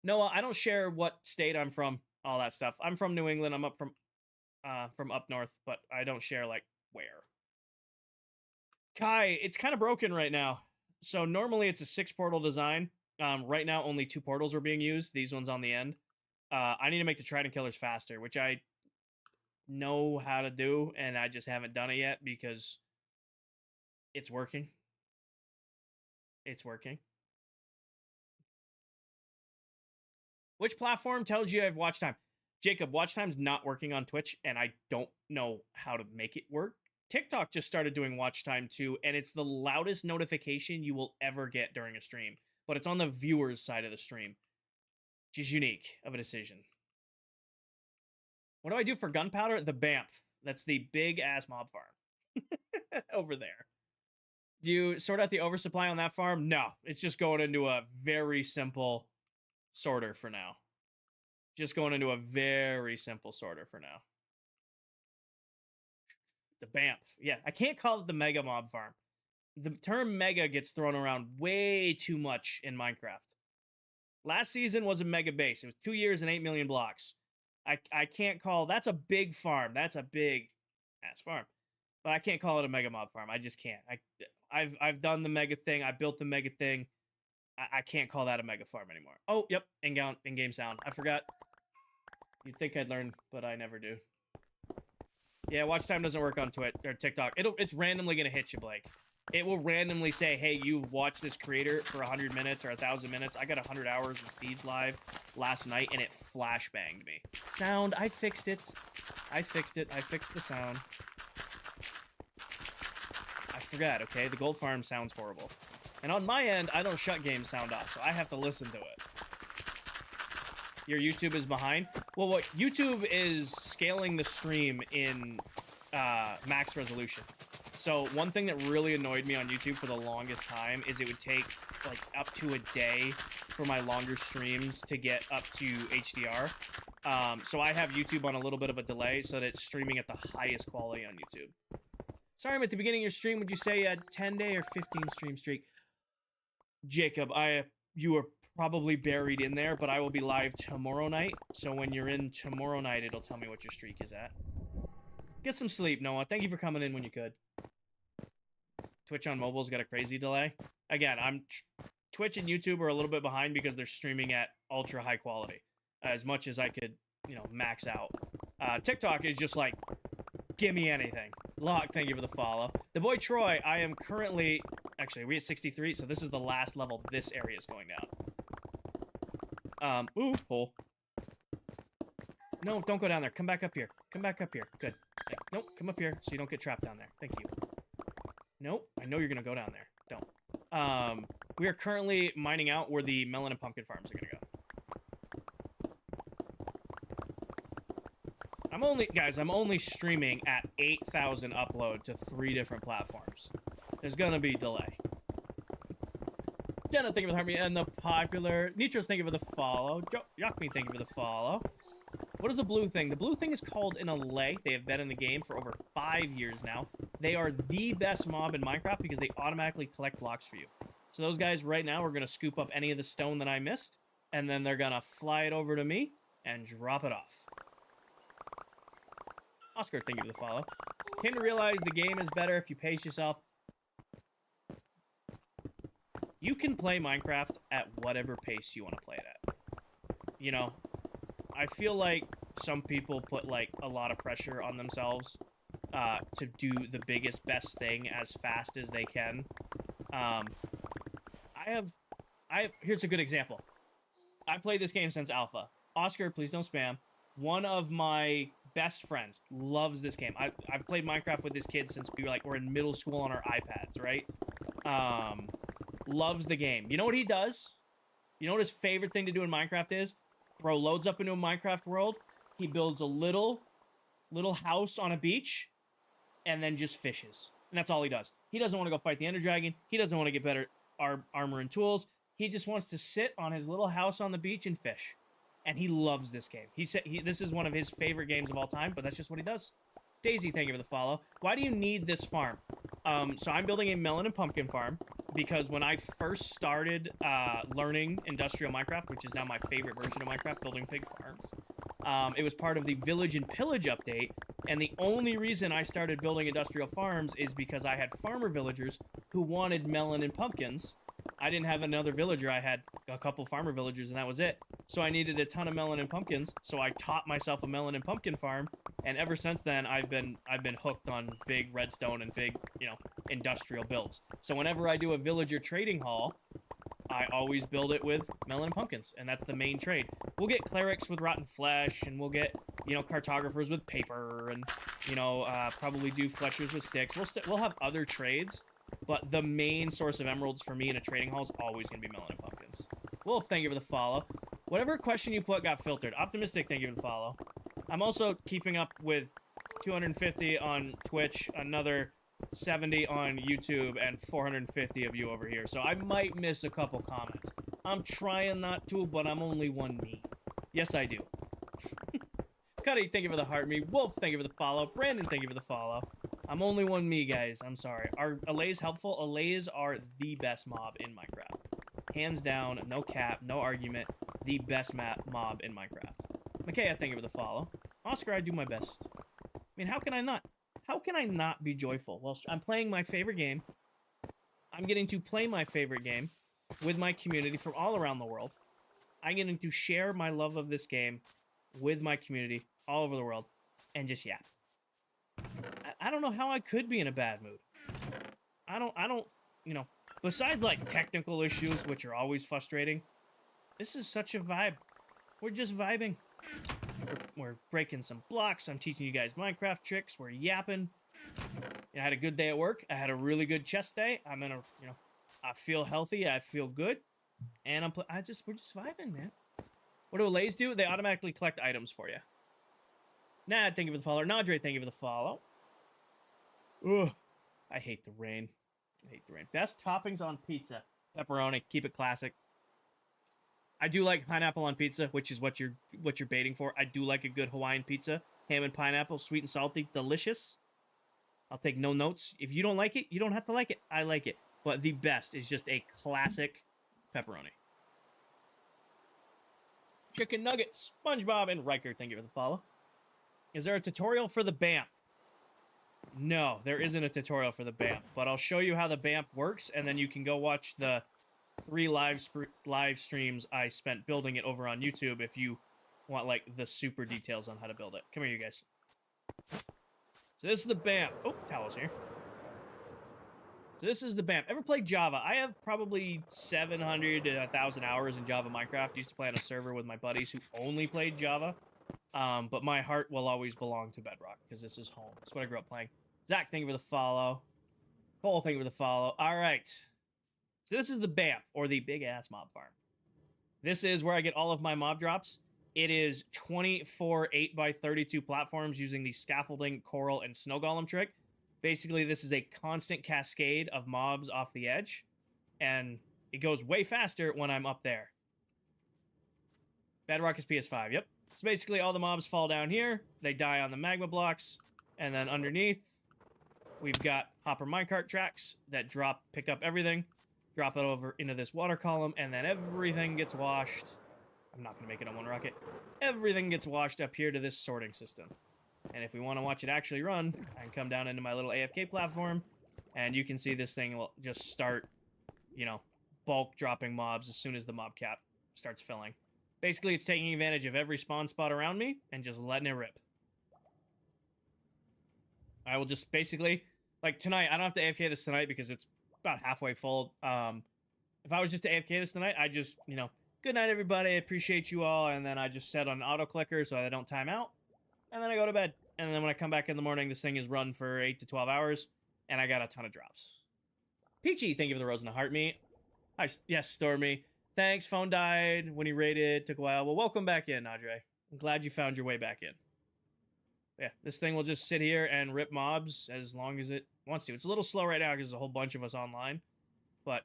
Noah, I don't share what state I'm from, all that stuff. I'm from New England. I'm up from up north, but I don't share like where. Kai, it's kind of broken right now. So normally it's a 6 portal design. Right now only 2 portals are being used. These ones on the end. I need to make the Trident Killers faster, which I know how to do, and I just haven't done it yet because it's working. It's working. Which platform tells you I have watch time? Jacob, watch time's not working on Twitch, and I don't know how to make it work. TikTok just started doing watch time too, and it's the loudest notification you will ever get during a stream, but it's on the viewer's side of the stream, which is unique of a decision. What do I do for gunpowder? The Banff. That's the big-ass mob farm over there. Do you sort out the oversupply on that farm? No. It's just going into a very simple sorter for now. Just going into a very simple sorter for now. The Banff. Yeah, I can't call it the mega mob farm. The term mega gets thrown around way too much in Minecraft. Last season was a mega base. It was 2 years and 8 million blocks. I can't call... That's a big farm. That's a big-ass farm. But I can't call it a mega mob farm. I just can't. I've done the mega thing. I built the mega thing. I can't call that a mega farm anymore. Oh, yep. In-game sound. I forgot. You'd think I'd learn, but I never do. Yeah, watch time doesn't work on Twitch or TikTok. It's randomly going to hit you, Blake. It will randomly say, hey, you've watched this creator for 100 minutes or 1,000 minutes. I got 100 hours of Steve's live last night, and it flashbanged me. Sound, I fixed it. I fixed the sound. I forgot, okay? The gold farm sounds horrible. And on my end, I don't shut game sound off, so I have to listen to it. Your YouTube is behind? Well, what YouTube is scaling the stream in max resolution. So one thing that really annoyed me on YouTube for the longest time is it would take like up to a day for my longer streams to get up to HDR. So I have YouTube on a little bit of a delay so that it's streaming at the highest quality on YouTube. Sorry, I'm at the beginning of your stream. Would you say a 10-day or 15 stream streak? Jacob, you are probably buried in there, but I will be live tomorrow night. So when you're in tomorrow night, it'll tell me what your streak is at. Get some sleep, Noah. Thank you for coming in when you could. Twitch on mobile's got a crazy delay. Again, Twitch and YouTube are a little bit behind because they're streaming at ultra high quality. As much as I could, you know, max out. TikTok is just like, give me anything. Lock, thank you for the follow. The boy Troy, I am currently... Actually, we're at 63, so this is the last level this area is going down. Ooh, hole. No, don't go down there. Come back up here. Come back up here. Good. Yeah. Nope, come up here so you don't get trapped down there. Thank you. Nope, I know you're gonna go down there. Don't. We are currently mining out where the melon and pumpkin farms are gonna go. I'm only streaming at 8,000 upload to 3 different platforms. There's gonna be delay. Jenna, thank you for the heart me, and the popular Nitros, thank you for the follow. Yakmi, thank you for the follow. What is the blue thing? The blue thing is called an Allay. They have been in the game for over 5 years now. They are the best mob in Minecraft because they automatically collect blocks for you. So those guys right now are going to scoop up any of the stone that I missed, and then they're going to fly it over to me and drop it off. Oscar, thank you for the follow. Came to realize the game is better if you pace yourself. You can play Minecraft at whatever pace you want to play it at. You know, I feel like some people put, like, a lot of pressure on themselves to do the biggest, best thing as fast as they can. Here's a good example. I played this game since alpha. Oscar, please don't spam. One of my best friends loves this game. I've played Minecraft with this kid since we're in middle school on our iPads, right? Loves the game. You know what he does? You know what his favorite thing to do in Minecraft is? Bro loads up into a Minecraft world. He builds a little house on a beach and then just fishes. And that's all he does. He doesn't want to go fight the Ender Dragon. He doesn't want to get better armor and tools. He just wants to sit on his little house on the beach and fish. And he loves this game. He said this is one of his favorite games of all time, but that's just what he does. Daisy, thank you for the follow. Why do you need this farm? So I'm building a melon and pumpkin farm because when I first started learning industrial Minecraft, which is now my favorite version of Minecraft, building pig farms, it was part of the Village and Pillage update, and the only reason I started building industrial farms is because I had farmer villagers who wanted melon and pumpkins. I didn't have another villager. I had a couple farmer villagers, and that was it. So I needed a ton of melon and pumpkins, so I taught myself a melon and pumpkin farm, and ever since then, I've been hooked on big redstone and big, industrial builds. So whenever I do a villager trading hall, I always build it with melon and pumpkins, and that's the main trade. We'll get clerics with rotten flesh, and we'll get, cartographers with paper, and, probably do fletchers with sticks. We'll have other trades, but the main source of emeralds for me in a trading hall is always going to be melon and pumpkins. Wolf, thank you for the follow. Whatever question you put got filtered. Optimistic, thank you for the follow. I'm also keeping up with 250 on Twitch, another 70 on YouTube, and 450 of you over here. So I might miss a couple comments. I'm trying not to, but I'm only one me. Yes, I do. Cuddy, thank you for the heart me. Wolf, thank you for the follow. Brandon, thank you for the follow. I'm only one me, guys. I'm sorry. Are Allays helpful? Allays are the best mob in Minecraft. Hands down, no cap, no argument, the best mob in Minecraft. Makaya, thank you for the follow. Oscar, I do my best. I mean, how can I not? How can I not be joyful? Well, I'm playing my favorite game. I'm getting to play my favorite game with my community from all around the world. I'm getting to share my love of this game with my community all over the world and just yap. I don't know how I could be in a bad mood. I don't, besides like technical issues, which are always frustrating, this is such a vibe. We're just vibing. We're breaking some blocks. I'm teaching you guys Minecraft tricks. We're yapping. I had a good day at work. I had a really good chest day. I'm in a, I feel healthy. I feel good. And we're just vibing, man. What do Allays do? They automatically collect items for you. Nad, thank you for the follow. Nadre, thank you for the follow. Ugh. I hate the rain. I hate the rain. Best toppings on pizza. Pepperoni. Keep it classic. I do like pineapple on pizza, which is what you're baiting for. I do like a good Hawaiian pizza. Ham and pineapple, sweet and salty, delicious. I'll take no notes. If you don't like it, you don't have to like it. I like it. But the best is just a classic pepperoni. Chicken nuggets, SpongeBob, and Riker, thank you for the follow. Is there a tutorial for the BAMF? No, there isn't a tutorial for the BAMF, but I'll show you how the BAMF works, and then you can go watch the 3 live streams I spent building it over on YouTube if you want, like, the super details on how to build it. Come here, you guys. So this is the BAMF. Oh, towels here. So this is the BAMF. Ever played Java? I have probably 700 to 1,000 hours in Java Minecraft. Used to play on a server with my buddies who only played Java. But my heart will always belong to Bedrock, because this is home. That's what I grew up playing. Zach, thank you for the follow. Cole, thank you for the follow. All right. So this is the BAMF, or the Big-Ass Mob Farm. This is where I get all of my mob drops. It is 24 8x32 platforms using the scaffolding, coral, and snow golem trick. Basically, this is a constant cascade of mobs off the edge. And it goes way faster when I'm up there. Bedrock is PS5, yep. So basically all the mobs fall down here, they die on the magma blocks, and then underneath, we've got hopper minecart tracks that pick up everything, drop it over into this water column, and then everything gets washed. I'm not going to make it on one rocket. Everything gets washed up here to this sorting system. And if we want to watch it actually run, I can come down into my little AFK platform, and you can see this thing will just start, you know, bulk dropping mobs as soon as the mob cap starts filling. Basically, it's taking advantage of every spawn spot around me and just letting it rip. I will just basically, like tonight, I don't have to AFK this tonight because it's about halfway full. If I was just to AFK this tonight, I just, you know, good night, everybody. I appreciate you all. And then I just set on auto clicker so I don't time out. And then I go to bed. And then when I come back in the morning, this thing is run for 8 to 12 hours. And I got a ton of drops. Peachy, thank you for the rose and the heart meat. Yes, Stormy. Thanks, phone died when he raided. Took a while. Well, welcome back in, Andre. I'm glad you found your way back in. Yeah, this thing will just sit here and rip mobs as long as it wants to. It's a little slow right now because there's a whole bunch of us online. But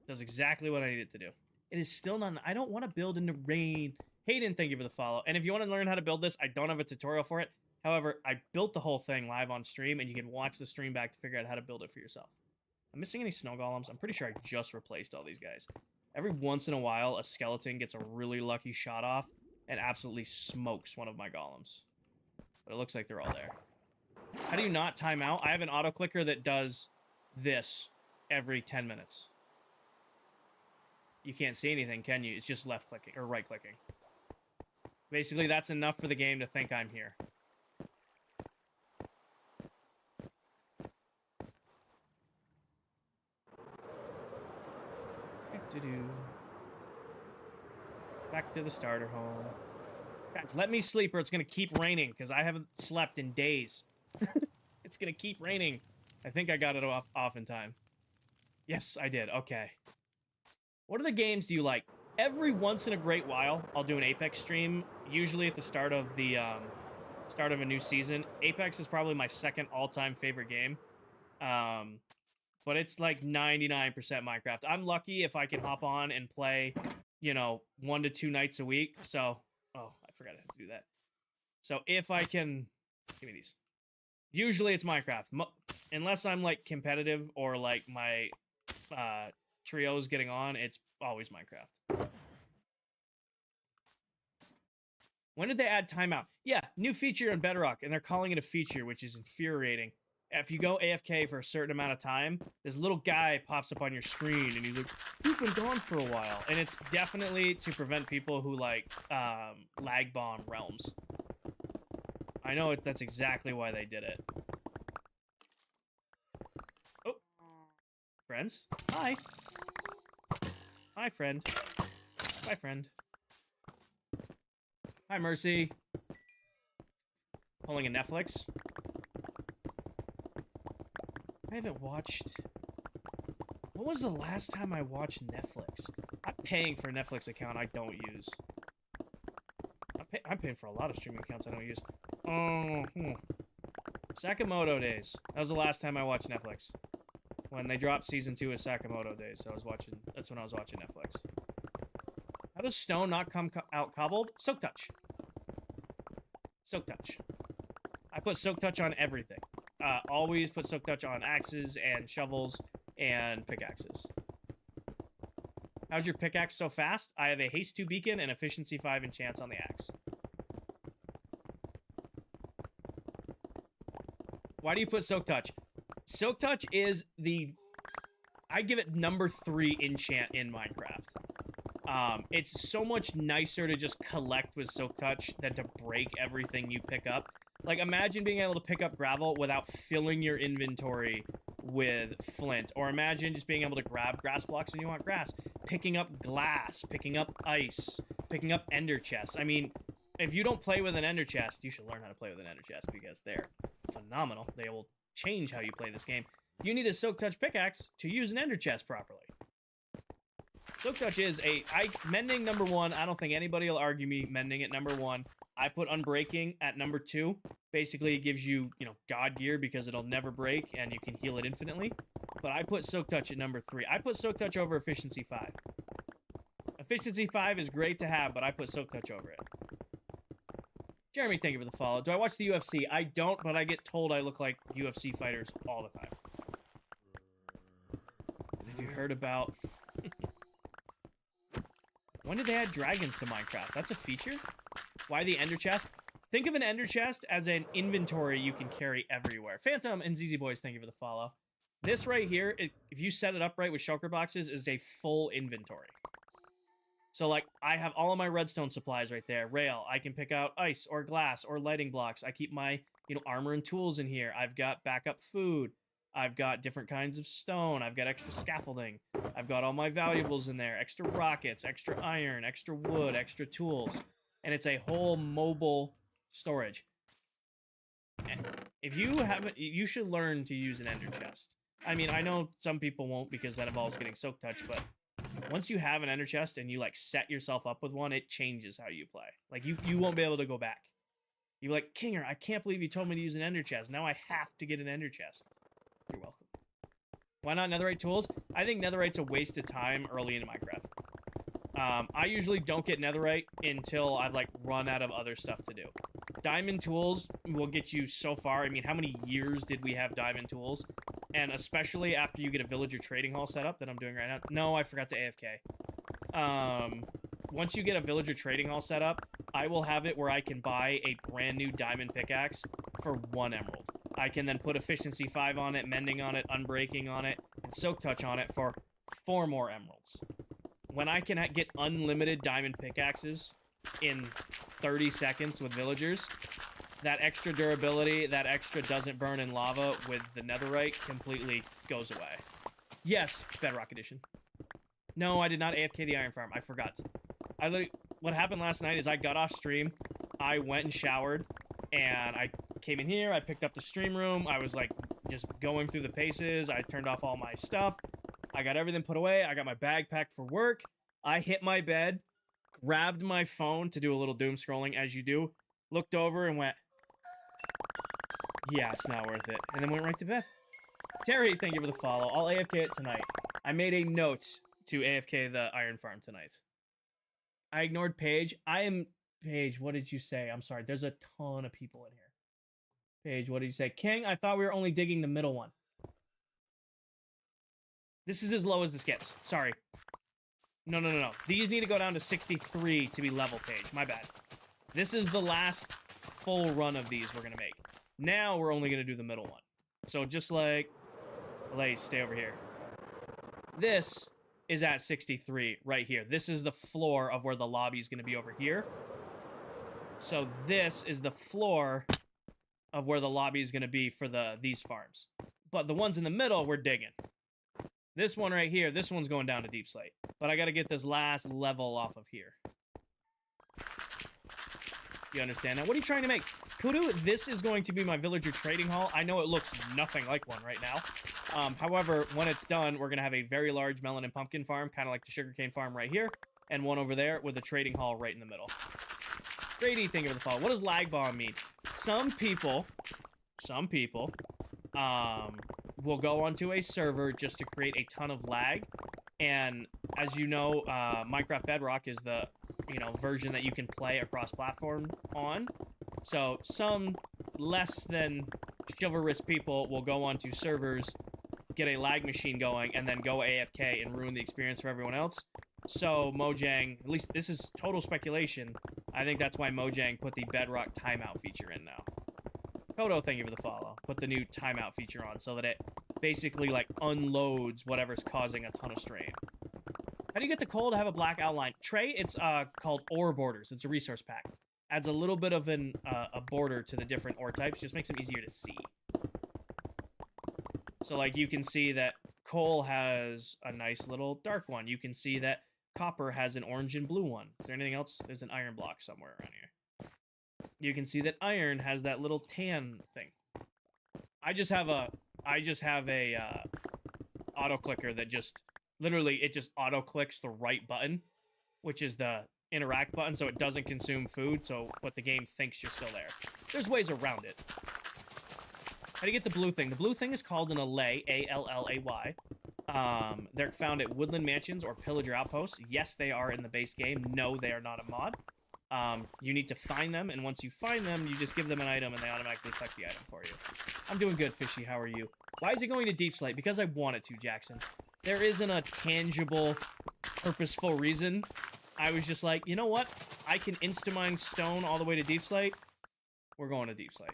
it does exactly what I need it to do. It is still not... I don't want to build in the rain. Hayden, thank you for the follow. And if you want to learn how to build this, I don't have a tutorial for it. However, I built the whole thing live on stream, and you can watch the stream back to figure out how to build it for yourself. I'm missing any snow golems? I'm pretty sure I just replaced all these guys. Every once in a while, a skeleton gets a really lucky shot off and absolutely smokes one of my golems. But it looks like they're all there. How do you not time out? I have an auto clicker that does this every 10 minutes. You can't see anything, can you? It's just left clicking or right clicking. Basically, that's enough for the game to think I'm here. Back to the starter home. Guys, let me sleep or it's going to keep raining because I haven't slept in days. It's going to keep raining. I think I got it off in time. Yes, I did. Okay. What other games do you like? Every once in a great while, I'll do an Apex stream, usually at the start of the start of a new season. Apex is probably my second all-time favorite game. But it's like 99% Minecraft. I'm lucky if I can hop on and play, you know, 1 to 2 nights a week. So, oh, I forgot I had to do that. So if I can, give me these. Usually it's Minecraft. Unless I'm like competitive or like my trio's getting on, it's always Minecraft. When did they add timeout? Yeah, new feature in Bedrock, and they're calling it a feature, which is infuriating. If you go AFK for a certain amount of time, this little guy pops up on your screen, and he's like, you've been gone for a while. And it's definitely to prevent people who, like, lag bomb realms. I know that's exactly why they did it. Oh. Friends? Hi. Hi, friend. Bye, friend. Hi, Mercy. Pulling a Netflix. I haven't watched... What was the last time I watched Netflix? I'm paying for a Netflix account I don't use. I'm paying for a lot of streaming accounts I don't use. Sakamoto Days. That was the last time I watched Netflix. When they dropped season 2 of Sakamoto Days, so that's when I was watching Netflix. How does stone not come out cobbled? Soak touch. Soak touch. I put soak touch on everything. Always put soak touch on axes and shovels and pickaxes. How's your pickaxe so fast? I have a haste 2 beacon and efficiency 5 enchants on the axe. Why do you put soak touch? Soak touch is I give it number 3 enchant in Minecraft. It's so much nicer to just collect with soak touch than to break everything you pick up. Like, imagine being able to pick up gravel without filling your inventory with flint. Or imagine just being able to grab grass blocks when you want grass. Picking up glass, picking up ice, picking up ender chests. I mean, if you don't play with an ender chest, you should learn how to play with an ender chest because they're phenomenal. They will change how you play this game. You need a soak touch pickaxe to use an ender chest properly. Soak touch is mending number 1. I don't think anybody will argue me mending at number 1. I put unbreaking at number 2. Basically, it gives you, God gear because it'll never break and you can heal it infinitely. But I put Soak Touch at number 3. I put Soak Touch over Efficiency 5. Efficiency 5 is great to have, but I put Soak Touch over it. Jeremy, thank you for the follow. Do I watch the UFC? I don't, but I get told I look like UFC fighters all the time. Have you heard about... When did they add dragons to Minecraft? That's a feature? Why the ender chest? Think of an ender chest as an inventory you can carry everywhere. Phantom and ZZ Boys, thank you for the follow. This right here, if you set it up right with shulker boxes, is a full inventory. So, like, I have all of my redstone supplies right there. Rail, I can pick out ice or glass or lighting blocks. I keep my, armor and tools in here. I've got backup food. I've got different kinds of stone. I've got extra scaffolding. I've got all my valuables in there. Extra rockets, extra iron, extra wood, extra tools. And it's a whole mobile storage. If you haven't, you should learn to use an ender chest. I mean, I know some people won't because that involves getting soak touch, but once you have an ender chest and you like set yourself up with one, it changes how you play. Like you won't be able to go back. You're like, Kinger, I can't believe you told me to use an ender chest. Now I have to get an ender chest. You're welcome. Why not netherite tools? I think netherite's a waste of time early in Minecraft. I usually don't get netherite until I've like run out of other stuff to do. Diamond tools will get you so far. I mean, how many years did we have diamond tools? And especially after you get a villager trading hall set up that I'm doing right now. No, I forgot to AFK. Once you get a villager trading hall set up, I will have it where I can buy a brand new diamond pickaxe for 1 emerald. I can then put efficiency 5 on it, mending on it, unbreaking on it, and soak touch on it for 4 more emeralds. When I can get unlimited diamond pickaxes in 30 seconds with villagers, that extra durability, that extra doesn't burn in lava with the netherite completely goes away. Yes, Bedrock Edition. No, I did not AFK the iron farm. I forgot. What happened last night is I got off stream, I went and showered, and I came in here, I picked up the stream room, I was like just going through the paces, I turned off all my stuff, I got everything put away, I got my bag packed for work, I hit my bed, grabbed my phone to do a little doom scrolling as you do, looked over and went, yeah, it's not worth it, and then went right to bed. Terry, thank you for the follow. I'll AFK it tonight. I made a note to AFK the iron farm tonight. I ignored Paige. Paige, what did you say? I'm sorry. There's a ton of people in here. Paige, what did you say? King, I thought we were only digging the middle one. This is as low as this gets. Sorry. No. These need to go down to 63 to be level, Paige. My bad. This is the last full run of these we're going to make. Now we're only going to do the middle one. So just like... Blaze, stay over here. This is at 63 right here. This is the floor of where the lobby is going to be over here. So this is the floor of where the lobby is going to be for these farms. But the ones in the middle, we're digging. This one right here, this one's going down to deep slate. But I got to get this last level off of here. You understand that? What are you trying to make? Kudu, this is going to be my villager trading hall. I know it looks nothing like one right now. However, when it's done, we're going to have a very large melon and pumpkin farm, kind of like the sugarcane farm right here, and one over there with a trading hall right in the middle. Grady, thank you for the follow. What does lag bomb mean? Some people will go onto a server just to create a ton of lag, and as you know, Minecraft Bedrock is the version that you can play across platform on. So some less than chivalrous people will go onto servers, get a lag machine going, and then go AFK and ruin the experience for everyone else. So Mojang, at least this is total speculation, I think that's why Mojang put the Bedrock timeout feature in now. Kodo, thank you for the follow. Put the new timeout feature on so that it basically like unloads whatever's causing a ton of strain. How do you get the coal to have a black outline? Trey, it's called ore borders. It's a resource pack. Adds a little bit of a border to the different ore types. Just makes them easier to see. So like you can see that coal has a nice little dark one. You can see that copper has an orange and blue one. Is there anything else? There's an iron block somewhere around here. You can see that iron has that little tan thing. I just have a auto clicker that just literally it just auto clicks the right button, which is the interact button so it doesn't consume food, but the game thinks you're still there. There's ways around it. How do you get the blue thing? The blue thing is called an allay, A-L-L-A-Y. They're found at Woodland Mansions or Pillager Outposts. Yes, they are in the base game. No, they are not a mod. You need to find them, and once you find them, you just give them an item, and they automatically collect the item for you. I'm doing good, Fishy. How are you? Why is it going to Deep Slate? Because I want it to, Jackson. There isn't a tangible, purposeful reason. I was just like, you know what? I can insta-mine stone all the way to Deep Slate. We're going to Deep Slate.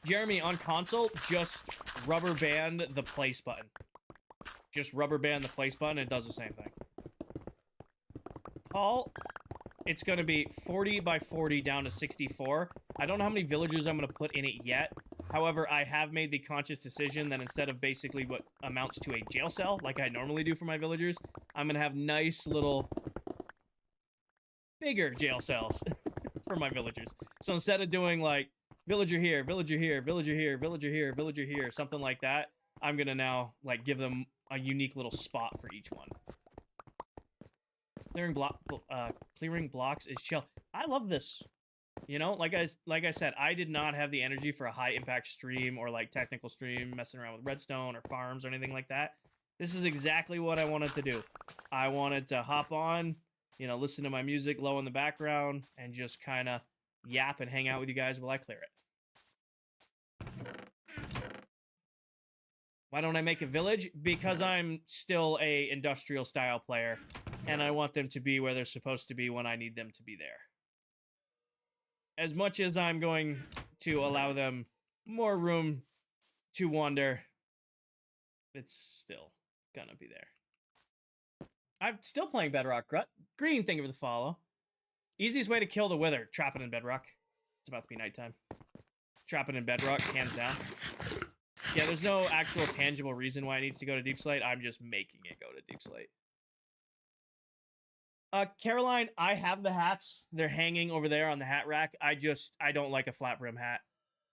Jeremy, on console, just rubber band the place button. Just rubber band the place button, it does the same thing. Paul, it's going to be 40 by 40 down to 64. I don't know how many villagers I'm going to put in it yet. However, I have made the conscious decision that instead of basically what amounts to a jail cell, like I normally do for my villagers, I'm going to have nice little bigger jail cells for my villagers. So instead of doing like villager here, villager here, villager here, villager here, villager here, something like that, I'm going to now like give them a unique little spot for each one. Clearing blocks is chill. I love this. You know, like I said, I did not have the energy for a high impact stream or like technical stream messing around with redstone or farms or anything like that. This is exactly what I wanted to do. I wanted to hop on, you know, listen to my music low in the background and just kind of yap and hang out with you guys while I clear it. Why don't I make a village? Because I'm still a industrial style player and I want them to be where they're supposed to be when I need them to be there. As much as I'm going to allow them more room to wander, it's still gonna be there. I'm still playing Bedrock. Green, thank you for the follow. Easiest way to kill the Wither, trap it in Bedrock. It's about to be nighttime. Trap it in Bedrock, hands down. Yeah, there's no actual tangible reason why it needs to go to Deep Slate. I'm just making it go to Deep Slate. Caroline, I have the hats. They're hanging over there on the hat rack. I don't like a flat brim hat.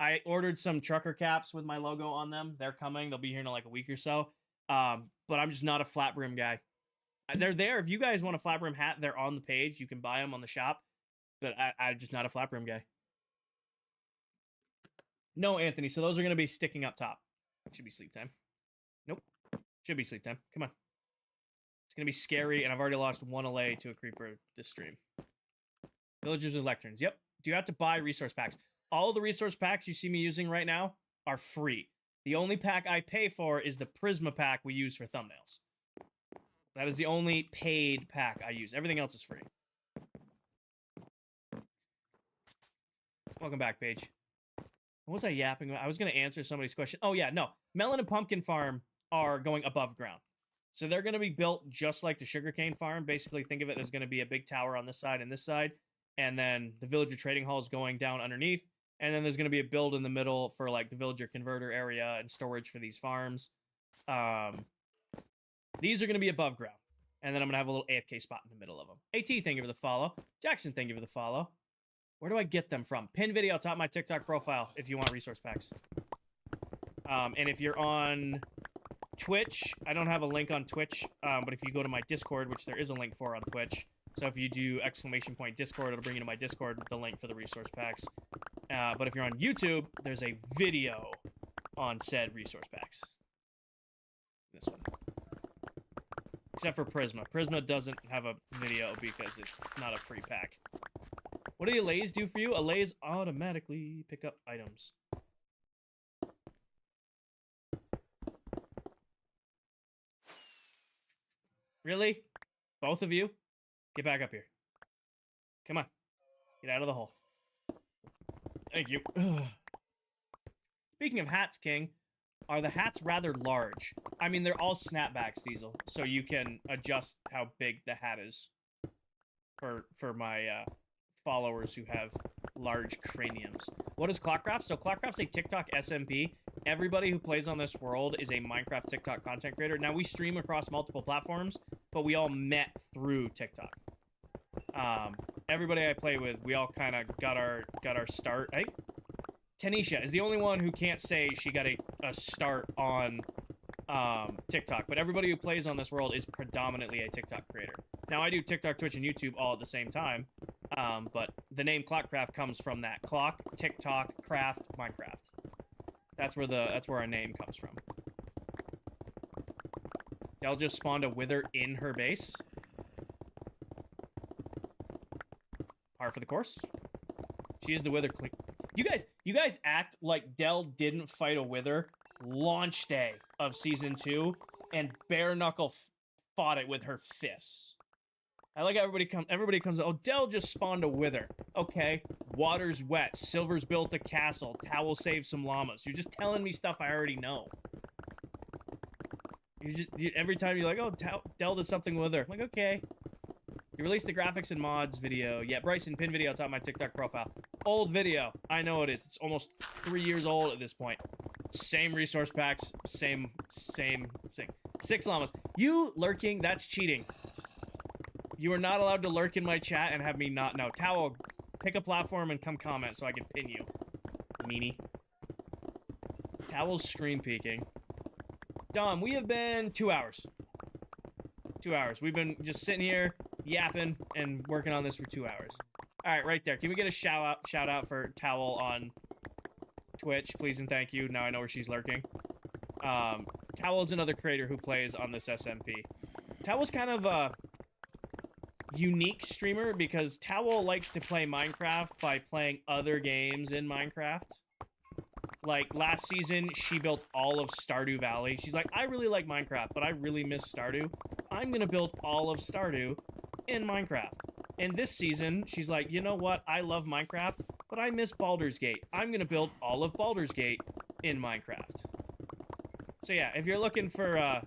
I ordered some trucker caps with my logo on them. They're coming. They'll be here in like a week or so. But I'm just not a flat brim guy. They're there. If you guys want a flat brim hat, they're on the page. You can buy them on the shop. But I'm just not a flat brim guy. No, Anthony. So those are going to be sticking up top. Should be sleep time. Nope. Should be sleep time. Come on. It's going to be scary, and I've already lost one allay to a creeper this stream. Villagers with lecterns. Yep. Do you have to buy resource packs? All the resource packs you see me using right now are free. The only pack I pay for is the Prisma pack we use for thumbnails. That is the only paid pack I use. Everything else is free. Welcome back, Paige. What was I yapping about? I was going to answer somebody's question. Oh, yeah, no. Melon and Pumpkin Farm are going above ground. So they're going to be built just like the sugarcane farm. Basically, think of it as going to be a big tower on this side and this side. And then the villager trading hall is going down underneath. And then there's going to be a build in the middle for like the villager converter area and storage for these farms. These are going to be above ground. And then I'm going to have a little AFK spot in the middle of them. AT, thank you for the follow. Jackson, thank you for the follow. Where do I get them from? Pin video top of my TikTok profile if you want resource packs. And if you're on Twitch, I don't have a link on Twitch, but if you go to my Discord, which there is a link for on Twitch, so if you do !Discord, it'll bring you to my Discord with the link for the resource packs. But if you're on YouTube, there's a video on said resource packs. This one. Except for Prisma. Prisma doesn't have a video because it's not a free pack. What do the allays do for you? Allays automatically pick up items. Really? Both of you? Get back up here. Come on. Get out of the hole. Thank you. Speaking of hats, King, are the hats rather large? I mean, they're all snapbacks, Diesel, so you can adjust how big the hat is for my followers who have large craniums. What is ClockCraft? So ClockCraft's a TikTok SMP. Everybody who plays on this world is a Minecraft TikTok content creator. Now, we stream across multiple platforms, but we all met through TikTok. Everybody I play with, we all kind of got our start. I think Tanisha is the only one who can't say she got a start on TikTok, but everybody who plays on this world is predominantly a TikTok creator. Now I do TikTok, Twitch, and YouTube all at the same time, but the name ClockCraft comes from that. Clock, TikTok, Craft, Minecraft. That's where our name comes from. Dell just spawned a wither in her base. Par for the course. She is the wither queen. You guys act like Dell didn't fight a wither launch day of season 2 and bare knuckle fought it with her fists. I like everybody comes, oh, Dell just spawned a wither. Okay, water's wet, Silver's built a castle, Towel saved some llamas. You're just telling me stuff I already know. Every time you're like, oh, Dell did something with her. I'm like, okay. You released the graphics and mods video. Yeah, Bryson, pin video on top of my TikTok profile. Old video. I know it is. It's almost 3 years old at this point. Same resource packs. Same. 6 llamas. You lurking, that's cheating. You are not allowed to lurk in my chat and have me not know. Towel, pick a platform and come comment so I can pin you. Meanie. Towel's screen peeking. Dom, we have been 2 hours. 2 hours. We've been just sitting here, yapping, and working on this for 2 hours. Alright, right there. Can we get a shout out for Towel on Twitch, please and thank you. Now I know where she's lurking. Towel's another creator who plays on this SMP. Towel's kind of a unique streamer because Towel likes to play Minecraft by playing other games in Minecraft. Like, last season, she built all of Stardew Valley. She's like, I really like Minecraft, but I really miss Stardew. I'm gonna build all of Stardew in Minecraft. And this season, she's like, you know what? I love Minecraft, but I miss Baldur's Gate. I'm gonna build all of Baldur's Gate in Minecraft. So yeah, if you're looking for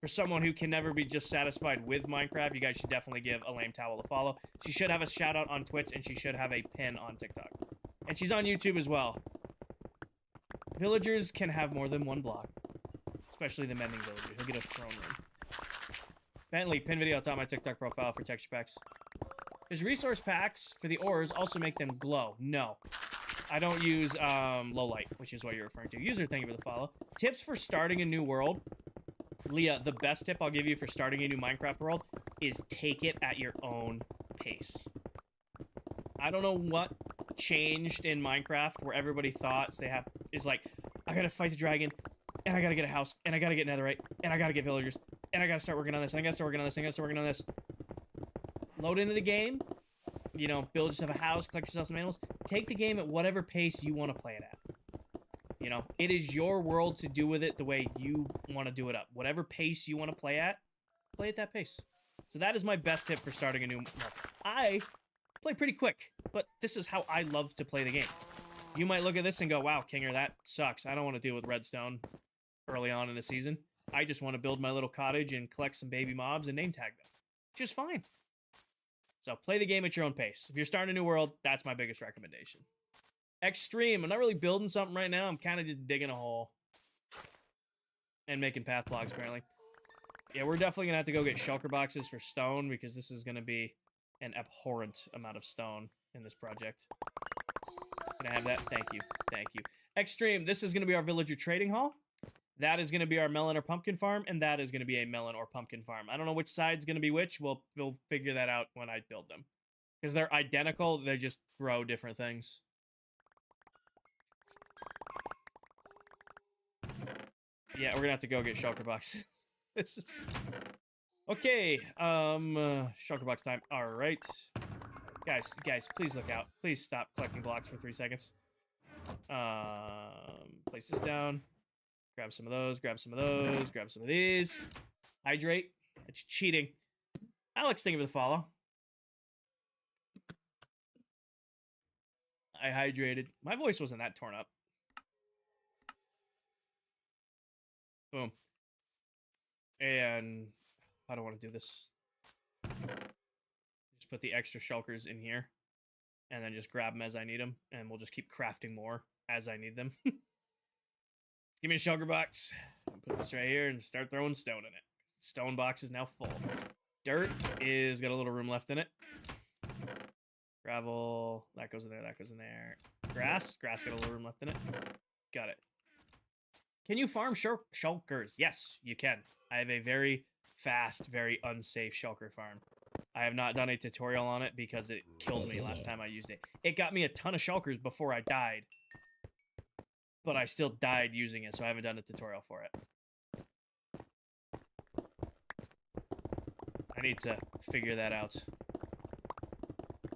someone who can never be just satisfied with Minecraft, you guys should definitely give a lame Towel a follow. She should have a shout out on Twitch, and she should have a pin on TikTok. And she's on YouTube as well. Villagers can have more than one block. Especially the mending villager. He'll get a throne room. Bentley, pin video on top of my TikTok profile for texture packs. There's resource packs for the ores also make them glow. No. I don't use low light, which is what you're referring to. User, thank you for the follow. Tips for starting a new world. Leah, the best tip I'll give you for starting a new Minecraft world is take it at your own pace. I don't know what changed in Minecraft where everybody thought they have is like, I gotta fight the dragon, and I gotta get a house, and I gotta get netherite, and I gotta get villagers, and I gotta start working on this, and I gotta start working on this, and I gotta start working on this. Load into the game, you know, build yourself a house, collect yourself some animals, take the game at whatever pace you want to play it at. You know, it is your world to do with it the way you want to do it up. Whatever pace you want to play at that pace. So that is my best tip for starting a new world. I play pretty quick, but this is how I love to play the game. You might look at this and go, wow, Kinger, that sucks. I don't want to deal with redstone early on in the season. I just want to build my little cottage and collect some baby mobs and name tag them. Which is fine. So play the game at your own pace. If you're starting a new world, that's my biggest recommendation. Extreme. I'm not really building something right now. I'm kind of just digging a hole. And making path blocks, apparently. Yeah, we're definitely going to have to go get shulker boxes for stone because this is going to be an abhorrent amount of stone in this project. Can I have that? Thank you. Thank you. Extreme. This is going to be our villager trading hall. That is going to be our melon or pumpkin farm, and that is going to be a melon or pumpkin farm. I don't know which side's going to be which. We'll figure that out when I build them. Because they're identical, they just grow different things. Yeah, we're going to have to go get shulker boxes. This is... Okay, shulker box time. All right. Guys, please look out. Please stop collecting blocks for 3 seconds. Place this down. Grab some of those, grab some of those, grab some of these. Hydrate. It's cheating. Alex, thank you for the follow. I hydrated. My voice wasn't that torn up. Boom. And I don't want to do this. Just put the extra shulkers in here. And then just grab them as I need them. And we'll just keep crafting more as I need them. Give me a shulker box. I'll put this right here and start throwing stone in it. The stone box is now full. Dirt is got a little room left in it. Gravel, that goes in there, that goes in there. Grass got a little room left in it. Got it. Can you farm shulkers? Yes, you can. I have a very fast, very unsafe shulker farm. I have not done a tutorial on it because it killed me last time I used it. It got me a ton of shulkers before I died, but I still died using it, so I haven't done a tutorial for it. I need to figure that out.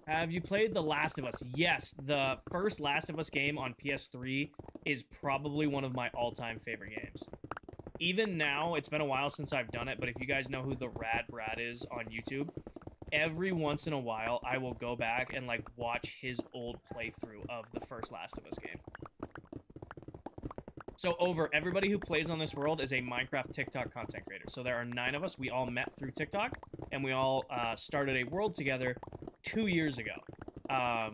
Have you played The Last of Us? Yes, the first Last of Us game on PS3 is probably one of my all-time favorite games. Even now, it's been a while since I've done it, but if you guys know who the Rad Brad is on YouTube, every once in a while, I will go back and, like, watch his old playthrough of the first Last of Us game. So, everybody who plays on this world is a Minecraft TikTok content creator. So there are 9 of us. We all met through TikTok, and we all started a world together 2 years ago.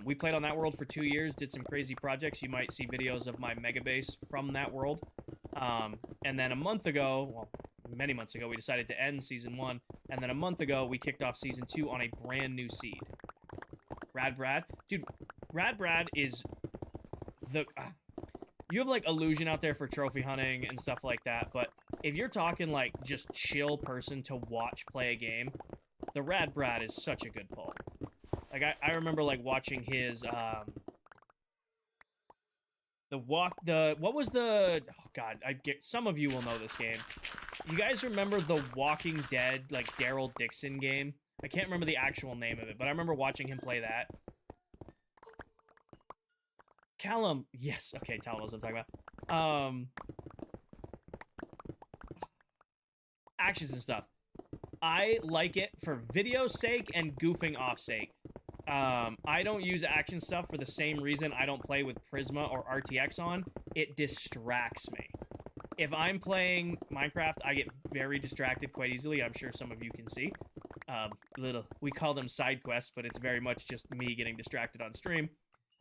We played on that world for 2 years, did some crazy projects. You might see videos of my mega base from that world. And then a month ago, well, many months ago, we decided to end Season 1. And then a month ago, we kicked off Season 2 on a brand new seed. Rad Brad? Dude, Rad Brad is the... you have, like, Illusion out there for trophy hunting and stuff like that, but if you're talking, like, just chill person to watch play a game, the Rad Brad is such a good pull. Like, I remember, like, watching his, what was the, oh, God, some of you will know this game. You guys remember the Walking Dead, like, Daryl Dixon game? I can't remember the actual name of it, but I remember watching him play that. Callum, yes, okay, Callum knows what I'm talking about. Actions and stuff. I like it for video's sake and goofing off sake. I don't use action stuff for the same reason I don't play with Prisma or RTX on. It distracts me. If I'm playing Minecraft, I get very distracted quite easily. I'm sure some of you can see. We call them side quests, but it's very much just me getting distracted on stream.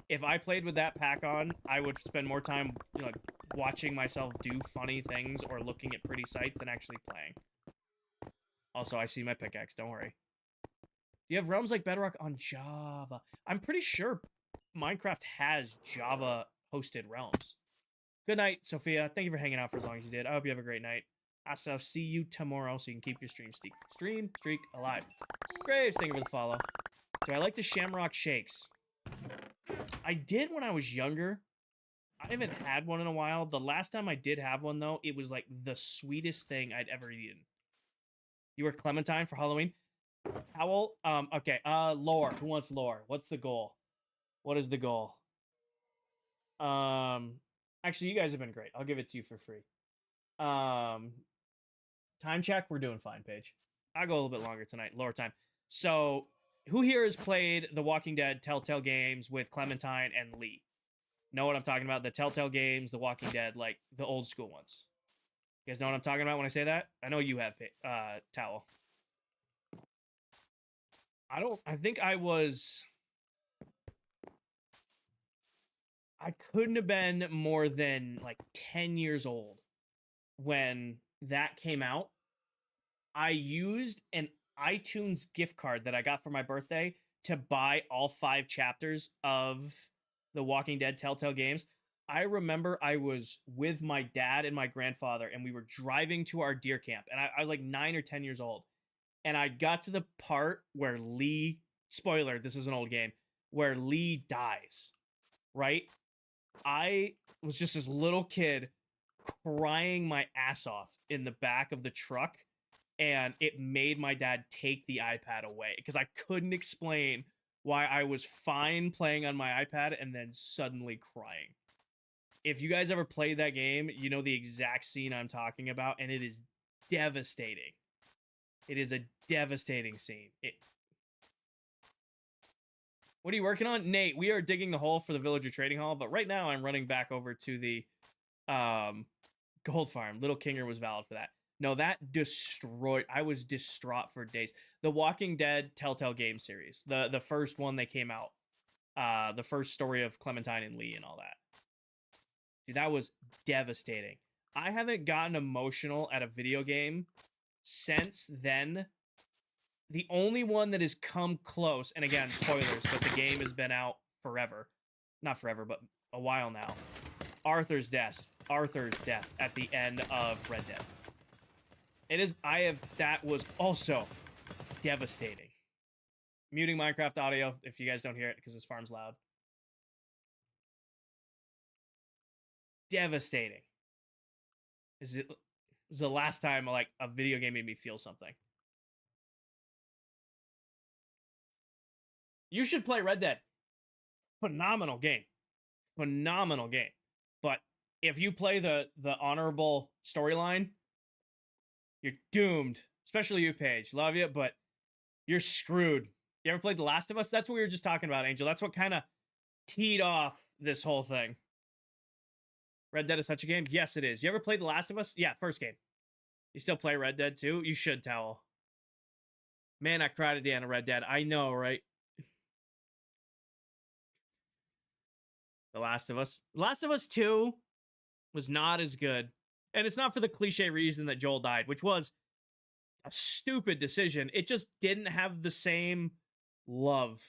If I played with that pack on, I would spend more time, you know, watching myself do funny things or looking at pretty sights than actually playing. Also, I see my pickaxe, don't worry. Do you have realms like Bedrock on Java? I'm pretty sure Minecraft has Java-hosted realms. Good night, Sophia. Thank you for hanging out for as long as you did. I hope you have a great night. I shall see you tomorrow so you can keep your stream streak alive. Graves, thank you for the follow. Do I like the Shamrock Shakes? I did when I was younger. I haven't had one in a while. The last time I did have one, though, it was like the sweetest thing I'd ever eaten. You were Clementine for Halloween? Towel? Okay. Lore. Who wants lore? What's the goal? What is the goal? Actually, you guys have been great. I'll give it to you for free. Time check. We're doing fine, Paige. I'll go a little bit longer tonight. Lore time. So, who here has played the Walking Dead Telltale games with Clementine and Lee? Know what I'm talking about? The Telltale games, the Walking Dead, like the old school ones. You guys know what I'm talking about when I say that? I know you have, Towel. I think I couldn't have been more than like 10 years old when that came out. I used an iTunes gift card that I got for my birthday to buy all 5 chapters of the Walking Dead Telltale games. I remember I was with my dad and my grandfather, and we were driving to our deer camp, and I was like 9 or 10 years old. And I got to the part where Lee, spoiler, this is an old game, where Lee dies, right? I was just this little kid crying my ass off in the back of the truck, and it made my dad take the iPad away because I couldn't explain why I was fine playing on my iPad and then suddenly crying. If you guys ever played that game, you know the exact scene I'm talking about, and it is devastating. It is a devastating scene. What are you working on? Nate, we are digging the hole for the villager trading hall, but right now I'm running back over to the gold farm. Little Kinger was valid for that. No, that destroyed... I was distraught for days. The Walking Dead Telltale game series. The first one that came out. The first story of Clementine and Lee and all that. Dude, that was devastating. I haven't gotten emotional at a video game since then. The only one that has come close, and again, spoilers, but the game has been out forever. Not forever, but a while now. Arthur's death at the end of Red Dead. It is. That was also devastating. Muting Minecraft audio if you guys don't hear it because this farm's loud. Devastating. This is the last time like a video game made me feel something. You should play Red Dead. Phenomenal game. Phenomenal game. But if you play the honorable storyline, you're doomed. Especially you, Paige. Love you, but you're screwed. You ever played The Last of Us? That's what we were just talking about, Angel. That's what kind of teed off this whole thing. Red Dead is such a game? Yes, it is. You ever played The Last of Us? Yeah, first game. You still play Red Dead too? You should, Towel. Man, I cried at the end of Red Dead. I know, right? The Last of Us. Last of Us 2 was not as good. And it's not for the cliche reason that Joel died, which was a stupid decision. It just didn't have the same love.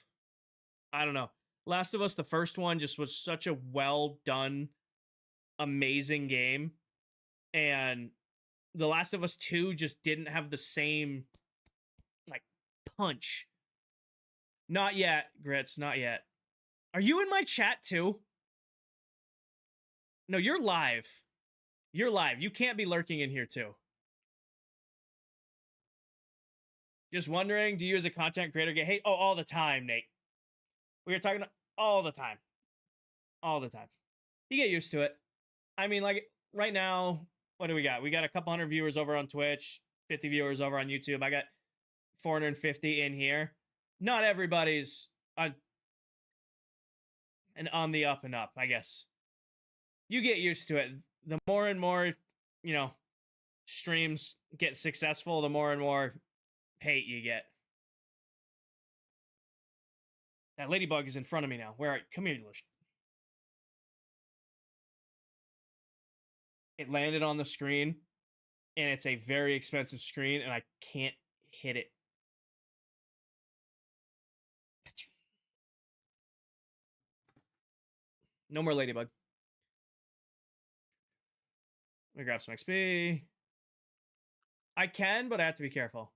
I don't know. Last of Us, the first one, just was such a well done, amazing game. And The Last of Us 2 just didn't have the same, like, punch. Not yet, Grits, not yet. Are you in my chat too? No, you're live. You're live. You can't be lurking in here too. Just wondering, do you as a content creator get hate? Oh, all the time, Nate. We are talking all the time. All the time. You get used to it. I mean, like, right now, what do we got? We got a couple hundred viewers over on Twitch, 50 viewers over on YouTube. I got 450 in here. Not everybody's on the up and up, I guess. You get used to it. The more and more, streams get successful, the more and more hate you get. That ladybug is in front of me now. Where are you? Come here, Lush. It landed on the screen, and it's a very expensive screen, and I can't hit it. No more ladybug. Let me grab some XP. I can, but I have to be careful.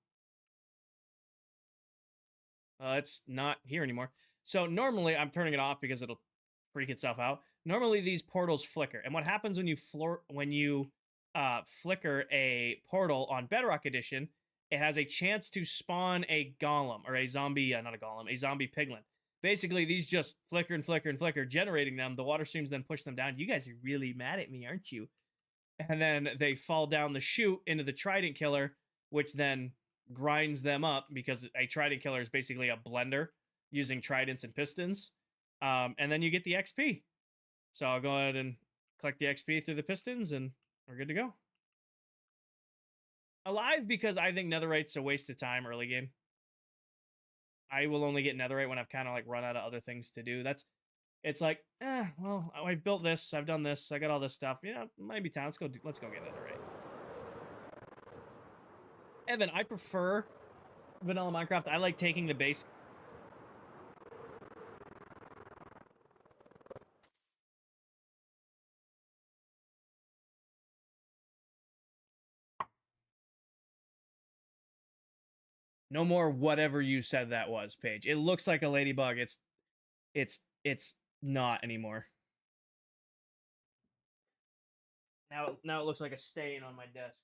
It's not here anymore. So normally I'm turning it off because it'll freak itself out. Normally these portals flicker, and what happens when you flicker a portal on Bedrock Edition? It has a chance to spawn a golem or a zombie, not a golem, a zombie piglin. Basically, these just flicker and flicker and flicker, generating them. The water streams then push them down. You guys are really mad at me, aren't you? And then they fall down the chute into the Trident Killer, which then grinds them up because a Trident Killer is basically a blender using tridents and pistons. And then you get the XP. So I'll go ahead and collect the XP through the pistons, and we're good to go. Alive because I think Netherite's a waste of time early game. I will only get Netherite when I've kind of like run out of other things to do. It's like, well, I've built this, I've done this, I got all this stuff. Yeah, it might be time. Let's go get Netherite. Evan, I prefer vanilla Minecraft. I like taking the base. No more whatever you said that was, Paige. It looks like a ladybug. It's not anymore. Now it looks like a stain on my desk.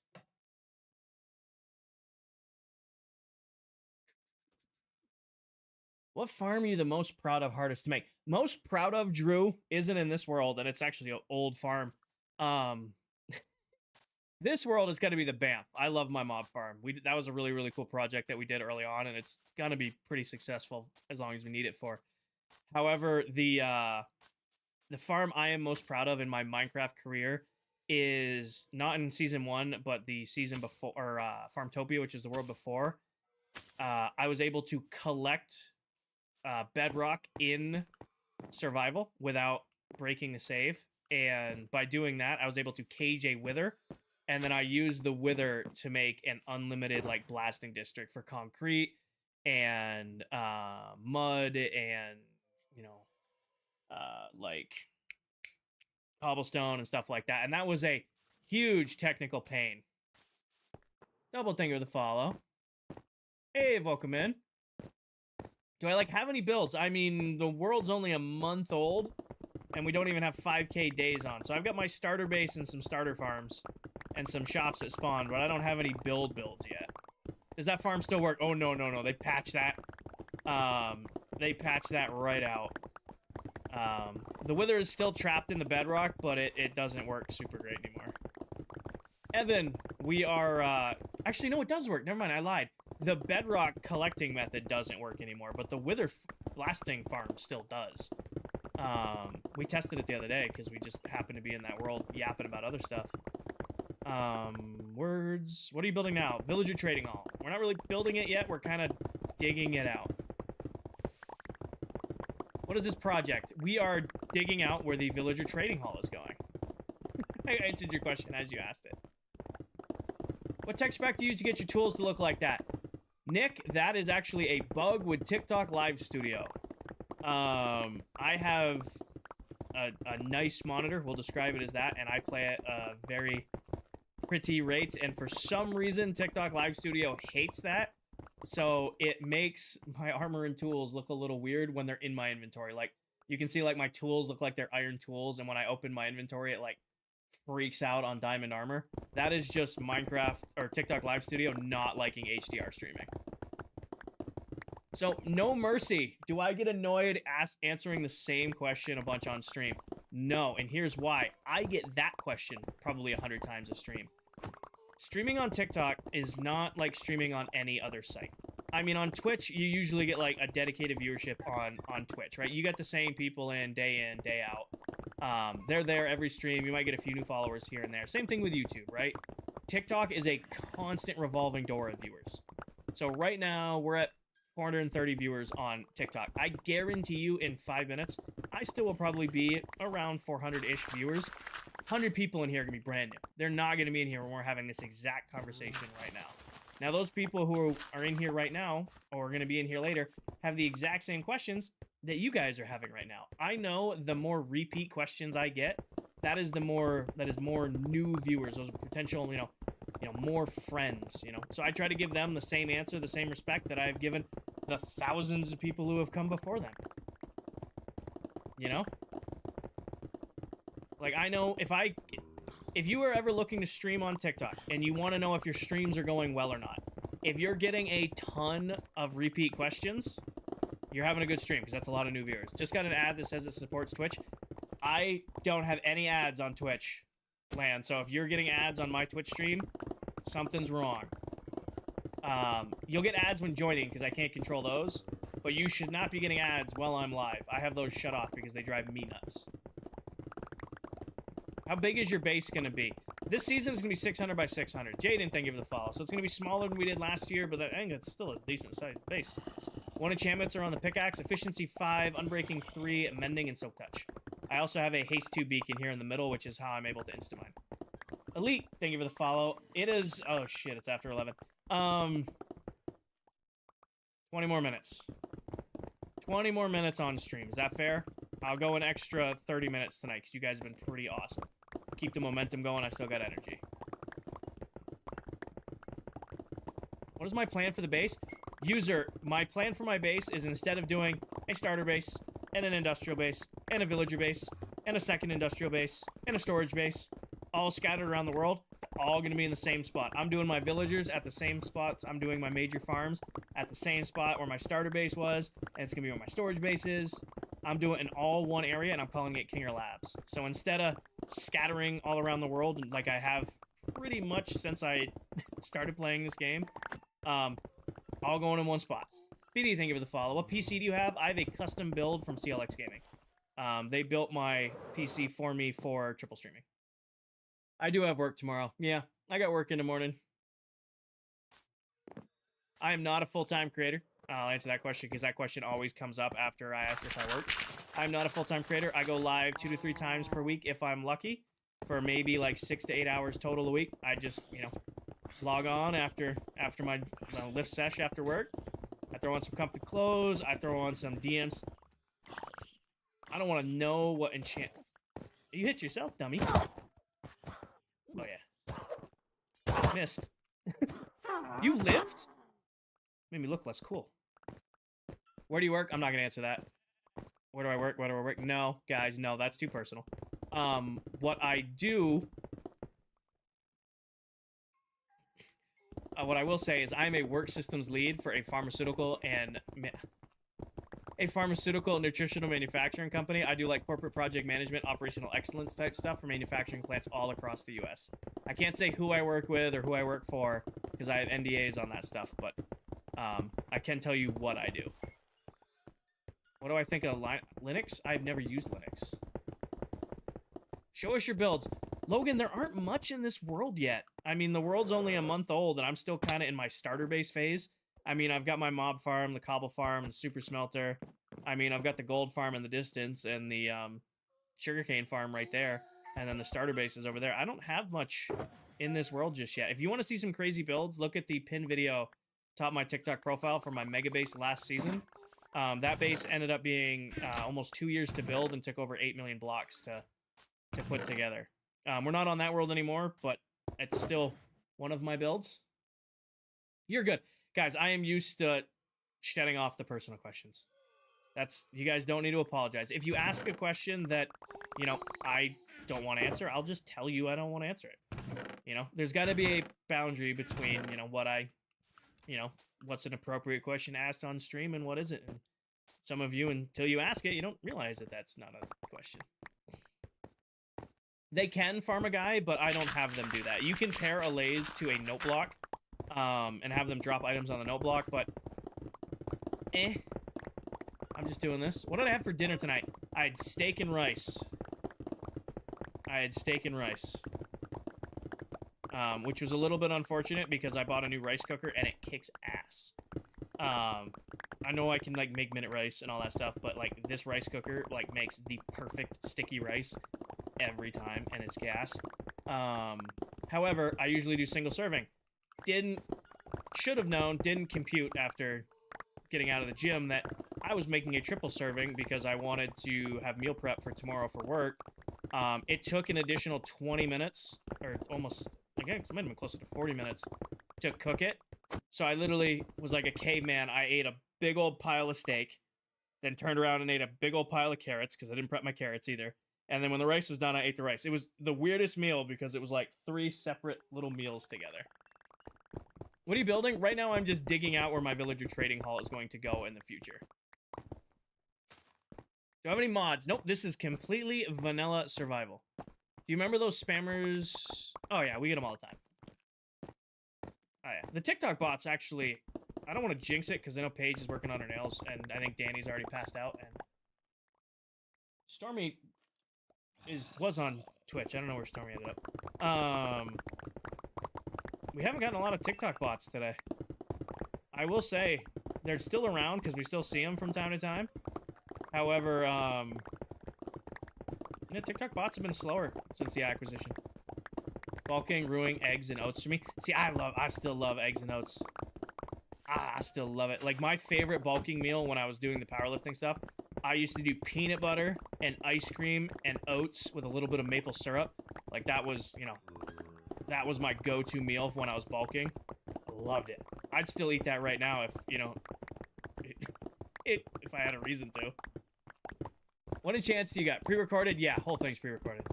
What farm are you the most proud of, hardest to make? Most proud of, Drew, isn't in this world, and it's actually an old farm. This world is going to be the Banff. I love my mob farm. That was a really, really cool project that we did early on, and it's going to be pretty successful as long as we need it for. However, the farm I am most proud of in my Minecraft career is not in season 1, but the season before, or Farmtopia, which is the world before. I was able to collect bedrock in survival without breaking the save, and by doing that, I was able to cage a wither. And then I used the wither to make an unlimited like blasting district for concrete and mud and like cobblestone and stuff like that. And that was a huge technical pain. Double thinker the follow. Hey, welcome in. Do I like have any builds? I mean, the world's only a month old, and we don't even have 5K days on. So I've got my starter base and some starter farms and some shops that spawn, but I don't have any builds yet. Does that farm still work? Oh, no. They patched that. They patched that right out. The wither is still trapped in the bedrock, but it doesn't work super great anymore. Evan, we are, actually, no, it does work. Never mind, I lied. The bedrock collecting method doesn't work anymore, but the wither blasting farm still does. We tested it the other day because we just happened to be in that world yapping about other stuff. Words. What are you building now? Villager trading hall. We're not really building it yet. We're kind of digging it out. What is this project? We are digging out where the villager trading hall is going. I answered your question as you asked it. What tech spec do you use to get your tools to look like that? Nick, that is actually a bug with TikTok Live Studio. I have a nice monitor, we'll describe it as that, and I play at a very pretty rate, and for some reason, TikTok Live Studio hates that, so it makes my armor and tools look a little weird when they're in my inventory. Like, you can see, like, my tools look like they're iron tools, and when I open my inventory, it, like, freaks out on diamond armor. That is just Minecraft, or TikTok Live Studio not liking HDR streaming. So, no mercy. Do I get annoyed answering the same question a bunch on stream? No, and here's why. I get that question probably 100 times a stream. Streaming on TikTok is not like streaming on any other site. I mean, on Twitch, you usually get, like, a dedicated viewership on Twitch, right? You get the same people in, day out. They're there every stream. You might get a few new followers here and there. Same thing with YouTube, right? TikTok is a constant revolving door of viewers. So right now, we're at 430 viewers on TikTok. I guarantee you in 5 minutes, I still will probably be around 400-ish viewers. 100 people in here are going to be brand new. They're not going to be in here when we're having this exact conversation right now. Now, those people who are in here right now, or are going to be in here later, have the exact same questions that you guys are having right now. I know the more repeat questions I get, that is more new viewers, those potential, you know, more friends, you know. So I try to give them the same answer, the same respect that I've given the thousands of people who have come before them. You know? Like, I know if you are ever looking to stream on TikTok and you want to know if your streams are going well or not, if you're getting a ton of repeat questions, you're having a good stream, because that's a lot of new viewers. Just got an ad that says it supports Twitch. I don't have any ads on Twitch land, so if you're getting ads on my Twitch stream, something's wrong. You'll get ads when joining, because I can't control those, but you should not be getting ads while I'm live. I have those shut off because they drive me nuts. How big is your base going to be? This season is going to be 600 by 600. Jaden, thank you for the follow. So it's going to be smaller than we did last year, but I think it's still a decent-sized base. 1 enchantments are on the pickaxe, efficiency 5, unbreaking 3, mending, and silk touch. I also have a haste 2 beacon here in the middle, which is how I'm able to insta-mine. Elite, thank you for the follow. It is... Oh, shit, it's after 11. 20 more minutes. 20 more minutes on stream. Is that fair? I'll go an extra 30 minutes tonight, because you guys have been pretty awesome. Keep the momentum going. I still got energy. What is my plan for the base? User, my plan for my base is, instead of doing a starter base, and an industrial base, and a villager base, and a second industrial base, and a storage base, all scattered around the world, all going to be in the same spot. I'm doing my villagers at the same spots. I'm doing my major farms at the same spot where my starter base was, and it's going to be where my storage base is. I'm doing it in all one area, and I'm calling it Kinger Labs. So instead of scattering all around the world like I have pretty much since I started playing this game, all going in one spot. BD, thank you for the follow. What PC do you have? I have a custom build from CLX Gaming. They built my PC for me for triple streaming. I do have work tomorrow. Yeah, I got work in the morning. I am not a full-time creator. I'll answer that question because that question always comes up after I ask if I work. I'm not a full-time creator. I go live 2 to 3 times per week if I'm lucky, for maybe like 6 to 8 hours total a week. I just, you know, log on after my lift sesh after work. I throw on some comfy clothes. I throw on some DMs. I don't want to know what enchant. You hit yourself, dummy. Oh, yeah. Missed. You lived? Made me look less cool. Where do you work? I'm not gonna answer that. Where do I work? Where do I work? No, guys, no, that's too personal. What I do... what I will say is I'm a work systems lead for a pharmaceutical and... a pharmaceutical nutritional manufacturing company. I do like corporate project management, operational excellence type stuff for manufacturing plants all across the US. I can't say who I work with or who I work for because I have NDAs on that stuff, but I can tell you what I do. What do I think of Linux? I've never used Linux. Show us your builds. Logan, there aren't much in this world yet. I mean, the world's only a month old, and I'm still kind of in my starter base phase. I mean, I've got my mob farm, the cobble farm, the super smelter. I mean, I've got the gold farm in the distance and the sugarcane farm right there. And then the starter base is over there. I don't have much in this world just yet. If you want to see some crazy builds, look at the pin video top of my TikTok profile for my mega base last season. That base ended up being almost 2 years to build and took over 8 million blocks to put together. We're not on that world anymore, but it's still one of my builds. You're good. Guys, I am used to shutting off the personal questions. You guys don't need to apologize. If you ask a question that, you know, I don't want to answer, I'll just tell you I don't want to answer it. You know, there's got to be a boundary between, you know, what's an appropriate question asked on stream and what isn't. And some of you, until you ask it, you don't realize that that's not a question. They can farm a guy, but I don't have them do that. You can pair a laze to a note block and have them drop items on the note block, but I'm just doing this. What did I have for dinner tonight? I had steak and rice. Which was a little bit unfortunate because I bought a new rice cooker and it kicks ass. I know I can like make minute rice and all that stuff, but like this rice cooker like makes the perfect sticky rice every time, and it's gas. However, I usually do single serving. Should have known, didn't compute after getting out of the gym that I was making a triple serving because I wanted to have meal prep for tomorrow for work. It took an additional 20 minutes, or almost, again, it might have been closer to 40 minutes to cook it. So I literally was like a caveman. I ate a big old pile of steak, then turned around and ate a big old pile of carrots because I didn't prep my carrots either. And then when the rice was done, I ate the rice. It was the weirdest meal because it was like 3 separate little meals together. What are you building? Right now, I'm just digging out where my villager trading hall is going to go in the future. Do I have any mods? Nope, this is completely vanilla survival. Do you remember those spammers? Oh yeah, we get them all the time. Oh yeah, the TikTok bots actually, I don't want to jinx it because I know Paige is working on her nails and I think Danny's already passed out. And Stormy was on Twitch. I don't know where Stormy ended up. We haven't gotten a lot of TikTok bots today. I will say, they're still around because we still see them from time to time. However, yeah, TikTok bots have been slower since the acquisition. Bulking, brewing, eggs, and oats for me. See, I still love eggs and oats. I still love it. Like, my favorite bulking meal when I was doing the powerlifting stuff, I used to do peanut butter and ice cream and oats with a little bit of maple syrup. Like, that was, you know, that was my go-to meal when I was bulking. I loved it. I'd still eat that right now if, you know, if I had a reason to. What a chance you got? Pre-recorded? Yeah, whole thing's pre-recorded.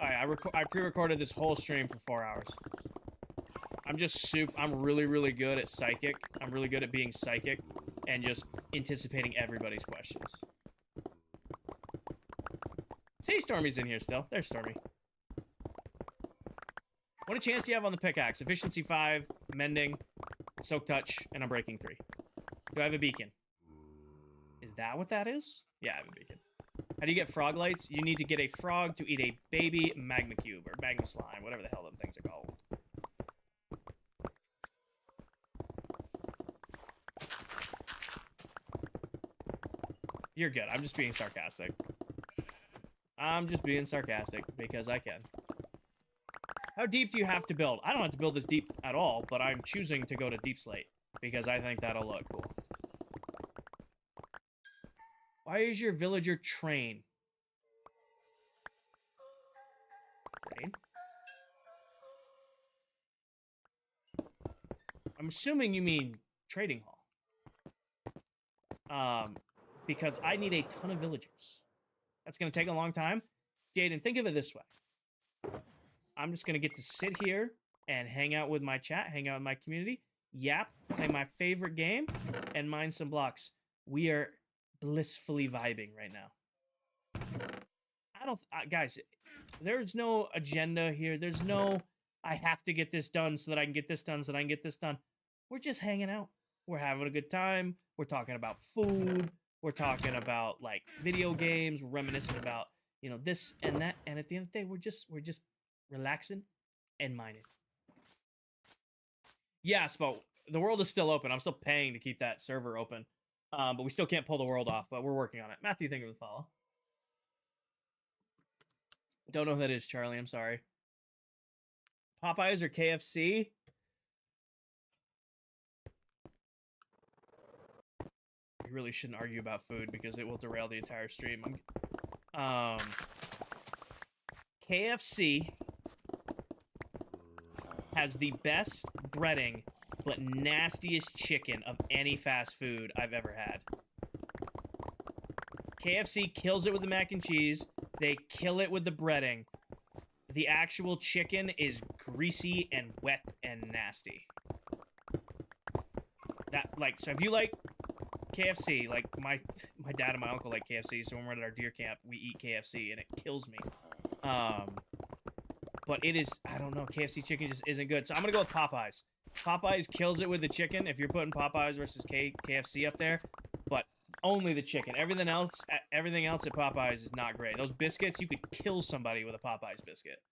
Alright, I pre-recorded this whole stream for 4 hours. I'm really, really good at psychic. I'm really good at being psychic and just anticipating everybody's questions. See, Stormy's in here still. There's Stormy. What a chance do you have on the pickaxe? Efficiency 5, mending, soak touch, and I'm breaking 3. Do I have a beacon? Is that what that is? Yeah, I have a beacon. How do you get frog lights? You need to get a frog to eat a baby magma cube, or magma slime, whatever the hell them things are called. You're good. I'm just being sarcastic. I'm just being sarcastic because I can. How deep do you have to build? I don't have to build this deep at all, but I'm choosing to go to deep slate because I think that'll look cool. Why is your villager train? I'm assuming you mean trading hall. Because I need a ton of villagers. That's going to take a long time. Jaden, think of it this way. I'm just going to get to sit here and hang out with my chat, hang out with my community, yap, play my favorite game, and mine some blocks. We are blissfully vibing right now. Guys, there's no agenda here. There's no, I have to get this done so that I can get this done so that I can get this done. We're just hanging out. We're having a good time. We're talking about food. We're talking about, like, video games. We're reminiscing about, you know, this and that. And at the end of the day, we're just relaxing and mining. Yes, but the world is still open. I'm still paying to keep that server open. But we still can't pull the world off, but we're working on it. Matthew, thank you for the follow. Don't know who that is, Charlie. I'm sorry. Popeyes or KFC? We really shouldn't argue about food because it will derail the entire stream. KFC has the best breading but nastiest chicken of any fast food I've ever had. KFC kills it with the mac and cheese. They kill it with the breading. The actual chicken is greasy and wet and nasty. So if you like KFC, like my dad and my uncle like KFC, so when we're at our deer camp, we eat KFC and it kills me. But it is, I don't know, KFC chicken just isn't good. So I'm gonna go with Popeyes. Popeyes kills it with the chicken if you're putting Popeyes versus KFC up there, but only the chicken. Everything else at Popeyes is not great. Those biscuits, you could kill somebody with a Popeyes biscuit.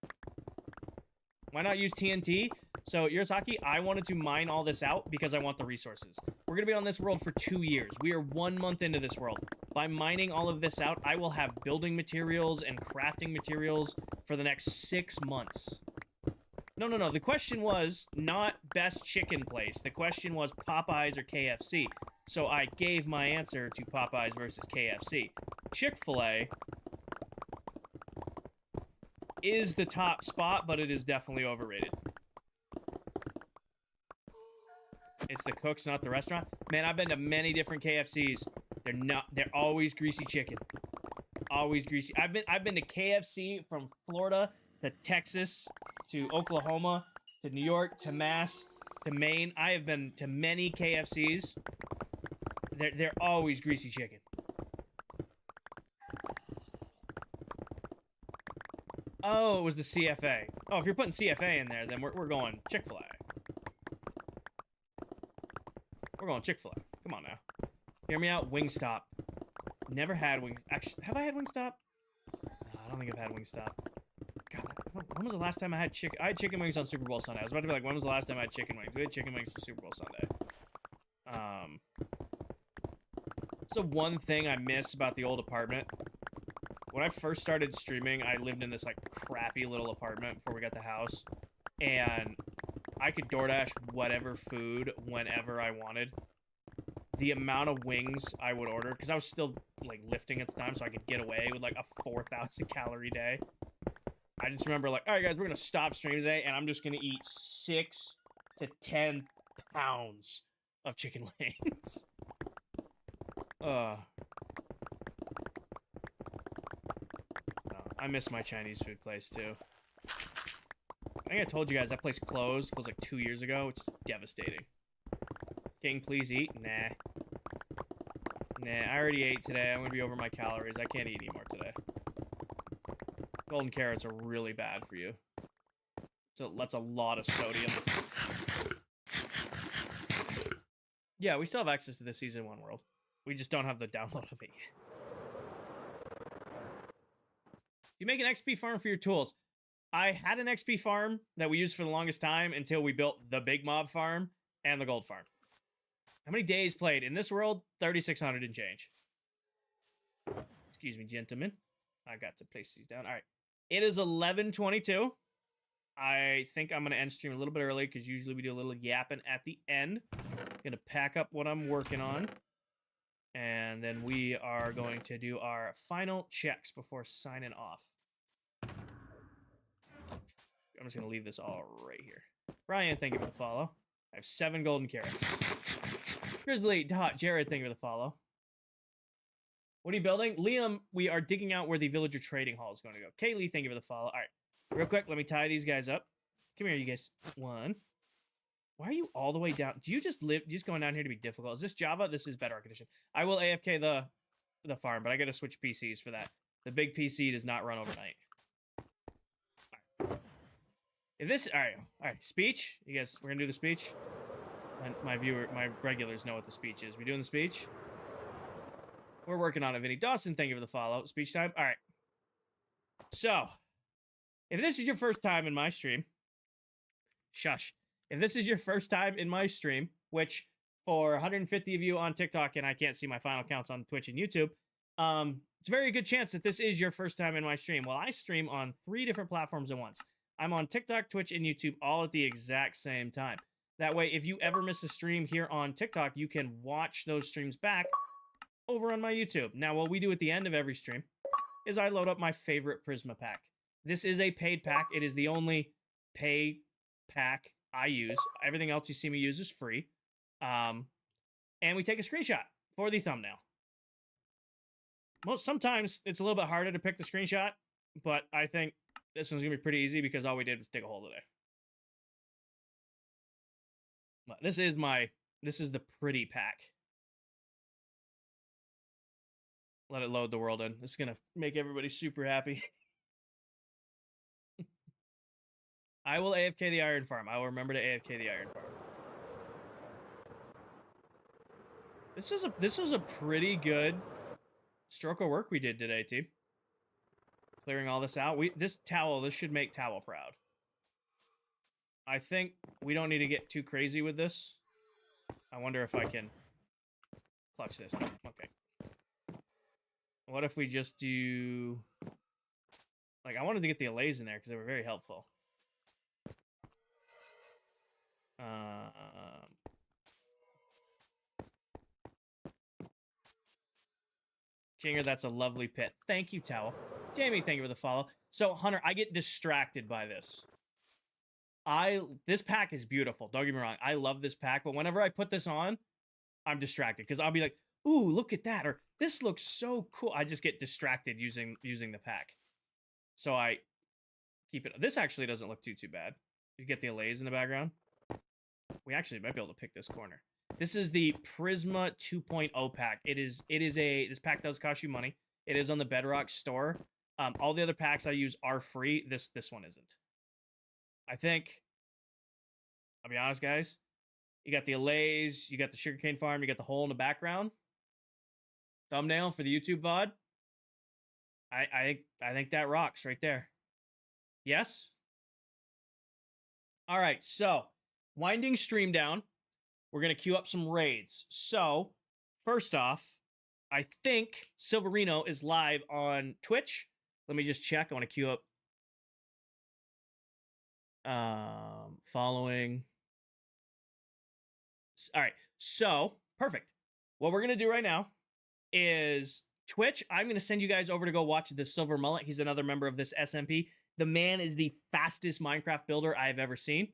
Why not use TNT? So, Yurosaki, I wanted to mine all this out because I want the resources. We're going to be on this world for 2 years. We are 1 month into this world. By mining all of this out, I will have building materials and crafting materials for the next 6 months. No. The question was not best chicken place. The question was Popeyes or KFC. So I gave my answer to Popeyes versus KFC. Chick-fil-A is the top spot, but it is definitely overrated. It's the cooks, not the restaurant. Man, I've been to many different KFCs. They're always greasy chicken. Always greasy. I've been to KFC from Florida to Texas to Oklahoma to New York to Mass to Maine. I have been to many KFCs. They're always greasy chicken. Oh, it was the CFA. Oh, if you're putting CFA in there, then we're going Chick-fil-A. We're going Chick-fil-A. Come on now. Hear me out. Wingstop. Never had Wing. Actually, have I had Wingstop? No, I don't think I've had Wingstop. God, when was the last time I had chicken? I had chicken wings on Super Bowl Sunday. I was about to be like, when was the last time I had chicken wings? We had chicken wings for Super Bowl Sunday. So one thing I miss about the old apartment. When I first started streaming, I lived in this, like, crappy little apartment before we got the house. And I could DoorDash whatever food whenever I wanted. The amount of wings I would order, because I was still, like, lifting at the time, so I could get away with, like, a 4,000 calorie day. I just remember, like, all right, guys, we're going to stop streaming today, and I'm just going to eat 6 to 10 pounds of chicken wings. I miss my Chinese food place, too. I think I told you guys that place closed like 2 years ago, which is devastating. King, please eat? Nah. Nah, I already ate today. I'm gonna be over my calories. I can't eat anymore today. Golden carrots are really bad for you. So that's a lot of sodium. Yeah, we still have access to the Season 1 world. We just don't have the download of it yet. You make an XP farm for your tools. I had an XP farm that we used for the longest time until we built the big mob farm and the gold farm. How many days played? In this world, 3,600 and change. Excuse me, gentlemen. I got to place these down. All right. It is 11:22. I think I'm going to end stream a little bit early because usually we do a little yapping at the end. Going to pack up what I'm working on. And then we are going to do our final checks before signing off. I'm just going to leave this all right here. Brian, thank you for the follow. I have 7 golden carrots. Grizzly, Dot, Jared, thank you for the follow. What are you building? Liam, we are digging out where the villager trading hall is going to go. Kaylee, thank you for the follow. All right. Real quick, let me tie these guys up. Come here, you guys. 1. Why are you all the way down? Do you just live? Just going down here to be difficult? Is this Java? This is Bedrock Edition. I will AFK the farm, but I got to switch PCs for that. The big PC does not run overnight. All right. If this, all right. Speech. You guys, we're gonna do the speech. And my regulars know what the speech is. We doing the speech? We're working on it, Vinny. Dawson, thank you for the follow. Speech time. All right. So, if this is your first time in my stream, shush. If this is your first time in my stream, which for 150 of you on TikTok, and I can't see my final counts on Twitch and YouTube, it's a very good chance that this is your first time in my stream. Well, I stream on 3 different platforms at once. I'm on TikTok, Twitch, and YouTube all at the exact same time. That way, if you ever miss a stream here on TikTok, you can watch those streams back over on my YouTube. Now, what we do at the end of every stream is I load up my favorite Prisma pack. This is a paid pack. It is the only pay pack I use. Everything else you see me use is free. And we take a screenshot for the thumbnail. Sometimes it's a little bit harder to pick the screenshot, but I think this one's gonna be pretty easy because all we did was dig a hole today. But this is the pretty pack. Let it load the world in. This is gonna make everybody super happy. I will AFK the Iron Farm. I will remember to AFK the Iron Farm. This was a pretty good stroke of work we did today, team. Clearing all this out. This should make Towel proud. I think we don't need to get too crazy with this. I wonder if I can clutch this. Okay. What if we just do... Like, I wanted to get the allays in there because they were very helpful. Kinger, that's a lovely pit. Thank you, Towel. Jamie, thank you for the follow. So, Hunter, I get distracted by this. This pack is beautiful. Don't get me wrong. I love this pack, but whenever I put this on, I'm distracted because I'll be like, ooh, look at that, or this looks so cool. I just get distracted using the pack. So I keep it. This actually doesn't look too bad. You get the allays in the background. We actually might be able to pick this corner. This is the Prisma 2.0 pack. This pack does cost you money. It is on the Bedrock store. All the other packs I use are free. This one isn't. I think, I'll be honest, guys. You got the allays, you got the sugarcane farm, you got the hole in the background. Thumbnail for the YouTube VOD. I think that rocks right there. Yes? All right, so winding stream down. We're going to queue up some raids. So, first off, I think Silverino is live on Twitch. Let me just check. I want to queue up following. All right, so perfect. What we're going to do right now is Twitch. I'm going to send you guys over to go watch the Silver Mullet. He's another member of this SMP. The man is the fastest Minecraft builder I've ever seen.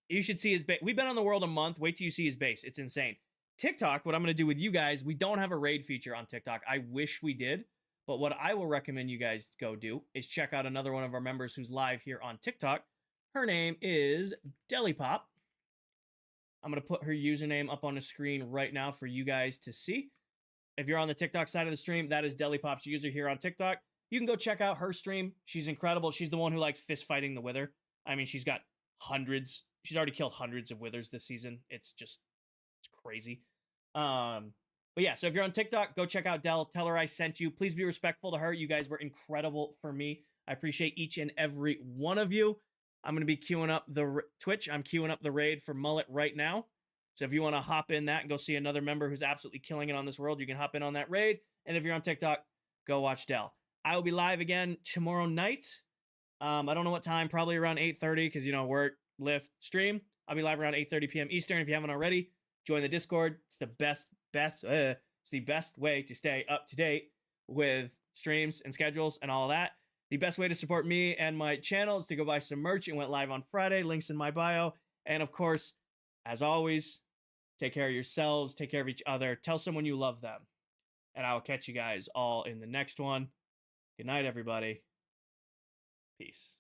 You should see his base. We've been on the world a month. Wait till you see his base. It's insane. TikTok, what I'm going to do with you guys, we don't have a raid feature on TikTok. I wish we did. But what I will recommend you guys go do is check out another one of our members who's live here on TikTok. Her name is Delipop. I'm going to put her username up on the screen right now for you guys to see. If you're on the TikTok side of the stream, that is Delipop's user here on TikTok. You can go check out her stream. She's incredible. She's the one who likes fist fighting the Wither. I mean, she's got hundreds. She's already killed hundreds of Withers this season. It's crazy. But yeah, so if you're on TikTok, go check out Del. Tell her I sent you. Please be respectful to her. You guys were incredible for me. I appreciate each and every one of you. I'm going to be queuing up the Twitch. I'm queuing up the raid for Mullet right now. So if you want to hop in that and go see another member who's absolutely killing it on this world, you can hop in on that raid. And if you're on TikTok, go watch Del. I will be live again tomorrow night. I don't know what time, probably around 8:30 because, work, lift, stream. I'll be live around 8:30 p.m. Eastern. If you haven't already, join the Discord. It's the best way to stay up to date with streams and schedules and all of that. The best way to support me and my channel is to go buy some merch. It went live on Friday. Links in my bio. And of course, as always, take care of yourselves, take care of each other, tell someone you love them. And I will catch you guys all in the next one. Good night, everybody. Peace.